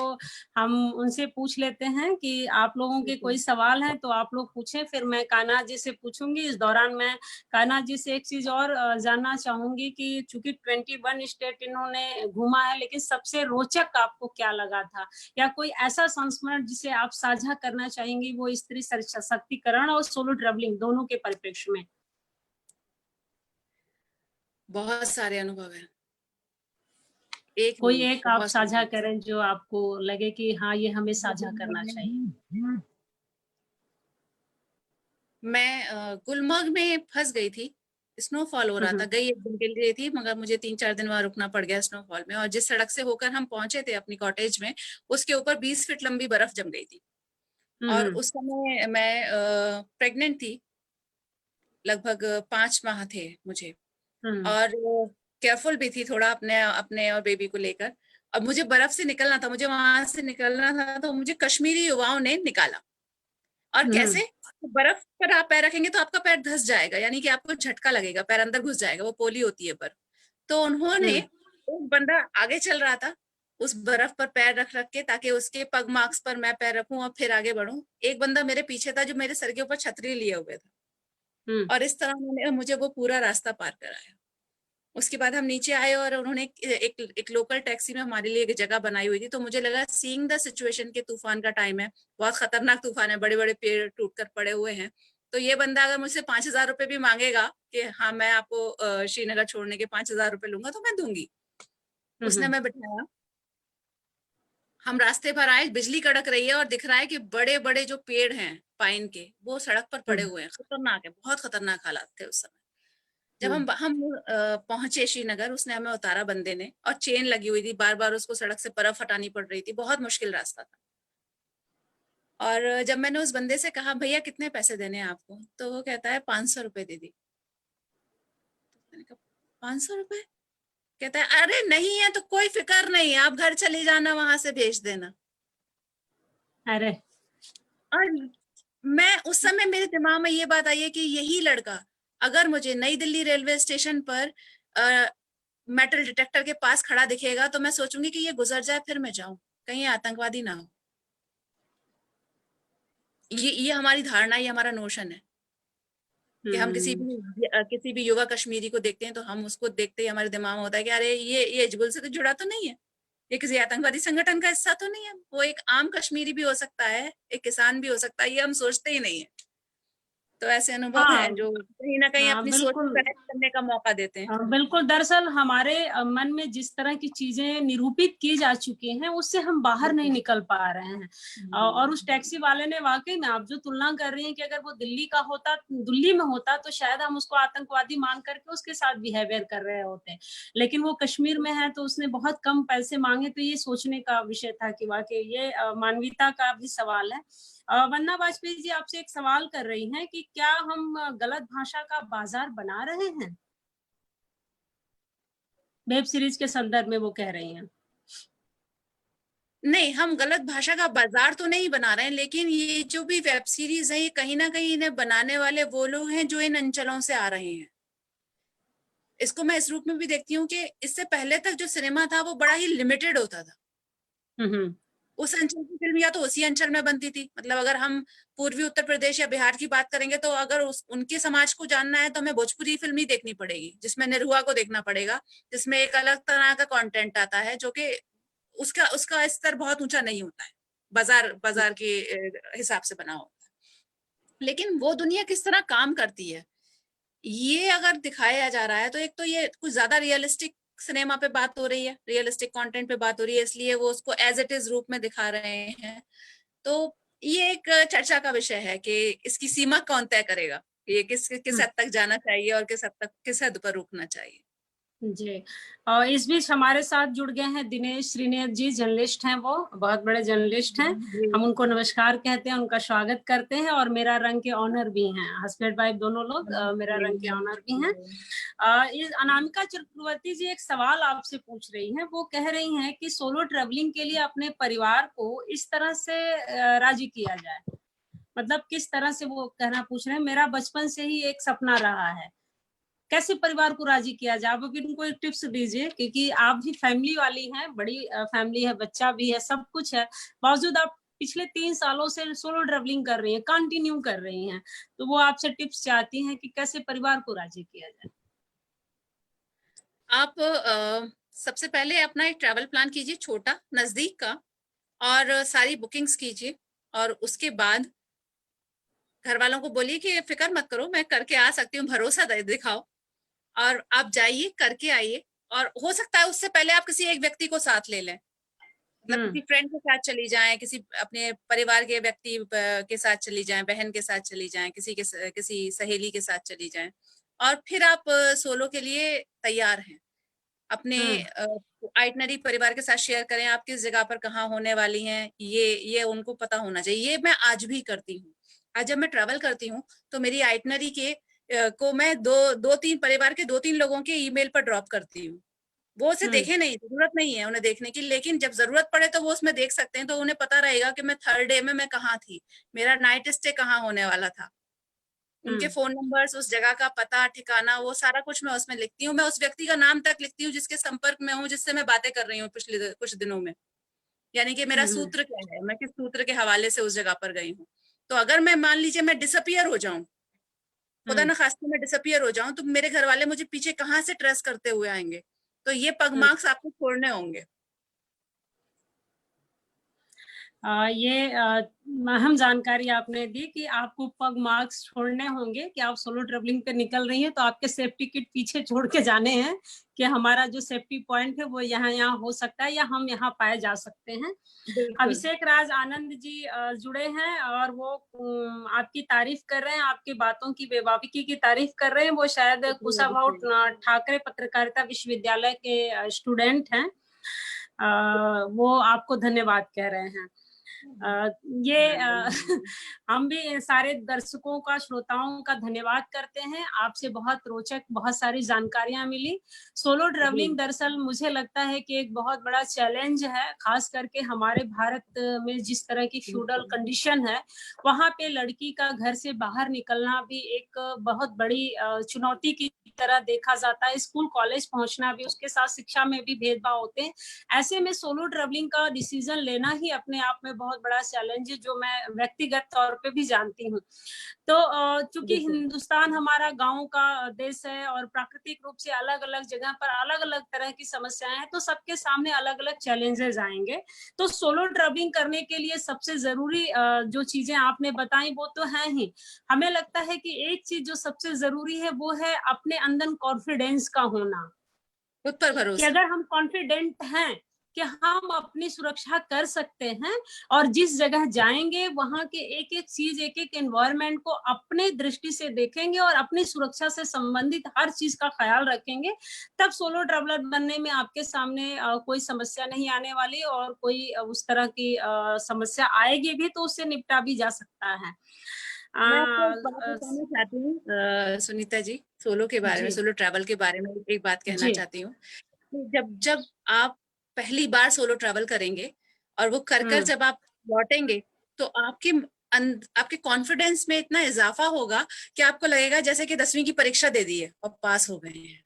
हम उनसे पूछ लेते हैं कि आप लोगों के कोई सवाल है तो आप लोग पूछें, फिर मैं कान्हा जी से पूछूंगी। इस दौरान मैं कान्हा जी से एक चीज और जानना चाहूंगी कि चूंकि 21 स्टेट इन्होंने घूमा है, लेकिन सबसे रोचक आपको क्या लगा था, या कोई ऐसा संस्मरण जिसे आप साझा करना चाहेंगी, वो स्त्री सशक्तिकरण और सोलो ट्रेवलिंग दोनों के परिप्रेक्ष्य में? बहुत सारे अनुभव हैं, कोई नहीं, एक आप बहुत साझा सारे। करें जो आपको लगे कि हाँ ये हमें साझा करना चाहिए। मैं गुलमर्ग में फंस गई थी, स्नोफॉल हो रहा था। गई एक दिन के लिए थी, मगर मुझे 3-4 दिन वहां रुकना पड़ गया स्नोफॉल में। और जिस सड़क से होकर हम पहुंचे थे अपनी कॉटेज में, उसके ऊपर 20 फीट लंबी बर्फ जम गई थी। और उस समय मैं प्रेग्नेंट थी, लगभग 5 माह थे मुझे, और केयरफुल भी थी थोड़ा अपने अपने और बेबी को लेकर। अब मुझे बर्फ से निकलना था, मुझे वहां से निकलना था, तो मुझे कश्मीरी युवाओं ने निकाला। और कैसे? तो बर्फ पर आप पैर रखेंगे तो आपका पैर धंस जाएगा, यानी कि आपको झटका लगेगा, पैर अंदर घुस जाएगा, वो पोली होती है बर्फ। तो उन्होंने, एक बंदा आगे चल रहा था उस बर्फ पर पैर रख रख के, ताकि उसके पग मार्क्स पर मैं पैर रखूं और फिर आगे बढ़ूं। एक बंदा मेरे पीछे था जो मेरे सर के ऊपर छतरी लिए हुए था, और इस तरह उन्होंने मुझे वो पूरा रास्ता पार कराया। उसके बाद हम नीचे आए और उन्होंने एक लोकल टैक्सी में हमारे लिए एक जगह बनाई हुई थी। तो मुझे लगा सीइंग द सिचुएशन के तूफान का टाइम है, बहुत खतरनाक तूफान है, बड़े बड़े पेड़ टूट कर पड़े हुए हैं। तो ये बंदा अगर मुझसे 5,000 रुपए भी मांगेगा कि हाँ मैं आपको श्रीनगर छोड़ने के 5,000 रुपए लूंगा, तो मैं दूंगी। उसने हम्म मैं बिठाया, हम रास्ते पर आए, बिजली कड़क रही है और दिख रहा है कि बड़े बड़े जो पेड़ हैं पाइन के, वो सड़क पर पड़े हम्म हुए हैं। खतरनाक है, बहुत खतरनाक हालात थे उस समय। जब हम्म हम पहुंचे श्रीनगर, उसने हमें उतारा बंदे ने, और चेन लगी हुई थी, बार बार उसको सड़क से बर्फ हटानी पड़ रही थी, बहुत मुश्किल रास्ता था। और जब मैंने उस बंदे से कहा भैया कितने पैसे देने हैं आपको, तो वो कहता है 500 रुपए दीदी। मैंने कहा 500 रुपए? कहता है अरे नहीं है तो कोई फिक्र नहीं, आप घर चली जाना, वहां से भेज देना। अरे और मैं उस समय, मेरे दिमाग में ये बात आई है कि यही लड़का अगर मुझे नई दिल्ली रेलवे स्टेशन पर मेटल डिटेक्टर के पास खड़ा दिखेगा, तो मैं सोचूंगी कि ये गुजर जाए फिर मैं जाऊं, कहीं ये आतंकवादी ना हो। ये हमारी धारणा, ये हमारा नोशन है कि हम हम्म किसी भी युवा कश्मीरी को देखते हैं तो हम उसको देखते ही हमारे दिमाग में होता है कि अरे ये हिजबुल से तो जुड़ा तो नहीं है, ये किसी आतंकवादी संगठन का हिस्सा तो नहीं है, वो एक आम कश्मीरी भी हो सकता है, एक किसान भी हो सकता है, ये हम सोचते ही नहीं है। तो ऐसे अनुभव हाँ हैं जो कहीं ना कहीं हाँ अपनी सोच को बिल्कुल। करेक्ट करने का मौका देते हैं। बिल्कुल, दरअसल हमारे मन में जिस तरह की चीजें निरूपित की जा चुकी हैं, उससे हम बाहर नहीं बिल्कुल। निकल पा रहे हैं। और उस टैक्सी वाले ने वाकई में, आप जो तुलना कर रही हैं कि अगर वो दिल्ली का होता, दिल्ली में होता, तो शायद हम उसको आतंकवादी मान करके उसके साथ बिहेवियर कर रहे होते, लेकिन वो कश्मीर में है तो उसने बहुत कम पैसे मांगे। तो ये सोचने का विषय था कि वाकई ये मानवीयता का भी सवाल है। वंदना वाजपेयी जी आपसे एक सवाल कर रही हैं कि क्या हम गलत भाषा का बाजार बना रहे हैं, वेब सीरीज के संदर्भ में वो कह रही हैं। नहीं, हम गलत भाषा का बाजार तो नहीं बना रहे हैं, लेकिन ये जो भी वेब सीरीज है, ये कहीं ना कहीं इन्हें बनाने वाले वो लोग हैं जो इन अंचलों से आ रहे हैं। इसको मैं इस रूप में भी देखती हूँ कि इससे पहले तक जो सिनेमा था वो बड़ा ही लिमिटेड होता था। हम्म उस अंचल की फिल्म या तो उसी अंचल में बनती थी। मतलब अगर हम पूर्वी उत्तर प्रदेश या बिहार की बात करेंगे, तो अगर उनके समाज को जानना है तो हमें भोजपुरी फिल्म ही देखनी पड़ेगी, जिसमें निरहुआ को देखना पड़ेगा, जिसमें एक अलग तरह का कंटेंट आता है, जो कि उसका उसका स्तर बहुत ऊंचा नहीं होता है, बाजार बाजार के हिसाब से बना होता है। लेकिन वो दुनिया किस तरह काम करती है, ये अगर दिखाया जा रहा है, तो एक तो ये कुछ ज्यादा रियलिस्टिक सिनेमा पे बात हो रही है, रियलिस्टिक कंटेंट पे बात हो रही है, इसलिए वो उसको एज इट इज रूप में दिखा रहे हैं। तो ये एक चर्चा का विषय है कि इसकी सीमा कौन तय करेगा, ये किस हम्म हद तक जाना चाहिए और किस हद पर रुकना चाहिए। जी। और इस बीच हमारे साथ जुड़ गए हैं दिनेश श्रीनेत जी, जर्नलिस्ट हैं, वो बहुत बड़े जर्नलिस्ट हैं। हम उनको नमस्कार कहते हैं, उनका स्वागत करते हैं, और मेरा रंग के ऑनर भी हैं, हस्बैंड वाइफ दोनों लोग मेरा रंग के ऑनर भी हैं। इस अनामिका चक्रवर्ती जी एक सवाल आपसे पूछ रही हैं। वो कह रही हैं कि सोलो ट्रेवलिंग के लिए अपने परिवार को इस तरह से राजी किया जाए, मतलब किस तरह से, वो कहना पूछ रहे हैं, मेरा बचपन से ही एक सपना रहा है, कैसे परिवार को राजी किया जाए। आप अभी उनको एक टिप्स दीजिए, क्योंकि आप भी फैमिली वाली हैं, बड़ी फैमिली है, बच्चा भी है, सब कुछ है, बावजूद आप पिछले 3 सालों से सोलो ट्रेवलिंग कर रही हैं, कंटिन्यू कर रही हैं, तो वो आपसे टिप्स चाहती हैं कि कैसे परिवार को राजी किया जाए। आप सबसे पहले अपना एक ट्रैवल प्लान कीजिए, छोटा नजदीक का, और सारी बुकिंग्स कीजिए। और उसके बाद घर वालों को बोलिए कि फिक्र मत करो, मैं करके आ सकती हूँ, भरोसा दिखाओ, और आप जाइए, करके आइए। और हो सकता है उससे पहले आप किसी एक व्यक्ति को साथ ले लें, मतलब किसी फ्रेंड के साथ चली जाएं, किसी अपने परिवार के व्यक्ति के साथ चली जाएं, बहन के साथ चली जाएं, किसी सहेली के साथ चली जाएं, और फिर आप सोलो के लिए तैयार हैं। अपने हम्म आइटनरी परिवार के साथ शेयर करें, आप किस जगह पर कहाँ होने वाली हैं, ये उनको पता होना चाहिए। ये मैं आज भी करती हूँ। आज जब मैं ट्रैवल करती हूँ तो मेरी आइटनरी के को मैं दो तीन परिवार के 2-3 लोगों के ईमेल पर ड्रॉप करती हूँ। वो उसे हम्म देखे नहीं, जरूरत नहीं है उन्हें देखने की, लेकिन जब जरूरत पड़े तो वो उसमें देख सकते हैं, तो उन्हें पता रहेगा कि मैं थर्ड डे में मैं कहाँ थी, मेरा नाइट स्टे कहाँ होने वाला था। उनके हम्म फोन नंबर्स, उस जगह का पता ठिकाना, वो सारा कुछ मैं उसमें लिखती हूँ। मैं उस व्यक्ति का नाम तक लिखती हूँ जिसके संपर्क में हूँ, जिससे मैं बातें कर रही हूँ पिछले कुछ दिनों में, यानी कि मेरा हम्म सूत्र क्या है, मैं किस सूत्र के हवाले से उस जगह पर गई हूँ। तो अगर मैं मान लीजिए मैं डिसअपियर हो जाऊं, खुदा न खास्ता मैं डिसअपियर हो जाऊं तो मेरे घर वाले मुझे पीछे कहाँ से ट्रेस करते हुए आएंगे। तो ये पग मार्क्स आपको छोड़ने होंगे। ये अहम जानकारी आपने दी कि आपको पग मार्क्स छोड़ने होंगे कि आप सोलो ट्रेवलिंग पे निकल रही हैं, तो आपके सेफ्टी किट पीछे छोड़ के जाने हैं कि हमारा जो सेफ्टी पॉइंट है वो यहाँ हो सकता है या हम यहाँ पाए जा सकते हैं। अभिषेक राज आनंद जी जुड़े हैं और वो आपकी तारीफ कर रहे हैं, आपकी बातों की बेबाकी की तारीफ कर रहे हैं। वो शायद कुशाभाऊ ठाकरे पत्रकारिता विश्वविद्यालय के स्टूडेंट हैं। वो आपको धन्यवाद कह रहे हैं। हम भी सारे दर्शकों का, श्रोताओं का धन्यवाद करते हैं। आपसे बहुत रोचक, बहुत सारी जानकारियां मिली। सोलो ट्रैवलिंग दरअसल मुझे लगता है कि एक बहुत बड़ा चैलेंज है, खास करके हमारे भारत में जिस तरह की फ्यूडल कंडीशन है, वहां पे लड़की का घर से बाहर निकलना भी एक बहुत बड़ी चुनौती की तरह देखा जाता है। स्कूल कॉलेज पहुंचना भी, उसके साथ शिक्षा में भी भेदभाव होते हैं। ऐसे में सोलो ट्रैवलिंग का डिसीजन लेना ही अपने आप में बहुत बड़ा चैलेंज है, जो मैं व्यक्तिगत तौर पे भी जानती हूँ। तो चूंकि हिंदुस्तान हमारा गांव का देश है और प्राकृतिक रूप से अलग अलग जगह पर अलग अलग तरह की समस्याएं हैं, तो सबके सामने अलग अलग चैलेंजेस आएंगे। तो सोलो ट्रैवलिंग करने के लिए सबसे जरूरी जो चीजें आपने बताई वो तो है ही। हमें लगता है कि एक चीज जो सबसे जरूरी है वो है अपने अंदर कॉन्फिडेंस का होना, खुद पर कि भरोसा। अगर हम कॉन्फिडेंट हैं कि हम अपनी सुरक्षा कर सकते हैं और जिस जगह जाएंगे वहां के एक एक चीज, एक एक एनवायरनमेंट को अपने दृष्टि से देखेंगे और अपनी सुरक्षा से संबंधित हर चीज का ख्याल रखेंगे, तब सोलो ट्रैवलर बनने में आपके सामने कोई समस्या नहीं आने वाली। और कोई उस तरह की समस्या आएगी भी तो उससे निपटा भी जा सकता है। मैं आपको एक बात बताना चाहती हूँ सुनीता जी, सोलो के बारे में, सोलो ट्रैवल के बारे में एक बात कहना चाहती हूँ। जब आप पहली बार सोलो ट्रैवल करेंगे और वो कर जब आप लौटेंगे तो आपके कॉन्फिडेंस में इतना इजाफा होगा कि आपको लगेगा जैसे कि 10वीं की परीक्षा दे दी है और पास हो गए हैं।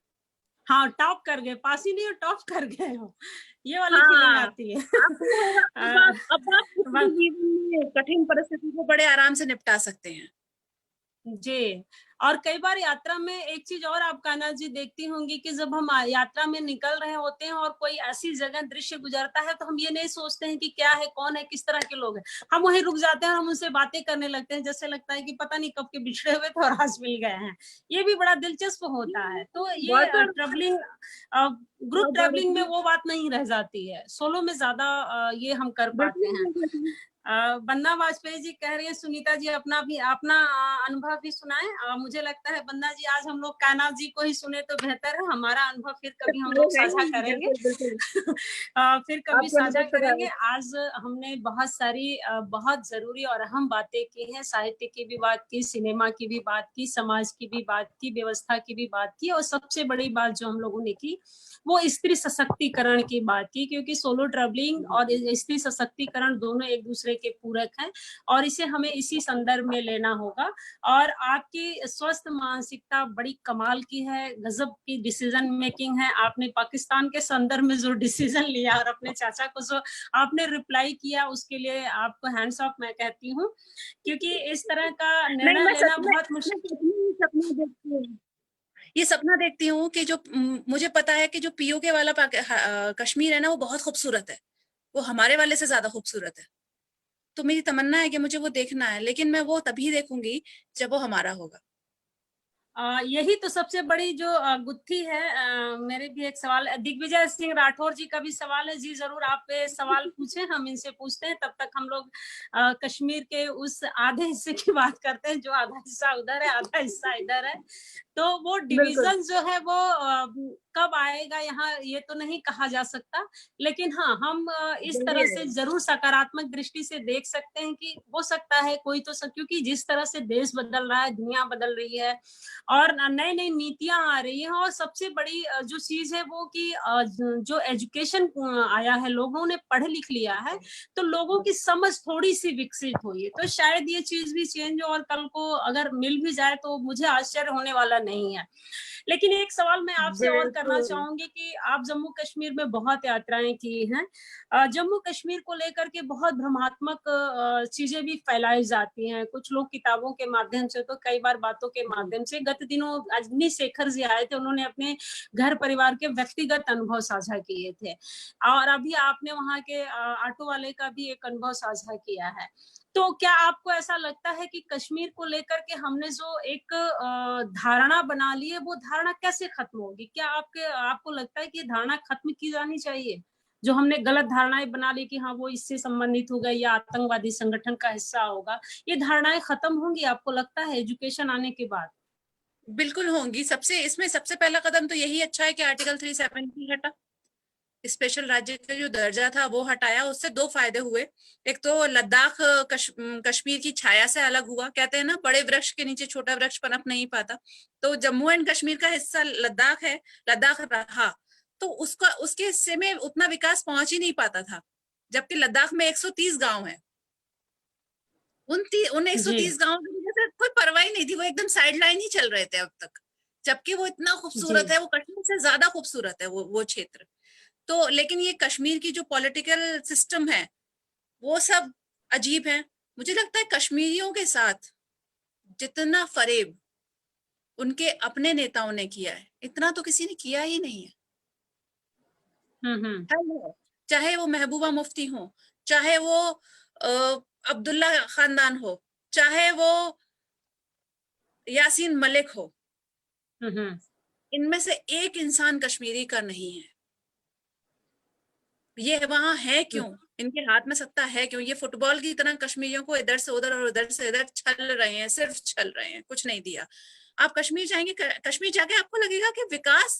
हाँ, टॉप कर गए, पास ही नहीं, टॉप कर गए हो, ये वाली फीलिंग आती है। अब आप जीवन में कठिन परिस्थिति को बड़े आराम से निपटा सकते हैं। जी। और कई बार यात्रा में एक चीज और आप कान्हा जी देखती होंगी कि जब हम यात्रा में निकल रहे होते हैं और कोई ऐसी जगह दृश्य गुजरता है तो हम ये नहीं सोचते हैं कि क्या है, कौन है, किस तरह के लोग हैं। हम वहीं रुक जाते हैं और हम उनसे बातें करने लगते हैं, जैसे लगता है कि पता नहीं कब के बिछड़े हुए थे और आज मिल गए हैं। ये भी बड़ा दिलचस्प होता है। तो ये ट्रैवलिंग, ग्रुप ट्रैवलिंग में वो बात नहीं रह जाती है, सोलो में ज्यादा ये हम कर पाते हैं। बन्ना वाजपेयी जी कह रही है सुनीता जी अपना अनुभव भी सुनाएं। मुझे लगता है बन्ना जी आज हम लोग कान्हा जी को ही सुने तो बेहतर है, हमारा अनुभव फिर कभी हम लोग साझा करेंगे। फिर कभी साझा करेंगे। आज हमने बहुत सारी बहुत जरूरी और अहम बातें की हैं। साहित्य की भी बात की, सिनेमा की भी बात की, समाज की भी बात की, व्यवस्था की भी बात की, और सबसे बड़ी बात जो हम लोगों ने की वो स्त्री सशक्तिकरण की बात की, क्योंकि सोलो ट्रैवलिंग और स्त्री सशक्तिकरण दोनों एक दूसरे के पूरक हैं और इसे हमें इसी संदर्भ में लेना होगा। और आपकी स्वस्थ मानसिकता बड़ी कमाल की है, गजब की डिसीजन मेकिंग है। आपने पाकिस्तान के संदर्भ में जो डिसीजन लिया और अपने चाचा को जो आपने रिप्लाई किया, उसके लिए आपको हैंड्स ऑफ मैं कहती हूँ, क्योंकि इस तरह का निर्णय लेना बहुत मुश्किल। ये सपना देखती हूँ कि जो मुझे पता है कि जो पीओके वाला कश्मीर है ना, वो बहुत खूबसूरत है, वो हमारे वाले से ज्यादा खूबसूरत है। तो मेरी तमन्ना है कि मुझे वो देखना है, लेकिन मैं वो तभी देखूंगी जब वो हमारा होगा। यही तो सबसे बड़ी जो गुत्थी है। मेरे भी एक सवाल, दिग्विजय सिंह राठौर जी का भी सवाल है। जी जरूर, आप सवाल पूछें, हम इनसे पूछते हैं। तब तक हम लोग कश्मीर के उस आधे हिस्से की बात करते हैं जो आधा हिस्सा उधर है, आधा हिस्सा इधर है। तो वो डिवीजन जो है वो कब आएगा यहाँ ये तो नहीं कहा जा सकता, लेकिन हाँ, हम इस तरह से जरूर सकारात्मक दृष्टि से देख सकते हैं कि हो सकता है कोई तो क्योंकि जिस तरह से देश बदल रहा है, दुनिया बदल रही है और नई नई नीतियां आ रही हैं, और सबसे बड़ी जो चीज है वो कि जो एजुकेशन आया है, लोगों ने पढ़ लिख लिया है, तो लोगों की समझ थोड़ी सी विकसित हुई है। तो शायद ये चीज भी चेंज हो, और कल को अगर मिल भी जाए तो मुझे आश्चर्य होने वाला नहीं है। लेकिन एक सवाल मैं आपसे और करना बिल्कुल। चाहूंगी कि आप जम्मू कश्मीर में बहुत यात्राएं की हैं, जम्मू कश्मीर को लेकर के बहुत भ्रमात्मक चीजें भी फैलाई जाती हैं, कुछ लोग किताबों के माध्यम से, तो कई बार बातों के माध्यम से। गत दिनों अजनी शेखर जी आए थे, उन्होंने अपने घर परिवार के व्यक्तिगत अनुभव साझा किए थे, और अभी आपने वहां के ऑटो वाले का भी एक अनुभव साझा किया है। तो क्या आपको ऐसा लगता है कि कश्मीर को लेकर के हमने जो एक धारणा बना ली है, वो धारणा कैसे खत्म होगी? क्या आपको लगता है कि ये धारणा खत्म की जानी चाहिए, जो हमने गलत धारणाएं बना ली कि हाँ वो इससे संबंधित होगा या आतंकवादी संगठन का हिस्सा होगा, ये धारणाएं खत्म होंगी आपको लगता है एजुकेशन आने के बाद? बिल्कुल होंगी। इसमें सबसे पहला कदम तो यही अच्छा है कि आर्टिकल 370 हटा, स्पेशल राज्य का जो दर्जा था वो हटाया। उससे दो फायदे हुए। एक तो लद्दाख कश्मीर की छाया से अलग हुआ। कहते हैं ना, बड़े वृक्ष के नीचे छोटा वृक्ष पनप नहीं पाता। तो जम्मू एंड कश्मीर का हिस्सा लद्दाख है, लद्दाख रहा, तो उसके हिस्से में उतना विकास पहुंच ही नहीं पाता था, जबकि लद्दाख में 130 गांव है। उन 130 गांवों की वजह से कोई परवाह ही नहीं थी, वो एकदम साइड लाइन ही चल रहे थे अब तक, जबकि वो इतना खूबसूरत है, वो कश्मीर से ज्यादा खूबसूरत है वो क्षेत्र। तो लेकिन ये कश्मीर की जो पॉलिटिकल सिस्टम है वो सब अजीब है। मुझे लगता है कश्मीरियों के साथ जितना फरेब उनके अपने नेताओं ने किया है, इतना तो किसी ने किया ही नहीं है। चाहे वो महबूबा मुफ्ती हो, चाहे वो अब्दुल्ला खानदान हो, चाहे वो यासीन मलिक हो, इनमें से एक इंसान कश्मीरी का नहीं है। ये वहां है क्यों? इनके हाथ में सत्ता है क्यों? ये फुटबॉल की तरह कश्मीरियों को इधर से उधर और उधर से इधर छल रहे हैं, सिर्फ छल रहे हैं, कुछ नहीं दिया। आप कश्मीर जाएंगे, कश्मीर जाके आपको लगेगा कि विकास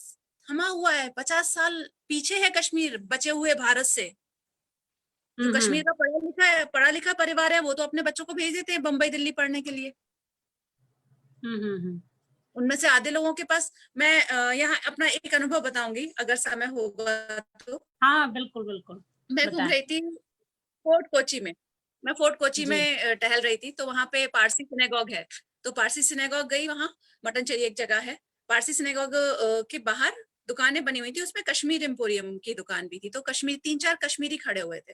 थमा हुआ है, 50 साल पीछे है कश्मीर बचे हुए भारत से। जो कश्मीर का पढ़ा लिखा परिवार है, वो तो अपने बच्चों को भेज देते हैं बम्बई दिल्ली पढ़ने के लिए। उनमें से आधे लोगों के पास, मैं यहाँ अपना एक अनुभव बताऊंगी अगर समय होगा तो। हाँ बिल्कुल बिल्कुल। मैं घूम रही थी फोर्ट कोची में। मैं फोर्ट कोची में टहल रही थी, तो वहां पे पारसी सिनेगॉग है। तो पारसी सिनेगॉग गई, वहां मटनचरी एक जगह है। पारसी सिनेगॉग के बाहर दुकानें बनी हुई थी, उसमें कश्मीर एम्पोरियम की दुकान भी थी। तो 3-4 कश्मीरी खड़े हुए थे।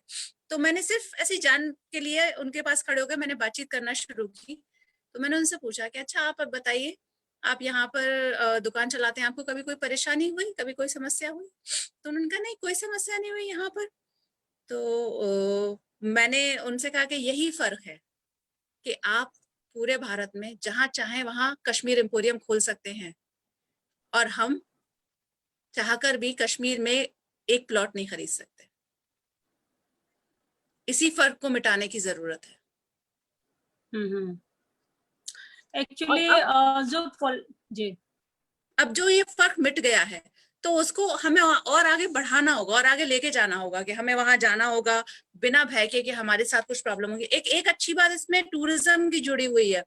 तो मैंने सिर्फ ऐसी जान के लिए उनके पास खड़े होकर मैंने बातचीत करना शुरू की। तो मैंने उनसे पूछा कि अच्छा आप बताइए, आप यहाँ पर दुकान चलाते हैं, आपको कभी कोई परेशानी हुई, कभी कोई समस्या हुई? तो उन्होंने कहा नहीं, कोई समस्या नहीं हुई यहाँ पर। तो मैंने उनसे कहा कि यही फर्क है कि आप पूरे भारत में जहां चाहें वहां कश्मीर एम्पोरियम खोल सकते हैं, और हम चाहकर भी कश्मीर में एक प्लॉट नहीं खरीद सकते। इसी फर्क को मिटाने की जरूरत है। एक्चुअली जी, अब जो ये फर्क मिट गया है, तो उसको हमें और आगे बढ़ाना होगा और आगे लेके जाना होगा, कि हमें वहां जाना होगा बिना भय के कि हमारे साथ कुछ प्रॉब्लम होगी। एक अच्छी बात इसमें टूरिज्म की जुड़ी हुई है,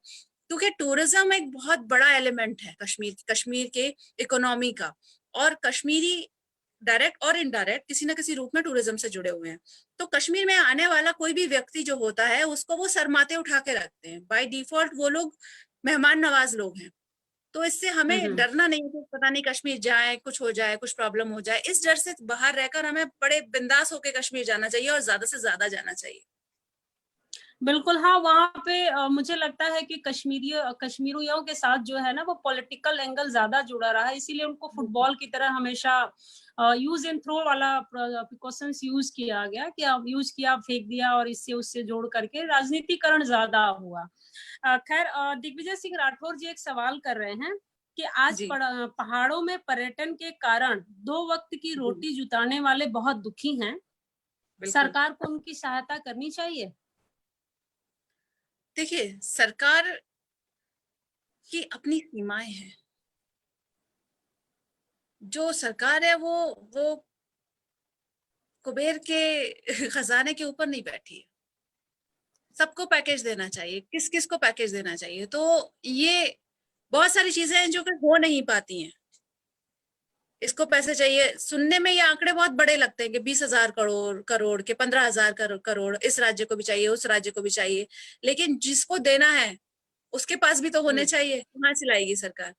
क्योंकि टूरिज्म एक बहुत बड़ा एलिमेंट है कश्मीर के इकोनॉमी का। और कश्मीरी डायरेक्ट और इनडायरेक्ट किसी ना किसी रूप में टूरिज्म से जुड़े हुए हैं। तो कश्मीर में आने वाला कोई भी व्यक्ति जो होता है, उसको वो सरमाते उठा के रखते हैं। बाय डिफॉल्ट वो लोग मेहमान नवाज लोग हैं। तो इससे हमें डरना नहीं है कि पता नहीं कश्मीर जाए, कुछ हो जाए, कुछ प्रॉब्लम हो जाए। इस डर से बाहर रहकर हमें बड़े बिंदास होकर कश्मीर जाना चाहिए, और ज्यादा से ज्यादा जाना चाहिए। बिल्कुल। हाँ, वहाँ पे मुझे लगता है कि कश्मीरियों के साथ जो है ना, वो पॉलिटिकल एंगल ज्यादा जुड़ा रहा है, इसीलिए उनको फुटबॉल की तरह हमेशा यूज एंड थ्रो वाला प्रिकॉशंस यूज किया गया, कि आप यूज किया, फेंक दिया, और इससे उससे जोड़ करके राजनीतिकरण ज्यादा हुआ। खैर, दिग्विजय सिंह राठौर जी एक सवाल कर रहे हैं कि आज पहाड़ों में पर्यटन के कारण 2 वक्त की रोटी जुटाने वाले बहुत दुखी हैं, सरकार को उनकी सहायता करनी चाहिए। देखिए, सरकार की अपनी सीमाएं हैं। जो सरकार है वो कुबेर के खजाने के ऊपर नहीं बैठी है। सबको पैकेज देना चाहिए, किस किस को पैकेज देना चाहिए। तो ये बहुत सारी चीजें हैं जो कि हो नहीं पाती हैं। इसको पैसे चाहिए, सुनने में ये आंकड़े बहुत बड़े लगते हैं कि 20,000 करोड़ के 15,000 करोड़, इस राज्य को भी चाहिए, उस राज्य को भी चाहिए। लेकिन जिसको देना है उसके पास भी तो होने चाहिए, कहाँ से लाएगी सरकार?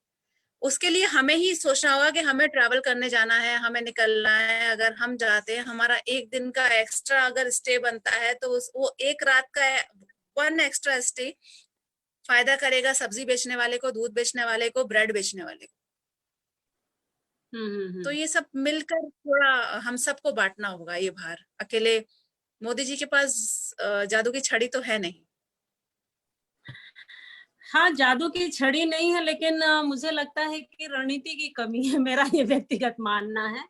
उसके लिए हमें ही सोचना होगा कि हमें ट्रैवल करने जाना है, हमें निकलना है। अगर हम जाते हैं, हमारा एक दिन का एक्स्ट्रा अगर स्टे बनता है, तो वो एक रात का 1 एक्स्ट्रा स्टे फायदा करेगा सब्जी बेचने वाले को, दूध बेचने वाले को, ब्रेड बेचने वाले को। तो ये सब मिलकर थोड़ा हम सबको बांटना होगा ये भार। अकेले मोदी जी के पास जादू की छड़ी तो है नहीं। हाँ, जादू की छड़ी नहीं है, लेकिन मुझे लगता है कि रणनीति की कमी है। मेरा ये व्यक्तिगत मानना है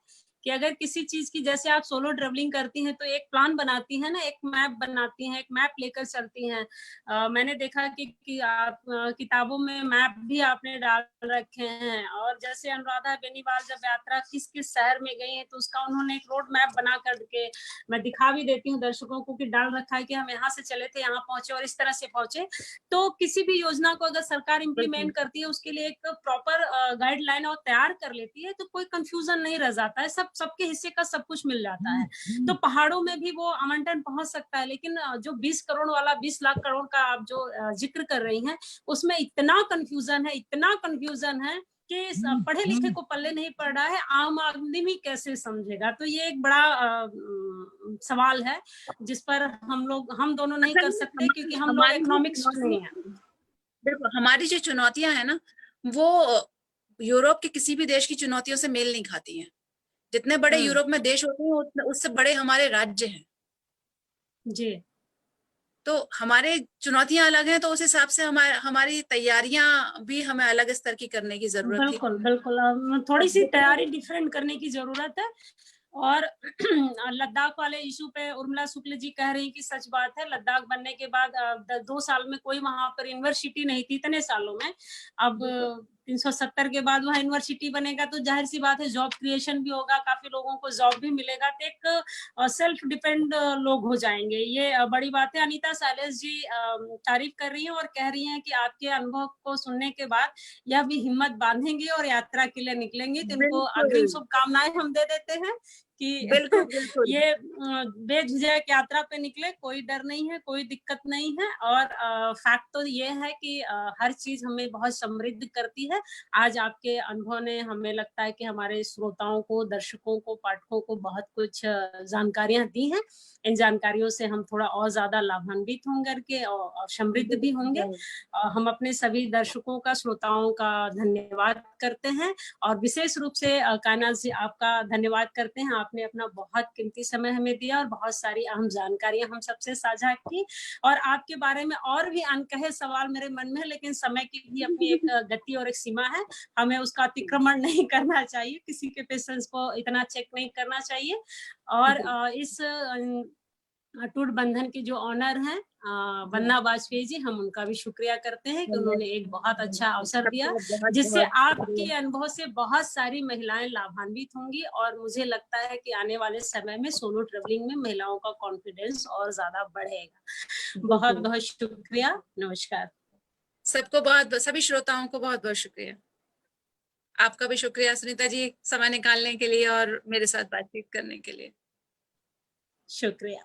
कि अगर किसी चीज की, जैसे आप सोलो ट्रेवलिंग करती हैं तो एक प्लान बनाती हैं ना, एक मैप बनाती हैं, एक मैप लेकर चलती हैं। मैंने देखा कि आप किताबों में मैप भी आपने डाल रखे हैं, और जैसे अनुराधा बेनीवाल जब यात्रा किस किस शहर में गई है तो उसका उन्होंने एक रोड मैप बना करके, मैं दिखा भी देती हूँ दर्शकों को, कि डाल रखा है कि हम यहाँ से चले थे, यहाँ पहुंचे और इस तरह से पहुंचे। तो किसी भी योजना को अगर सरकार इम्प्लीमेंट करती है, उसके लिए एक प्रॉपर गाइडलाइन और तैयार कर लेती है, तो कोई कंफ्यूजन नहीं रह जाता है, सबके हिस्से का सब कुछ मिल जाता है। तो पहाड़ों में भी वो आवंटन पहुंच सकता है, लेकिन जो 20 करोड़ वाला 20 लाख करोड़ का आप जो जिक्र कर रही हैं, उसमें इतना कंफ्यूजन है कि पढ़े लिखे को पल्ले नहीं पड़ रहा है, आम आदमी कैसे समझेगा। तो ये एक बड़ा सवाल है जिस पर हम दोनों नहीं कर सकते, क्योंकि हम लोग इकोनॉमिक्स नहीं है। देखो, हमारी जो चुनौतियां है ना, वो यूरोप के किसी भी देश की चुनौतियों से मेल नहीं खाती हैं। जितने बड़े यूरोप में देश होते हैं, उससे बड़े हमारे राज्य हैं। जी। तो हमारे चुनौतियां अलग हैं, तो उस हिसाब से हमारी तैयारियां भी हमें अलग स्तर की करने की जरूरत थी। बिल्कुल थोड़ी सी तैयारी डिफरेंट करने की जरूरत है। और लद्दाख वाले इशू पे उर्मिला शुक्ल जी कह रही कि सच बात है, लद्दाख बनने के बाद 2 साल में कोई वहां पर यूनिवर्सिटी नहीं थी, इतने सालों में। अब 370 के बाद वहाँ यूनिवर्सिटी बनेगा, तो जाहिर सी बात है जॉब क्रिएशन भी होगा, काफी लोगों को जॉब भी मिलेगा, तो एक सेल्फ डिपेंड लोग हो जाएंगे। ये बड़ी बात है। अनीता सालेस जी तारीफ कर रही हैं और कह रही हैं कि आपके अनुभव को सुनने के बाद यह भी हिम्मत बांधेंगे और यात्रा के लिए निकलेंगे। तो इनको अग्रिम शुभकामनाएं हम दे देते हैं कि बिल्कुल ये बेझिझक यात्रा पे निकले, कोई डर नहीं है, कोई दिक्कत नहीं है। और फैक्ट तो ये है कि हर चीज हमें बहुत समृद्ध करती है। आज आपके अनुभव ने, हमें लगता है कि हमारे श्रोताओं को, दर्शकों को, पाठकों को बहुत कुछ जानकारियां दी हैं। इन जानकारियों से हम थोड़ा और ज्यादा लाभान्वित होंगे और समृद्ध भी होंगे। हम अपने सभी दर्शकों का, श्रोताओं का धन्यवाद करते हैं, और विशेष रूप से कायनात जी आपका धन्यवाद करते हैं। आपने अपना बहुत कीमती समय हमें दिया और बहुत सारी अहम जानकारियां हम सबसे साझा की। और आपके बारे में और भी अनकहे सवाल मेरे मन में है, लेकिन समय की भी अपनी एक गति और एक सीमा है, हमें उसका अतिक्रमण नहीं करना चाहिए, किसी के पेशेंस को इतना चेक नहीं करना चाहिए। और इस अटूट बंधन की जो ऑनर हैं वंदना वाजपेयी जी, हम उनका भी शुक्रिया करते हैं कि उन्होंने एक बहुत अच्छा अवसर दिया, जिससे आपके अनुभव से बहुत सारी महिलाएं लाभान्वित होंगी। और मुझे लगता है कि आने वाले समय में सोलो ट्रेवलिंग में महिलाओं का कॉन्फिडेंस और ज्यादा बढ़ेगा। बहुत बहुत शुक्रिया, नमस्कार। सभी श्रोताओं को बहुत बहुत शुक्रिया। आपका भी शुक्रिया सुनीता जी, समय निकालने के लिए और मेरे साथ बातचीत करने के लिए। शुक्रिया।